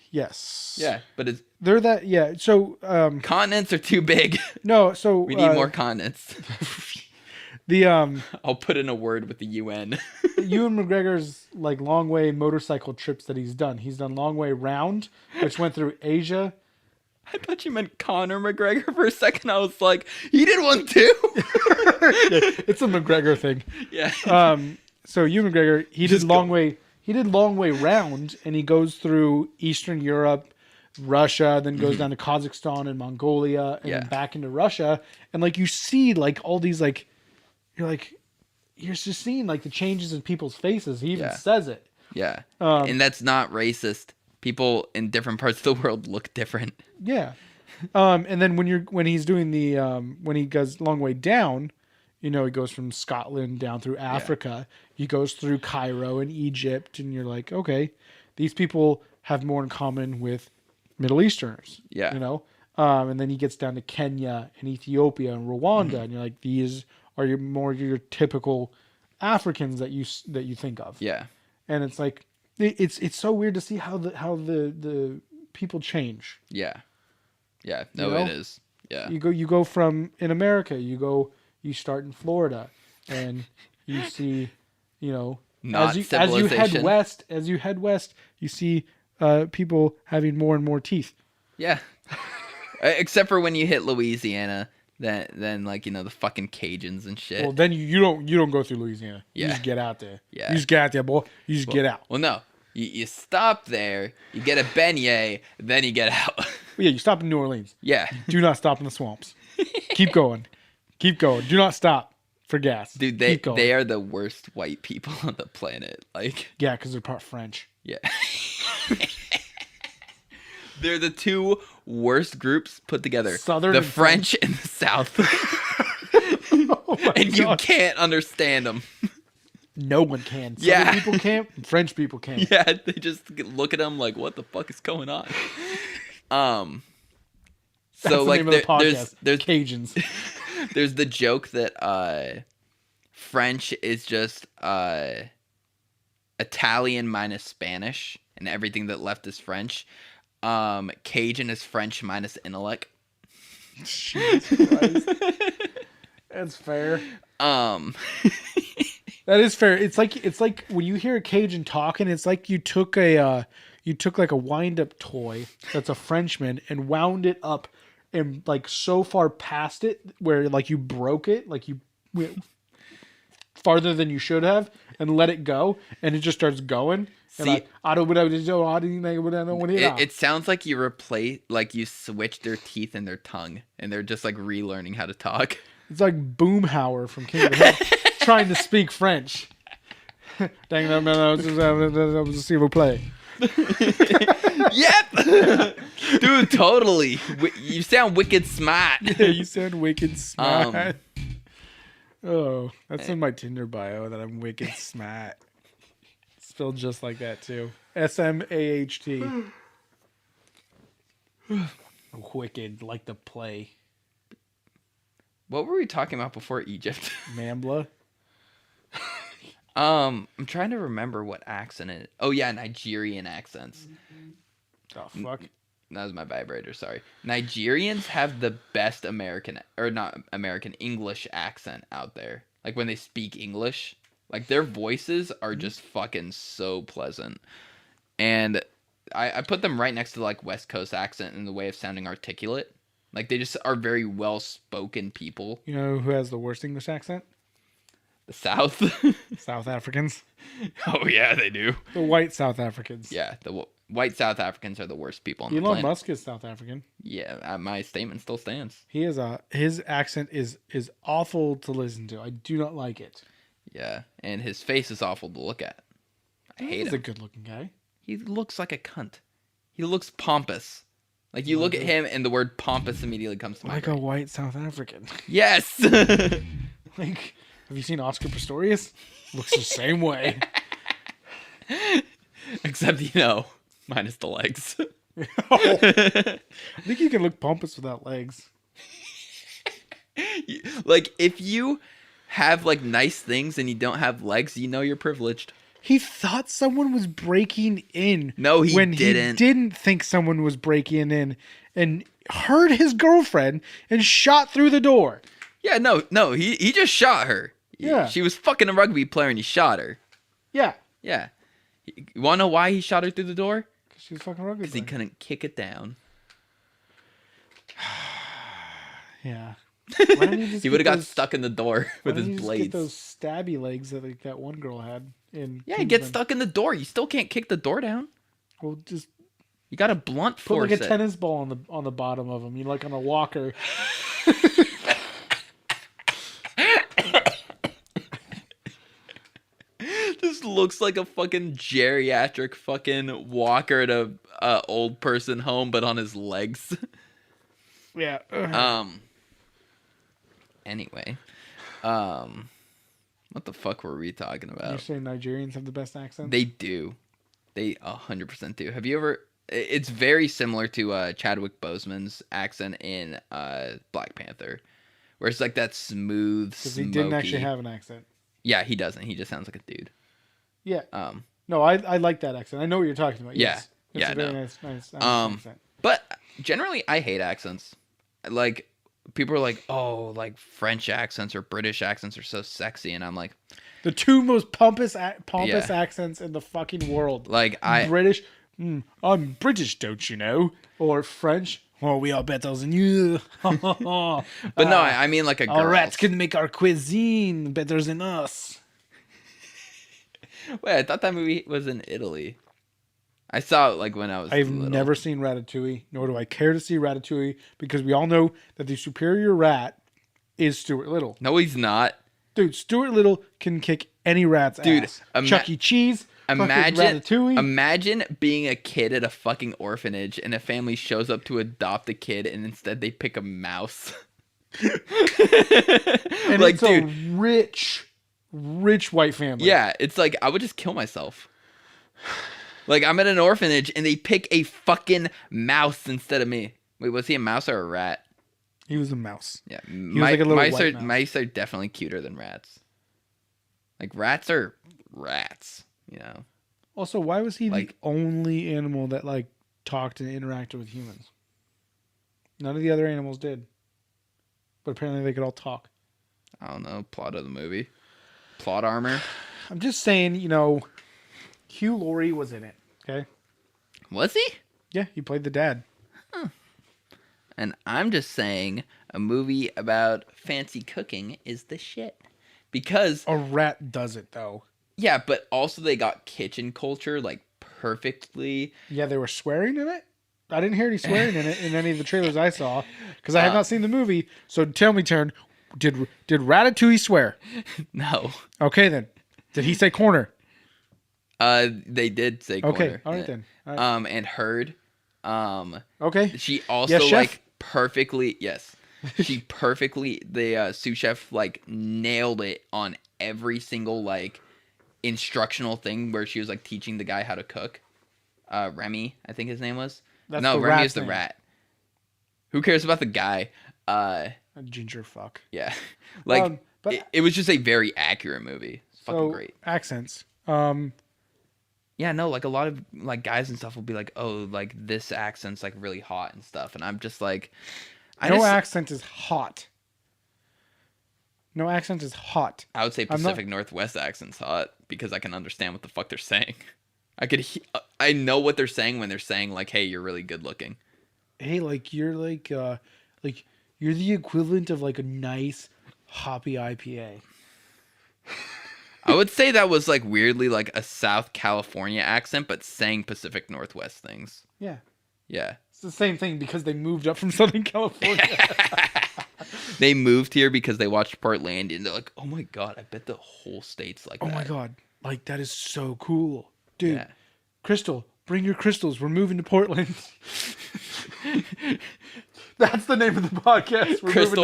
Yes. Yeah, but they're that. Yeah. So continents are too big. No. So we need more continents. I'll put in a word with the UN. Ewan McGregor's like long way motorcycle trips that he's done. He's done long way round, which went through Asia. I thought you meant Conor McGregor for a second. I was like, he did one too. Yeah, it's a McGregor thing. Yeah. So Ewan McGregor, he did long way round, and he goes through Eastern Europe, Russia, then goes down to Kazakhstan and Mongolia, and then back into Russia. And like you see like all these like, you're just seeing like the changes in people's faces. He even says it. Yeah. And that's not racist. People in different parts of the world look different. Yeah. And then when he's doing the when he goes long way down, you know, he goes from Scotland down through Africa. He goes through Cairo and Egypt, and you're like, okay, these people have more in common with Middle Easterners. Yeah. You know? And then he gets down to Kenya and Ethiopia and Rwanda, and you're like, these are your typical Africans that you think of. Yeah. And it's like it's so weird to see how the people change. Yeah. Yeah. No, you know? It is. Yeah. You go from in America, you start in Florida, and you see, you know, as you head west, you see people having more and more teeth. Yeah. Except for when you hit Louisiana. Then like, you know, the fucking Cajuns and shit. Well, then you don't go through Louisiana. Yeah. You just get out there. Yeah. You just get out there, boy. You just get out. Well, no. You stop there, you get a beignet, then you get out. Well, yeah, you stop in New Orleans. Yeah. Do not stop in the swamps. Keep going. Keep going. Do not stop for gas. Dude, they are the worst white people on the planet. Like, yeah, because they're part French. Yeah. They're the two worst groups put together. The French and the South. And you can't understand them. No one can. Southern people can't. French people can't. Yeah, they just look at them like, what the fuck is going on? That's so the like name of the podcast. There's Cajuns. There's the joke that French is just Italian minus Spanish, and everything that left is French. Cajun is French minus intellect. Jesus Christ. That's fair. That is fair. It's like when you hear a Cajun talking, it's like you took like a wind-up toy that's a Frenchman and wound it up and like so far past it where like you broke it, like you went farther than you should have, and let it go, and it just starts going. See, like, it sounds like you switched their teeth and their tongue, and they're just like relearning how to talk. It's like Boomhauer from King of the Hill trying to speak French. Dang, that was a silver play. Yep, dude, totally. You sound wicked smart. Yeah, you sound wicked smart. Oh, that's in my Tinder bio that I'm wicked smart. Spelled just like that too. SMAHT. Wicked, like the play. What were we talking about before Egypt? Mambla. I'm trying to remember what accent it. Oh yeah, Nigerian accents. Oh fuck. That was my vibrator. Sorry. Nigerians have the best American or not American English accent out there. Like when they speak English, like their voices are just fucking so pleasant. And I put them right next to like West Coast accent in the way of sounding articulate. Like they just are very well spoken people. You know who has the worst English accent? The South. South Africans. Oh yeah, they do. The white South Africans. Yeah, the white South Africans are the worst people on the Elon planet. Musk is South African. Yeah, my statement still stands. He is his accent is awful to listen to. I do not like it. Yeah, and his face is awful to look at. I hate He's him. a good-looking guy. He looks like a cunt. He looks pompous. Like you look at him and the word pompous immediately comes to my Like brain. a white South African. Yes. Like, have you seen Oscar Pistorius? Looks the same way. Except minus the legs. I think you can look pompous without legs. Like if you have like nice things and you don't have legs, you're privileged. He thought someone was breaking in. No, he when didn't. He didn't think someone was breaking in and heard his girlfriend and shot through the door. Yeah, no, he just shot her. Yeah. She was fucking a rugby player and he shot her. Yeah. Yeah. You want to know why he shot her through the door? Because she was fucking rugby Because he player. couldn't kick it down. Yeah. He would have got stuck in the door with his Get blades. those stabby legs that like that one girl had in. Yeah, he gets Kingsman. stuck in the door. You still can't kick the door down. Well, just You got to blunt put force like a it. tennis ball on the bottom of him. You like on a walker. Just looks like a fucking geriatric fucking walker at a old person home, but on his legs. Yeah. Anyway, what the fuck were we talking You're about? saying Nigerians have the best accent? They do. They 100% do. Have you ever? It's very similar to Chadwick Boseman's accent in Black Panther, where it's like that smooth, Because smoky. he didn't actually have an accent. Yeah, he doesn't. He just sounds like a dude. Yeah. Um, No, I like that accent. I know what you're talking about. Yeah. Yes. It's Yeah, a very no. nice accent. But generally, I hate accents. Like people are like, "Oh, like French accents or British accents are so sexy," and I'm like, The two most pompous Yeah. accents in the fucking world. like British. I'm British, don't you know? Or French. Oh, we are better than you. but no, I mean like a girl. Our rats can make our cuisine better than us. Wait, I thought that movie was in Italy. I saw it like when I was. I've little. never seen Ratatouille, nor do I care to see Ratatouille, because we all know that the superior rat is Stuart Little. No, he's not. Dude, Stuart Little can kick any rat's Dude, ass. Chuck E. Cheese, fucking Ratatouille. Imagine being a kid at a fucking orphanage and a family shows up to adopt a kid and instead they pick a mouse. and like, it's dude, a rich white family. yeah, it's like I would just kill myself. Like I'm at an orphanage and they pick a fucking mouse instead of me. Wait, was he a mouse or a rat? He was a mouse. Yeah, was like a little white mouse. mice are definitely cuter than rats. Like rats are rats, Also, why was he Like- the only animal that like talked and interacted with humans? None of the other animals did. But apparently they could all talk. I don't know, plot of the movie. Plot armor. I'm just saying, Hugh Laurie was in it. Okay? Was he? Yeah, he played the dad. And I'm just saying a movie about fancy cooking is the shit. Because, A rat does it though. yeah, but also they got kitchen culture like perfectly. Yeah, they were swearing in it. I didn't hear any swearing in it in any of the trailers I saw because I have not seen the movie. So tell me, Turn, did Ratatouille swear? No. Okay then. Did he say corner? They did say corner. Okay, all right then. All right. And Heard. Okay. She also Yes, chef? like perfectly, yes. She perfectly, the sous chef like nailed it on every single like instructional thing where she was like teaching the guy how to cook. Remy, I think his name was. That's No, the Remy rat's is the name. rat. Who cares about the guy? A ginger fuck. Yeah. Like But it was just a very accurate movie. fucking great. Accents. Yeah, no, like a lot of like guys and stuff will be like, oh, like this accent's like really hot and stuff, and I'm just like, accent is hot. No accent is hot. I would say Pacific Northwest accent's hot because I can understand what the fuck they're saying. I know what they're saying when they're saying like, hey, you're really good looking. Hey, like you're like you're the equivalent of like a nice hoppy IPA. I would say that was like weirdly like a South California accent, but saying Pacific Northwest things. Yeah. Yeah. It's the same thing because they moved up from Southern California. They moved here because they watched Portlandia and they're like, oh my God, I bet the whole state's like that. Oh my God. Like, that is so cool. Dude, Yeah. Crystal, bring your crystals. We're moving to Portland. That's the name of the podcast. We're moving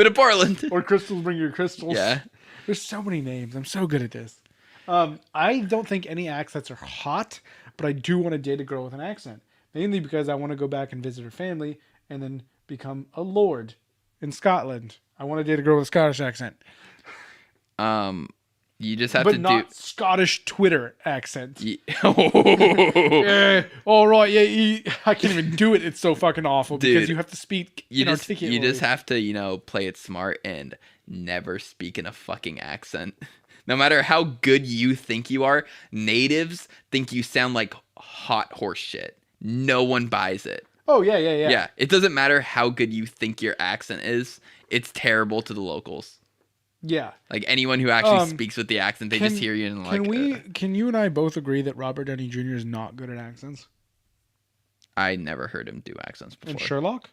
to Portland. Or Crystals, bring your crystals. Yeah. There's so many names. I'm so good at this. I don't think any accents are hot, but I do want to date a girl with an accent. Mainly because I want to go back and visit her family and then become a lord in Scotland. I want to date a girl with a Scottish accent. You just have but to not Scottish Twitter accent. Yeah. Yeah, all right. Yeah, I can't even do it. It's so fucking awful. Dude, because you have to speak inarticulately. You just have to, play it smart and never speak in a fucking accent. No matter how good you think you are, natives think you sound like hot horse shit. No one buys it. Oh, yeah. Yeah, it doesn't matter how good you think your accent is. It's terrible to the locals. Yeah. Like anyone who actually speaks with the accent, they just hear you and like... Can you and I both agree that Robert Downey Jr. is not good at accents? I never heard him do accents before. And Sherlock?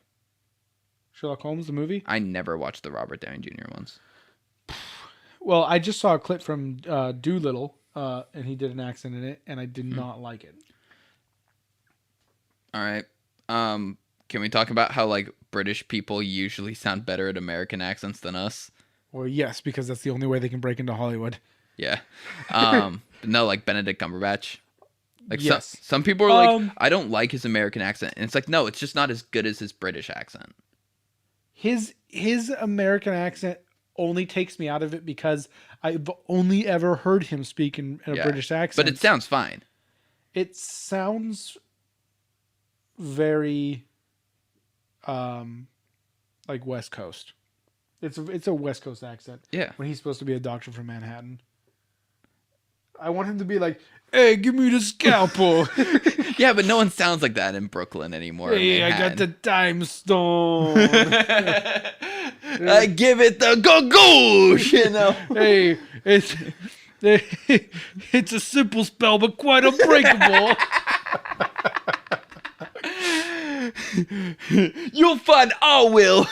Sherlock Holmes, the movie? I never watched the Robert Downey Jr. ones. Well, I just saw a clip from Doolittle, and he did an accent in it, and I did not like it. All right. Can we talk about how like British people usually sound better at American accents than us? Well, yes, because that's the only way they can break into Hollywood. Yeah. But no, like Benedict Cumberbatch. Like yes. some people are like, I don't like his American accent, and it's like, no, it's just not as good as his British accent. His American accent only takes me out of it because I've only ever heard him speak in a British accent. But it sounds fine. It sounds very like West Coast. It's a West Coast accent. Yeah. When he's supposed to be a doctor from Manhattan. I want him to be like, hey, give me the scalpel. Yeah, but no one sounds like that in Brooklyn anymore. Hey, I got the time stone. I give it the go-goosh, Hey, it's a simple spell, but quite unbreakable. You'll find our will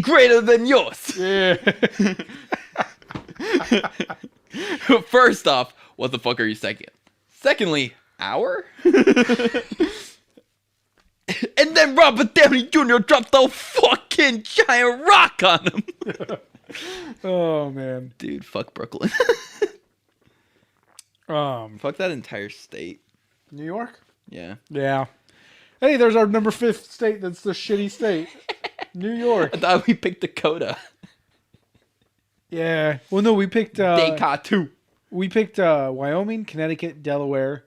greater than yours. Yeah. First off, what the fuck are you saying? Secondly, our? And then Robert Downey Jr. dropped the fucking giant rock on him. Oh man, dude, fuck Brooklyn. Fuck that entire state. New York? Yeah. Yeah. Hey, there's our number 5th state that's the shitty state. New York. I thought we picked Dakota. Yeah. Well, no, we picked... Dakota. We picked Wyoming, Connecticut, Delaware.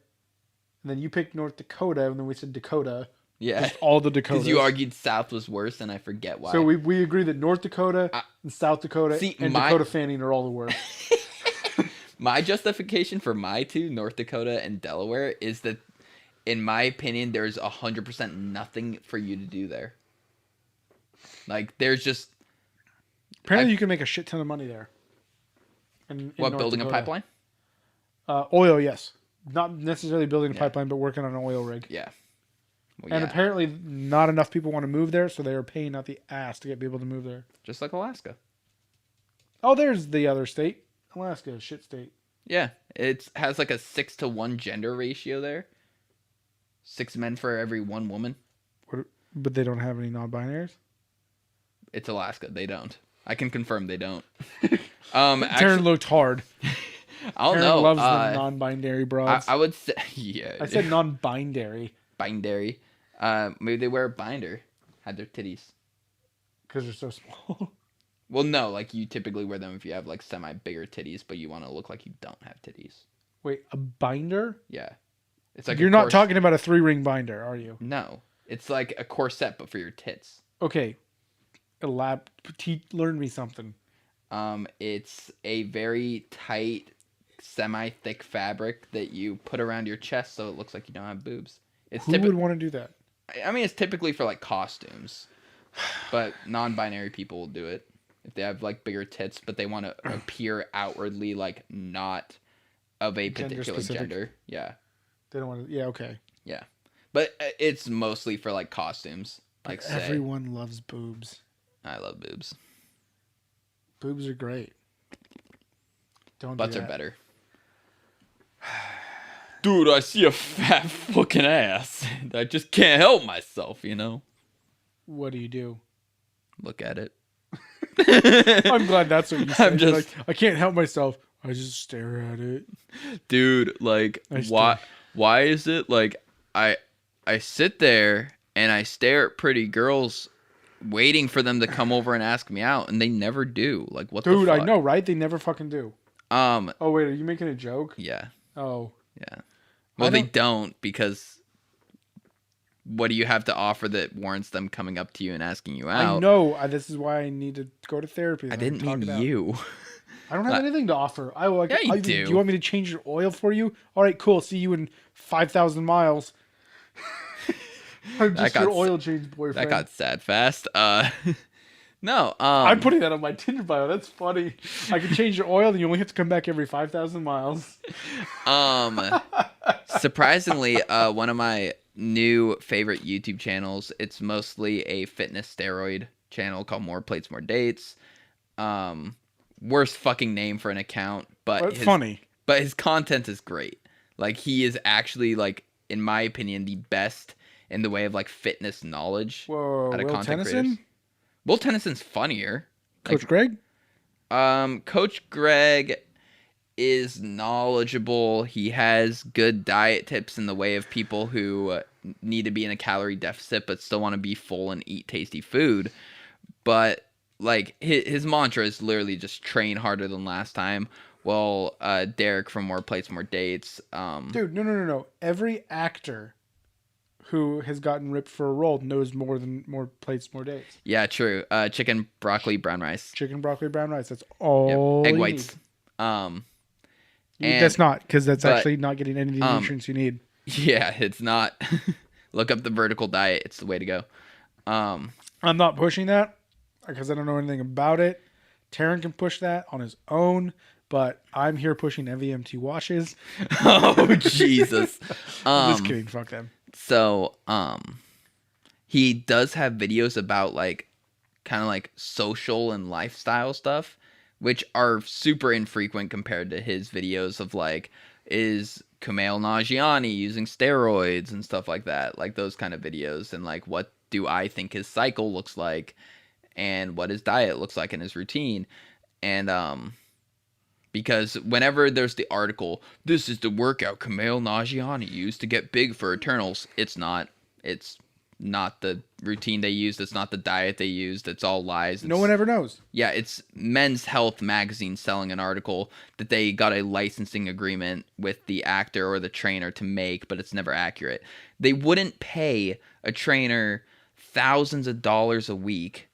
And then you picked North Dakota, and then we said Dakota. Yeah. Just all the Dakotas. Because you argued South was worse, and I forget why. So we agree that North Dakota and South Dakota and Dakota Fanning are all the worst. My justification for my two, North Dakota and Delaware, is that, in my opinion, there's 100% nothing for you to do there. Like, there's just... Apparently you can make a shit ton of money there. In what, North building Dakota. a pipeline? Oil, yes. Not necessarily building a pipeline, but working on an oil rig. Yeah. Well, and apparently not enough people want to move there, so they are paying out the ass to get people to move there. Just like Alaska. Oh, there's the other state. Alaska, a shit state. Yeah. It has like a 6-to-1 gender ratio there. 6 men for every 1 woman. But they don't have any non-binaries? It's Alaska. They don't. I can confirm they don't. Taryn looked hard. I don't Taryn know. Loves the non-binary broads. I would say, yeah. I said non-binary. Binary. Maybe they wear a binder. Had their titties. Because they're so small. Well, no, like you typically wear them if you have like semi bigger titties, but you want to look like you don't have titties. Wait, a binder? Yeah, it's like You're not talking about a 3-ring binder, are you? No, it's like a corset, but for your tits. Okay, learn me something. It's a very tight, semi-thick fabric that you put around your chest so it looks like you don't have boobs. Who would want to do that? I mean, it's typically for like costumes, but non-binary people will do it if they have like bigger tits, but they want to appear outwardly like not of a particular gender. Yeah. They don't want to. Yeah. Okay. Yeah, but it's mostly for like costumes. Like everyone loves boobs. I love boobs. Boobs are great. Butts are better. Dude, I see a fat fucking ass. I just can't help myself, you know? What do? Look at it. I'm glad that's what you said. Like, I can't help myself. I just stare at it. Dude, like, why is it, like, I sit there and I stare at pretty girls waiting for them to come over and ask me out, and they never do. Like, what the fuck? Dude, I know, right? They never fucking do. Oh, wait, are you making a joke? Yeah. Oh. Yeah. Well, they don't, because what do you have to offer that warrants them coming up to you and asking you out? I know. This is why I need to go to therapy. I didn't mean you. I don't have anything to offer. Yeah, you do. Do you want me to change your oil for you? All right, cool. See you in 5,000 miles. I'm just your oil change boyfriend. That got sad fast. No. I'm putting that on my Tinder bio. That's funny. I can change your oil, and you only have to come back every 5,000 miles. Surprisingly, one of my new favorite YouTube channels. It's mostly a fitness steroid channel called More Plates, More Dates. Worst fucking name for an account, but funny. But his content is great. Like, he is actually, like, in my opinion, the best in the way of like fitness knowledge. Whoa, Will Tennyson? Will Tennyson's funnier. Coach Greg? Coach Greg is knowledgeable. He has good diet tips in the way of people who need to be in a calorie deficit but still want to be full and eat tasty food. But like his mantra is literally just train harder than last time. Well, Derek from More Plates, More Dates. Dude, no. Every actor who has gotten ripped for a role knows more than More Plates, More Dates. Yeah, true. Chicken, broccoli, brown rice. Chicken, broccoli, brown rice. That's all. Egg whites. That's not, because that's actually not getting any of the nutrients you need. Yeah, it's not. Look up the vertical diet. It's the way to go. I'm not pushing that because I don't know anything about it. Taryn can push that on his own, but I'm here pushing MVMT washes. Oh, Jesus. I'm just kidding. Fuck them. So, he does have videos about like kind of like social and lifestyle stuff, which are super infrequent compared to his videos of like, is Kumail Nanjiani using steroids and stuff like that, like those kind of videos, and like what do I think his cycle looks like and what his diet looks like in his routine. And because whenever there's the article, this is the workout Kumail Nanjiani used to get big for Eternals, it's not the routine they used. It's not the diet they used. It's all lies. No one ever knows. Yeah, it's Men's Health magazine selling an article that they got a licensing agreement with the actor or the trainer to make, but it's never accurate. They wouldn't pay a trainer thousands of dollars a week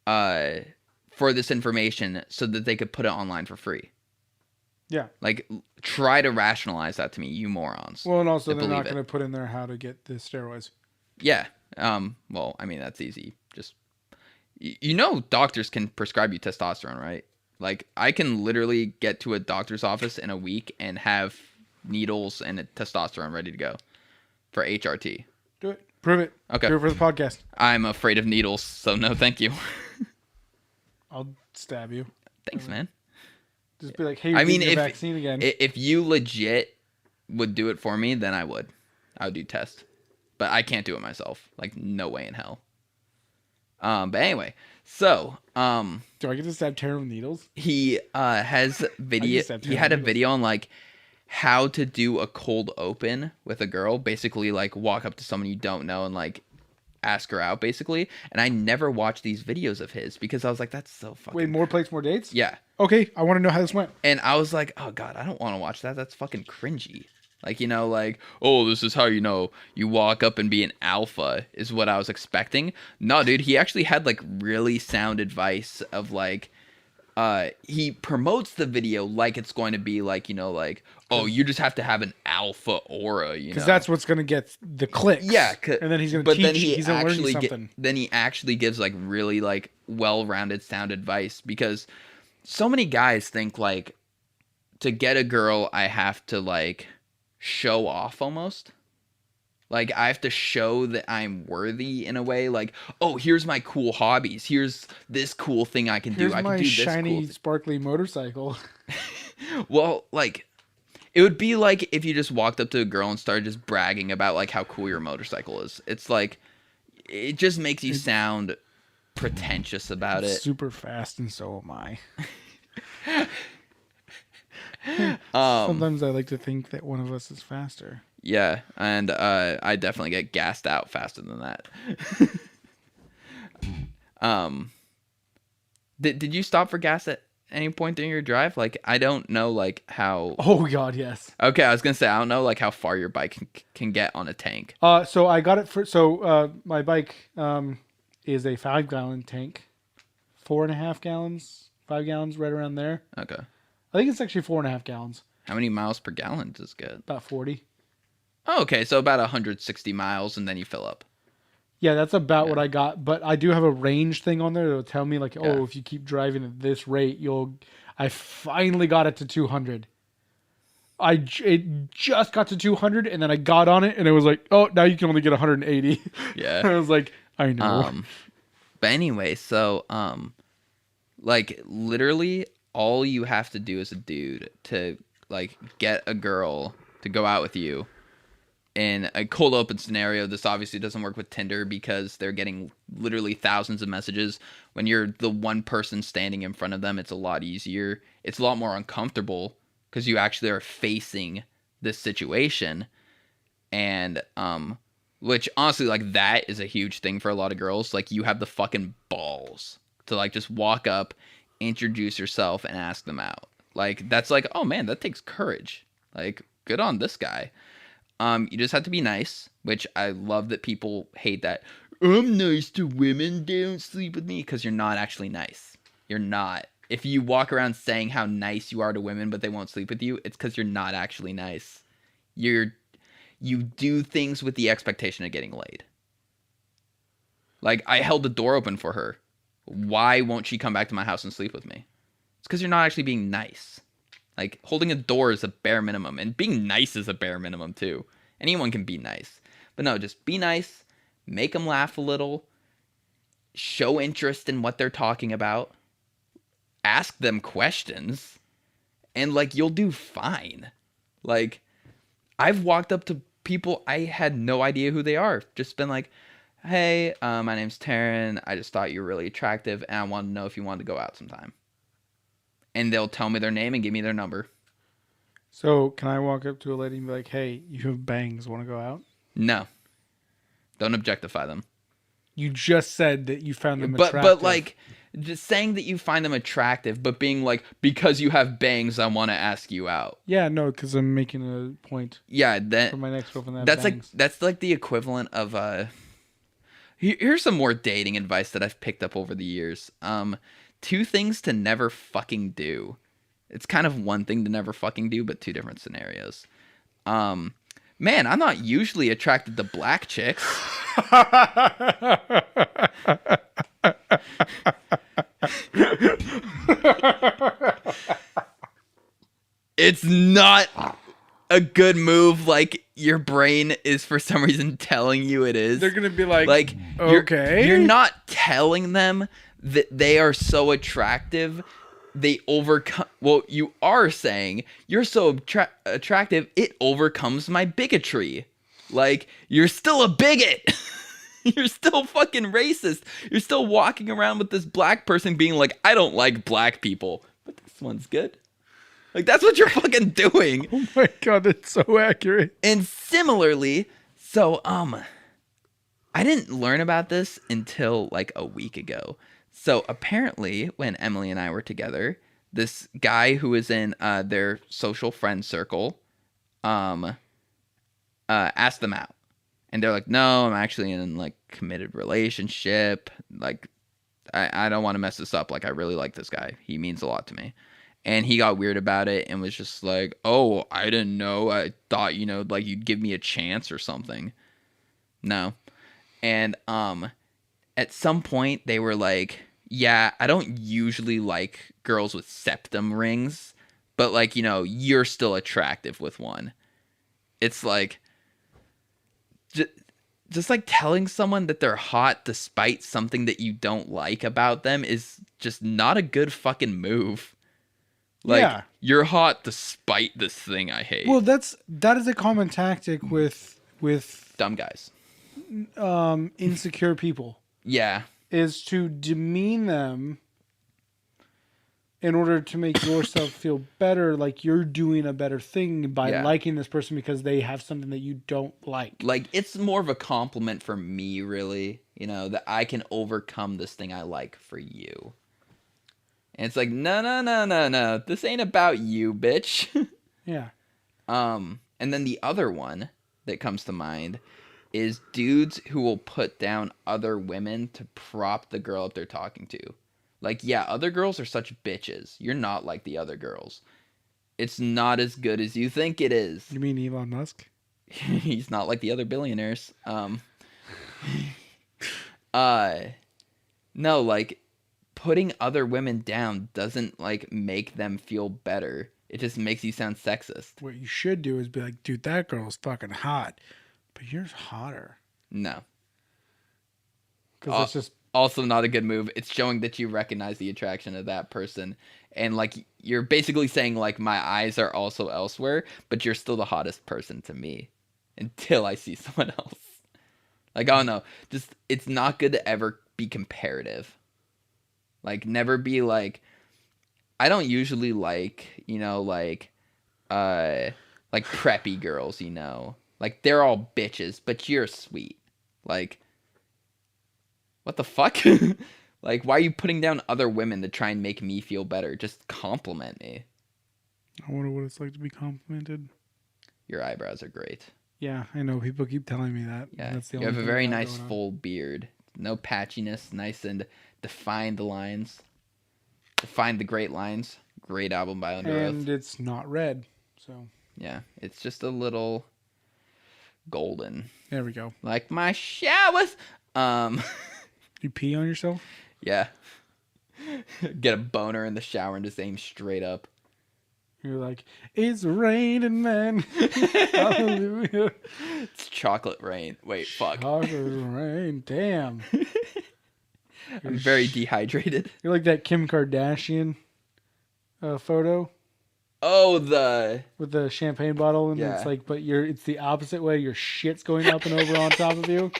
for this information so that they could put it online for free. Yeah. Like, try to rationalize that to me, you morons. Well, and also they're not going to put in there how to get the steroids. Yeah. Well, I mean, that's easy. Just, doctors can prescribe you testosterone, right? Like, I can literally get to a doctor's office in a week and have needles and testosterone ready to go for HRT. Do it. Prove it. Okay. Do it for the podcast. I'm afraid of needles, so no thank you. I'll stab you. Thanks, man. Just be like, hey, you're getting the vaccine again. If you legit would do it for me, then I would do test. But I can't do it myself. Like, no way in hell. But anyway, so do I get to stab Tara with needles? He has video. He had a video on like how to do a cold open with a girl. Basically, like walk up to someone you don't know and like ask her out, basically. And I never watched these videos of his because I was like, that's so fucking... Wait, more plates, more dates? Yeah. Okay, I want to know how this went. And I was like, oh, God, I don't want to watch that. That's fucking cringy. Like, you know, like, oh, this is how, you know, you walk up and be an alpha is what I was expecting. No, dude, he actually had, like, really sound advice of, like, he promotes the video like it's going to be, like, you know, like, oh, you just have to have an alpha aura, you know. Because that's what's going to get the clicks. Yeah. And then he's going to teach, he's going to learn something. Then he actually gives, like, really, like, well-rounded sound advice. Because so many guys think, like, to get a girl, I have to, like... show off almost. Like, I have to show that I'm worthy in a way. Like, oh, here's my cool hobbies. Here's this cool thing I can do. I can do this shiny, cool sparkly motorcycle. Well, like, it would be like if you just walked up to a girl and started just bragging about, like, how cool your motorcycle is. It's like, it just makes you sound pretentious about it. Super fast, and so am I. Sometimes I like to think that one of us is faster. Yeah, and I definitely get gassed out faster than that. Did you stop for gas at any point during your drive? Like, I don't know, like, how... Oh, God, yes. Okay, I was going to say, I don't know, like, how far your bike can get on a tank. So I got it for... So my bike is a 5-gallon tank. 4.5 gallons, 5 gallons, right around there. Okay. I think it's actually 4.5 gallons. How many miles per gallon does it get? About 40. Oh, okay, so about 160 miles, and then you fill up. Yeah, that's about what I got. But I do have a range thing on there that'll tell me, like, oh, if you keep driving at this rate, you'll... I finally got it to 200. It just got to 200, and then I got on it, and it was like, oh, now you can only get 180. Yeah. I was like, I know. But anyway, so, like, literally... all you have to do as a dude to, like, get a girl to go out with you in a cold open scenario. This obviously doesn't work with Tinder because they're getting literally thousands of messages. When you're the one person standing in front of them, it's a lot easier. It's a lot more uncomfortable because you actually are facing this situation. And, which honestly, like, that is a huge thing for a lot of girls. Like, you have the fucking balls to, like, just walk up, introduce yourself, and ask them out. Like, that's like, oh man, that takes courage. Like, good on this guy. You just have to be nice, which I love that people hate that. I'm nice to women, they don't sleep with me, because you're not actually nice. You're not. If you walk around saying how nice you are to women, but they won't sleep with you, it's because you're not actually nice. You do things with the expectation of getting laid. Like, I held the door open for her. Why won't she come back to my house and sleep with me? It's because you're not actually being nice. Like, holding a door is a bare minimum, and being nice is a bare minimum too. Anyone can be nice. But no, just be nice, make them laugh a little, show interest in what they're talking about, ask them questions, and, like, you'll do fine. Like, I've walked up to people I had no idea who they are. Just been like, hey, my name's Taryn. I just thought you were really attractive, and I wanted to know if you wanted to go out sometime. And they'll tell me their name and give me their number. So, can I walk up to a lady and be like, hey, you have bangs, want to go out? No. Don't objectify them. You just said that you found them attractive. But like, just saying that you find them attractive, but being like, because you have bangs, I want to ask you out. Yeah, no, because I'm making a point. Yeah, that for my next girlfriend. That's like the equivalent of Here's some more dating advice that I've picked up over the years. 2 things to never fucking do. It's kind of one thing to never fucking do, but 2 different scenarios. Man, I'm not usually attracted to black chicks. It's not a good move. Like, your brain is for some reason telling you it is. They're gonna be like okay. You're not telling them that they are so attractive. They overcome. Well, you are saying you're so attractive. It overcomes my bigotry. Like, you're still a bigot. You're still fucking racist. You're still walking around with this black person being like, I don't like black people, but this one's good. Like, that's what you're fucking doing. Oh my god, that's so accurate. And similarly, so I didn't learn about this until like a week ago. So apparently, when Emily and I were together, this guy who was in their social friend circle um, asked them out. And they're like, no, I'm actually in like committed relationship. Like, I don't want to mess this up. Like, I really like this guy. He means a lot to me. And he got weird about it and was just like, oh, I didn't know. I thought, like you'd give me a chance or something. No. And at some point they were like, yeah, I don't usually like girls with septum rings, but like, you're still attractive with one. It's like just like telling someone that they're hot despite something that you don't like about them is just not a good fucking move. Like, Yeah. you're hot despite this thing I hate. Well, that is a common tactic with Dumb guys. Insecure people. Yeah. Is to demean them in order to make yourself feel better, like you're doing a better thing by liking this person because they have something that you don't like. Like, it's more of a compliment for me, really, that I can overcome this thing I like for you. And it's like, no. This ain't about you, bitch. Yeah. And then the other one that comes to mind is dudes who will put down other women to prop the girl up they're talking to. Like, yeah, other girls are such bitches. You're not like the other girls. It's not as good as you think it is. You mean Elon Musk? He's not like the other billionaires. No, like, putting other women down doesn't, like, make them feel better. It just makes you sound sexist. What you should do is be like, dude, that girl's fucking hot, but you're hotter. No. Because it's just... Also not a good move. It's showing that you recognize the attraction of that person. And, like, you're basically saying, like, my eyes are also elsewhere, but you're still the hottest person to me until I see someone else. Like, oh, no. Just, it's not good to ever be comparative. Like, never be, like... I don't usually like, like preppy girls, Like, they're all bitches, but you're sweet. Like... What the fuck? Like, why are you putting down other women to try and make me feel better? Just compliment me. I wonder what it's like to be complimented. Your eyebrows are great. Yeah, I know. People keep telling me that. Yeah, that's the you only have a thing very I got nice going on. full beard. No patchiness. Nice and defined lines. Defined the great lines. Great album by Under Oath. And it's not red, so... Yeah, it's just a little golden. There we go. Like my showers. You pee on yourself? Yeah. Get a boner in the shower and just aim straight up. You're like, it's raining, man. Hallelujah. It's chocolate rain. Wait, fuck. Chocolate rain. Damn. I'm very dehydrated. You're like that Kim Kardashian photo. Oh, with the champagne bottle, and it's like, but it's the opposite way. Your shit's going up and over on top of you.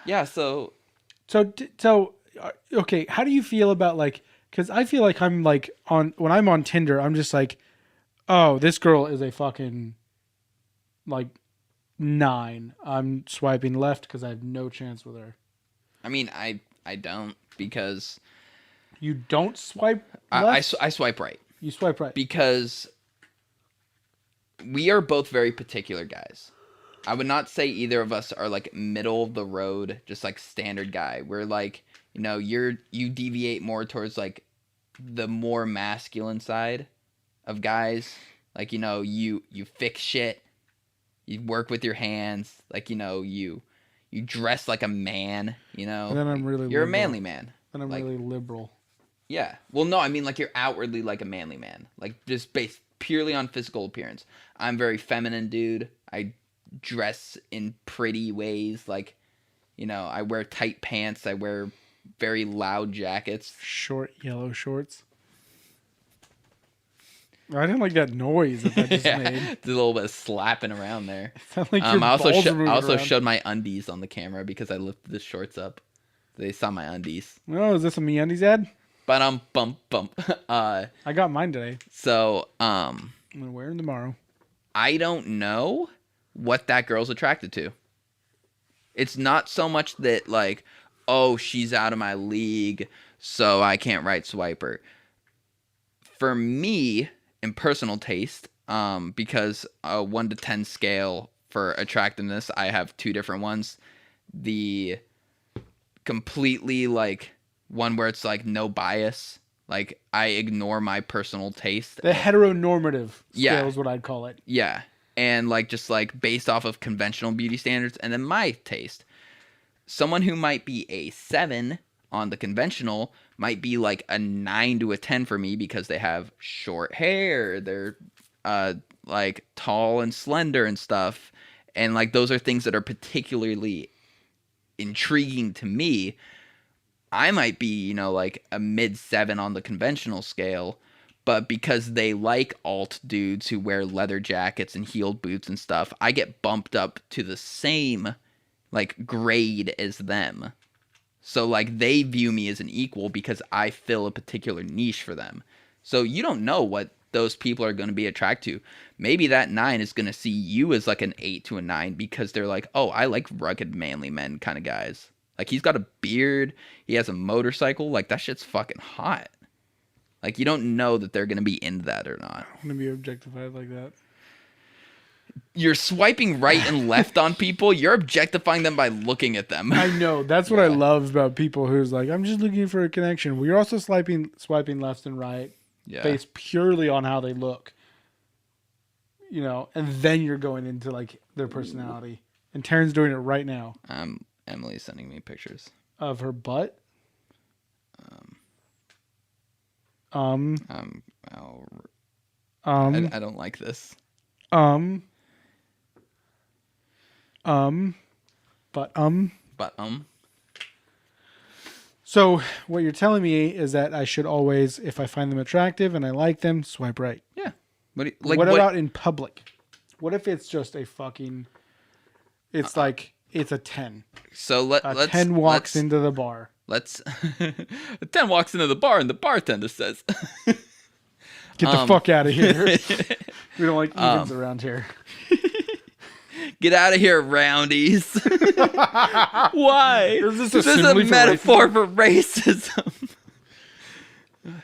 Yeah. So okay. How do you feel about like? Because I feel like I'm like when I'm on Tinder, I'm just like, oh, this girl is a fucking like 9. I'm swiping left because I have no chance with her. I mean, I don't, because you don't swipe left? I swipe right. You swipe right because we are both very particular guys. I would not say either of us are like middle of the road, just like standard guy. We're like, you deviate more towards like the more masculine side of guys. Like, you fix shit. You work with your hands. Like, you dress like a man, And then I'm really You're liberal. A manly man. And I'm like, really liberal. Yeah. Well, no, I mean, like, you're outwardly like a manly man. Like, just based purely on physical appearance. I'm very feminine, dude. I dress in pretty ways. Like, I wear tight pants. I wear very loud jackets. Short yellow shorts. I didn't like that noise that just made. It's a little bit of slapping around there. Like I also showed my undies on the camera because I lifted the shorts up. They saw my undies. Oh, is this a MeUndies ad? But bump. I got mine today. So I'm gonna wear them tomorrow. I don't know what that girl's attracted to. It's not so much that like, oh, she's out of my league, so I can't right swipe her. For me, in personal taste, because a 1 to 10 scale for attractiveness, I have 2 different ones. The completely like one where it's like no bias. Like I ignore my personal taste. The heteronormative Yeah. scale is what I'd call it. Yeah. And like just like based off of conventional beauty standards and then my taste. Someone who might be a 7 on the conventional might be like a 9 to a 10 for me because they have short hair, they're like tall and slender and stuff. And like those are things that are particularly intriguing to me. I might be, you know, like a mid 7 on the conventional scale, but because they like alt dudes who wear leather jackets and heeled boots and stuff, I get bumped up to the same like grade as them. So like they view me as an equal because I fill a particular niche for them. So you don't know what those people are going to be attracted to. Maybe that 9 is going to see you as like an 8 to a 9 because they're like, oh, I like rugged manly men kind of guys. Like he's got a beard, he has a motorcycle, like that shit's fucking hot. Like you don't know that they're going to be into that or not. I want to be objectified like that. You're swiping right and left on people. You're objectifying them by looking at them. I know. That's what I love about people who's like, I'm just looking for a connection. Well, you're also swiping left and right based purely on how they look. You know, and then you're going into like their personality. And Taryn's doing it right now. Emily's sending me pictures of her butt. I don't like this. So what you're telling me is that I should always, if I find them attractive and I like them, swipe right. Yeah. What about in public? What if it's just a fucking? It's like it's a 10. So let's 10 walks into the bar. A 10 walks into the bar and the bartender says, "Get the fuck out of here. We don't like evens around here." Get out of here, roundies. Why? Is this a metaphor for racism?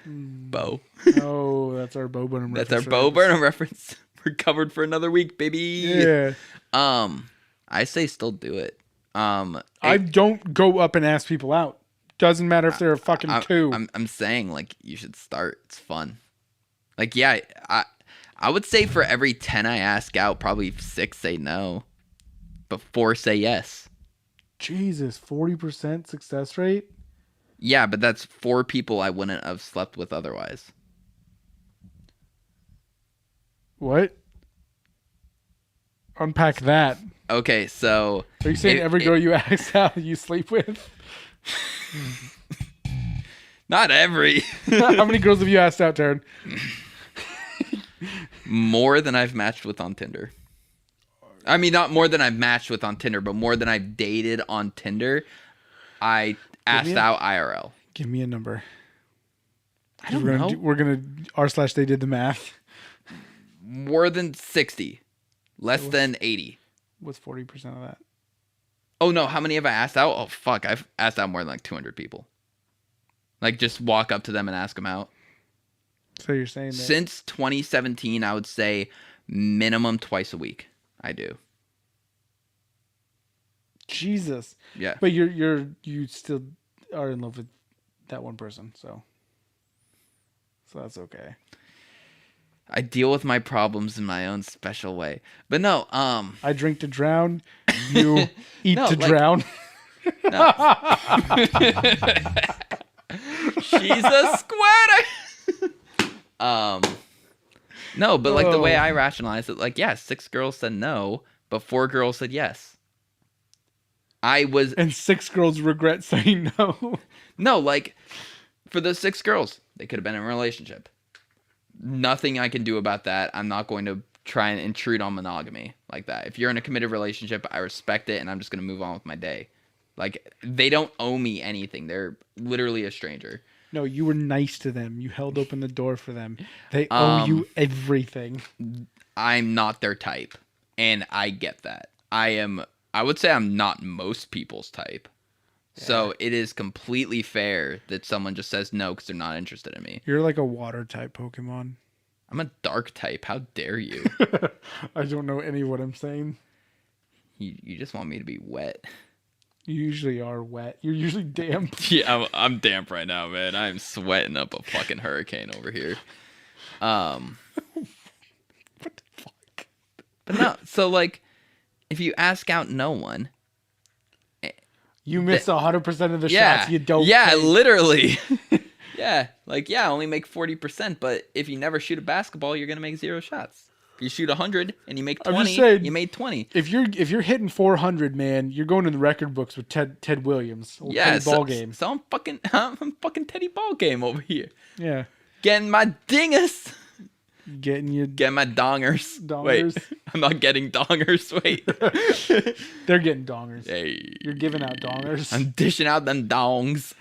Bo. Oh, that's our Bo Burnham reference. That's our Bo Burnham reference. We're covered for another week, baby. Yeah. I say still do it. I don't go up and ask people out. Doesn't matter if they're a fucking 2. I'm saying like you should start. It's fun. Like yeah, I would say for every 10 I ask out, probably 6 say no, but 4 say yes. Jesus, 40% success rate? Yeah, but that's 4 people I wouldn't have slept with otherwise. What? Unpack that. Okay, so... Are you saying every girl you ask out you sleep with? Not every. How many girls have you asked out, Taryn? More than I've matched with on Tinder. I mean, not more than I've matched with on Tinder, but more than I've dated on Tinder. I asked out IRL. Give me a number. I don't know. We're going to r/they did the math. More than 60. Less than 80. What's 40% of that? Oh, no. How many have I asked out? Oh, fuck. I've asked out more than like 200 people. Like, just walk up to them and ask them out. So you're saying that... Since 2017, I would say minimum twice a week. I do. Jesus. Yeah. But you still are in love with that one person, so that's okay. I deal with my problems in my own special way. But no, I drink to drown, you eat to drown. No. She's a squatter. No, but like the way I rationalize it, like, yeah, 6 girls said no, but 4 girls said yes. And 6 girls regret saying no. No, like, for those 6 girls, they could have been in a relationship. Nothing I can do about that. I'm not going to try and intrude on monogamy like that. If you're in a committed relationship, I respect it, and I'm just going to move on with my day. Like, they don't owe me anything. They're literally a stranger. No, you were nice to them. You held open the door for them. They owe you everything. I'm not their type, and I get that. I I would say I'm not most people's type. So it is completely fair that someone just says no because they're not interested in me. You're like a water type Pokemon. I'm a dark type. How dare you? I don't know any of what I'm saying. You just want me to be wet. You usually are wet. You're usually damp. Yeah, I'm damp right now, man. I'm sweating up a fucking hurricane over here. What the fuck? But no, so like, if you ask out no one, you miss 100% of the shots you don't. Yeah, take. literally. Yeah, like only make 40%, but if you never shoot a basketball, you're gonna make 0 shots. If you shoot 100 and you make 20, you made 20. If you're hitting 400, man, you're going in the record books with Ted Williams. Yeah, Teddy Ballgame. So I'm fucking Teddy Ballgame over here. Yeah, getting my dingus. Getting my dongers. Wait, I'm not getting dongers. Wait. They're getting dongers. Hey. You're giving out dongers. I'm dishing out them dongs.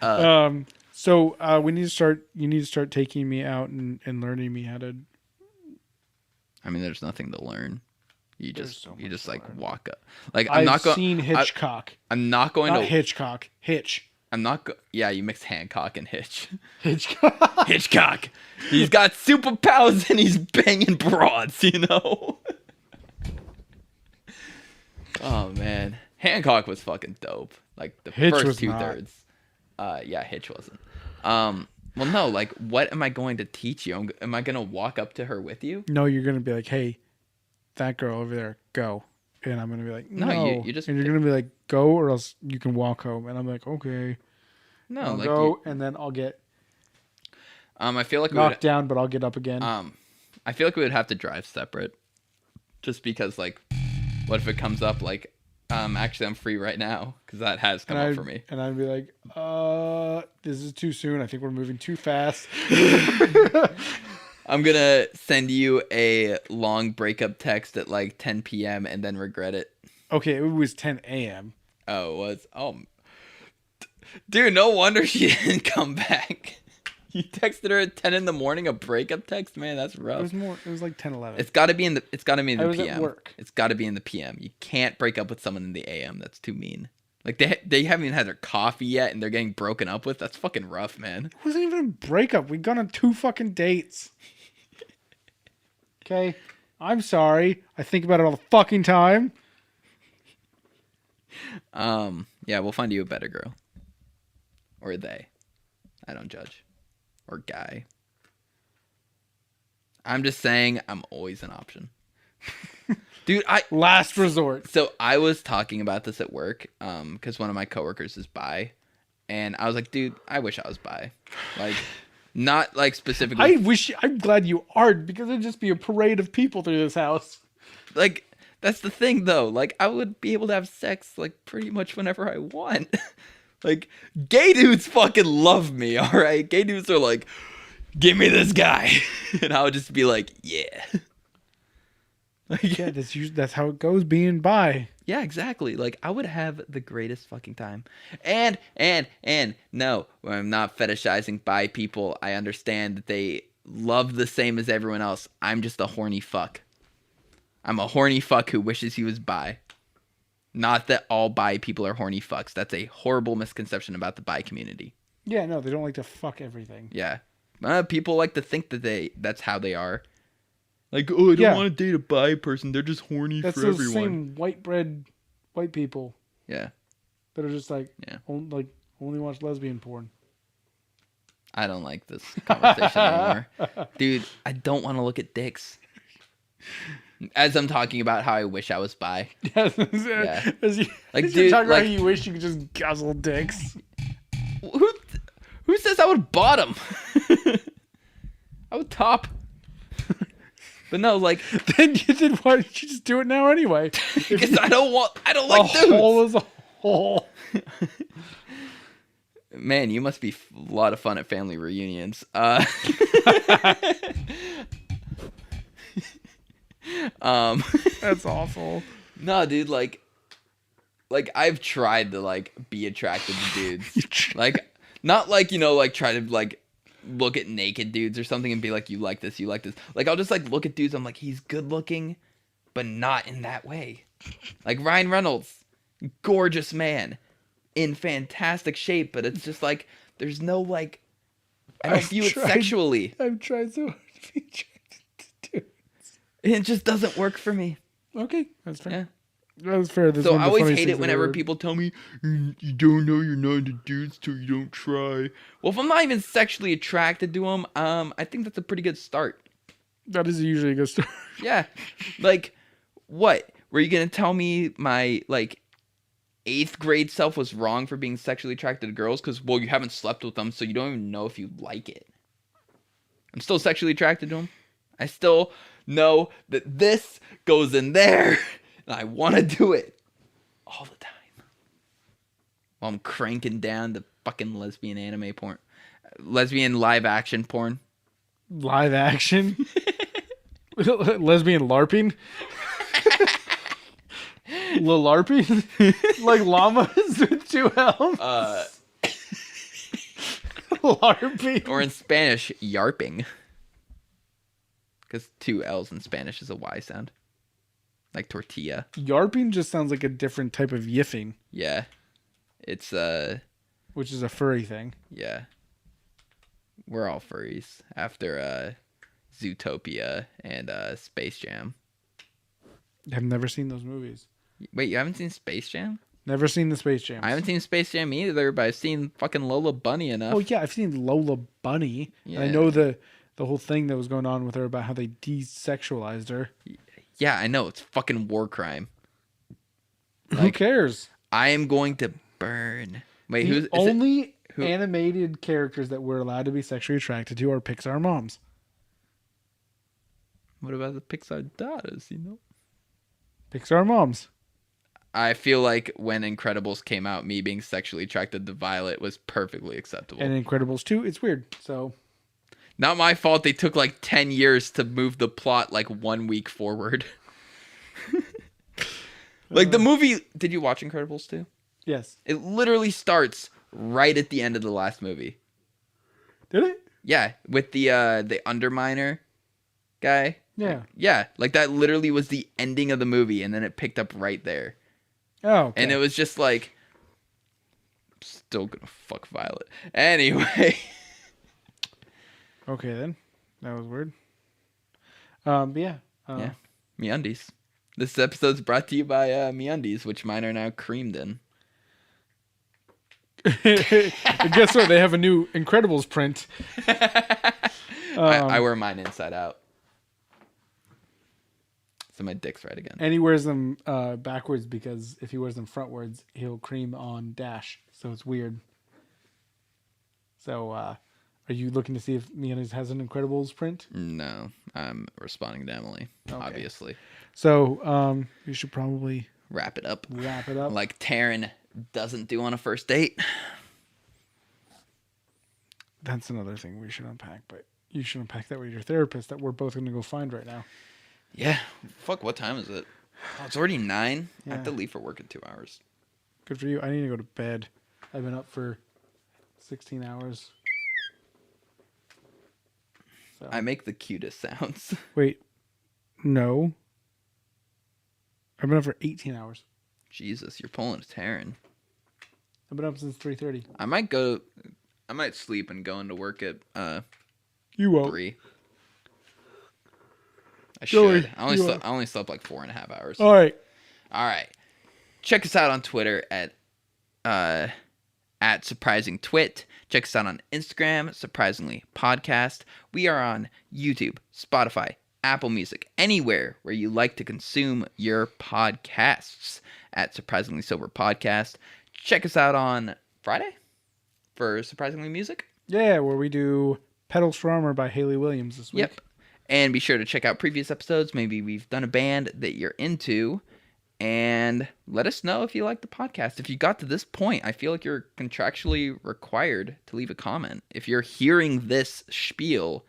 So we need to start. You need to start taking me out and learning me how to. I mean, there's nothing to learn. You just like learn. walk up. Like I've seen Hitchcock. I'm not going to Hitchcock. Hitch. I'm not. Yeah, you mix Hancock and Hitch. Hitchcock. Hitchcock. He's got superpowers and he's banging broads. You know. Oh man, Hancock was fucking dope. Like the Hitch first was 2/3. Yeah, Hitch wasn't. Well, no. Like, what am I going to teach you? Am I going to walk up to her with you? No, you're gonna be like, hey, that girl over there, go. And I'm gonna be like, no. You just. And you're gonna be like, go, or else you can walk home. And I'm like, okay. No, I'll like go, and then I'll get. I feel like knocked down, but I'll get up again. I feel like we would have to drive separate, just because like, what if it comes up like, actually I'm free right now because that has come up for me. And I'd be like, this is too soon. I think we're moving too fast. I'm gonna send you a long breakup text at like 10 p.m. and then regret it. Okay, it was 10 a.m. Oh, it was. Oh, dude, no wonder she didn't come back. You texted her at 10 in the morning, a breakup text? Man, that's rough. It was like 10, 11. It's got to be in the PM. I was at work. It's got to be in the PM. You can't break up with someone in the AM. That's too mean. Like they haven't even had their coffee yet and they're getting broken up with. That's fucking rough, man. It wasn't even a breakup. We'd gone on 2 fucking dates. Okay? I'm sorry. I think about it all the fucking time. Yeah, we'll find you a better girl. Or they. I don't judge. Or guy. I'm just saying I'm always an option. Dude, last resort. So I was talking about this at work, because one of my coworkers is bi. And I was like, dude, I wish I was bi. Like, not like specifically. I'm glad you aren't, because it'd just be a parade of people through this house. Like, that's the thing though. Like, I would be able to have sex like pretty much whenever I want. Like, gay dudes fucking love me, all right? Gay dudes are like, give me this guy. And I would just be like, yeah. Like, yeah, that's how it goes being bi. Yeah, exactly. Like, I would have the greatest fucking time. And, no, I'm not fetishizing bi people. I understand that they love the same as everyone else. I'm just a horny fuck. I'm a horny fuck who wishes he was bi. Not that all bi people are horny fucks. That's a horrible misconception about the bi community. Yeah, no, they don't like to fuck everything. Yeah. People like to think that that's how they are. Like, oh, I don't want to date a bi person. They're just horny for everyone. That's the same white bread white people. Yeah. That are just like, only watch lesbian porn. I don't like this conversation anymore. Dude, I don't want to look at dicks. As I'm talking about how I wish I was bi. Yeah. Like, dude, talking about how you wish you could just guzzle dicks. Who says I would bottom? I would top. But no, like, then why did you just do it now anyway? Because I don't like dudes. A hole is a hole. Man, you must be a lot of fun at family reunions. That's awful. No, dude, like I've tried to like be attracted to dudes. Like, not like, like try to like look at naked dudes or something and be like, you like this. Like, I'll just like look at dudes. I'm like, he's good looking, but not in that way. Like Ryan Reynolds. gorgeous man in fantastic shape, but it's just like there's no like I don't view it sexually. I've tried so hard to be attracted to dudes. It just doesn't work for me. Okay, that's fair. Yeah. That's fair. That's So I always hate it whenever people tell me you don't know you're not into dudes till you don't try. Well, if I'm not even sexually attracted to them, I think that's a pretty good start. That is usually a good start. Yeah, like what? Were you gonna tell me my like 8th grade self was wrong for being sexually attracted to girls? Because well, you haven't slept with them, so you don't even know if you like it. I'm still sexually attracted to them. I still know that this goes in there. And I want to do it all the time. While I'm cranking down the fucking lesbian anime porn. Lesbian live action porn. Live action? Lesbian LARPing? LARPing? Like llamas with 2 L's? LARPing. Or in Spanish, yarping. Because 2 L's in Spanish is a Y sound. Like tortilla. Yarping just sounds like a different type of yiffing. Yeah. It's which is a furry thing. Yeah. We're all furries after Zootopia and Space Jam. I've never seen those movies. Wait, you haven't seen Space Jam? Never seen the Space Jam. I haven't seen Space Jam either, but I've seen fucking Lola Bunny enough. Oh yeah, I've seen Lola Bunny. Yeah. And I know the whole thing that was going on with her about how they desexualized her. Yeah, I know. It's fucking war crime. Who cares? I am going to burn. Wait, The only animated characters that we're allowed to be sexually attracted to are Pixar moms. What about the Pixar daughters, you know? Pixar moms. I feel like when Incredibles came out, me being sexually attracted to Violet was perfectly acceptable. And Incredibles 2, it's weird. So not my fault they took like 10 years to move the plot like 1 week forward. Like the movie, did you watch Incredibles 2? Yes. It literally starts right at the end of the last movie. Did it? Yeah, with the Underminer guy. Yeah. Yeah, like that literally was the ending of the movie, and then it picked up right there. Oh, okay. And it was just like, I'm still gonna fuck Violet. Anyway. Okay, then. That was weird. But yeah. Yeah. MeUndies. This episode's brought to you by MeUndies, which mine are now creamed in. Guess what? They have a new Incredibles print. I wear mine inside out. So my dick's right again. And he wears them backwards because if he wears them frontwards, he'll cream on Dash. So it's weird. So are you looking to see if MeUndies has an Incredibles print? No, I'm responding to Emily, obviously. So you should probably wrap it up. Like Taryn doesn't do on a first date. That's another thing we should unpack, but you should unpack that with your therapist that we're both going to go find right now. Yeah. Fuck, what time is it? Oh, it's already 9. Yeah. I have to leave for work in 2 hours. Good for you. I need to go to bed. I've been up for 16 hours. So. I make the cutest sounds. Wait. No. I've been up for 18 hours. Jesus, you're pulling a Taryn. I've been up since 3:30. I might sleep and go into work at You won't. 3. I Joey, should. I only slept like 4.5 hours. All right. Check us out on Twitter at Surprising Twit. Check us out on Instagram, Surprisingly Podcast. We are on YouTube, Spotify, Apple Music, anywhere where you like to consume your podcasts at Surprisingly Sober Podcast. Check us out on Friday for Surprisingly Music. Yeah, where we do Pedals for Armor by Haley Williams this week. Yep. And be sure to check out previous episodes. Maybe we've done a band that you're into. And let us know if you like the podcast. If you got to this point, I feel like you're contractually required to leave a comment. If you're hearing this spiel,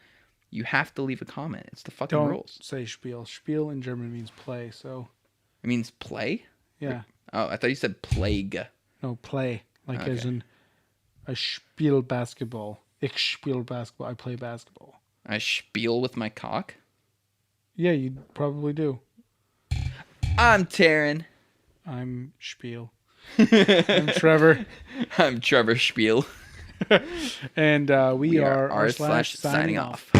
you have to leave a comment. It's the fucking rules. Don't say spiel. Spiel in German means play, so... It means play? Yeah. Oh, I thought you said plague. No, play. Like as in, I spiel basketball. Ich spiel basketball. I play basketball. I spiel with my cock? Yeah, you probably do. I'm Taryn. I'm Spiel. I'm Trevor. I'm Trevor Spiel. And we are r/signing off.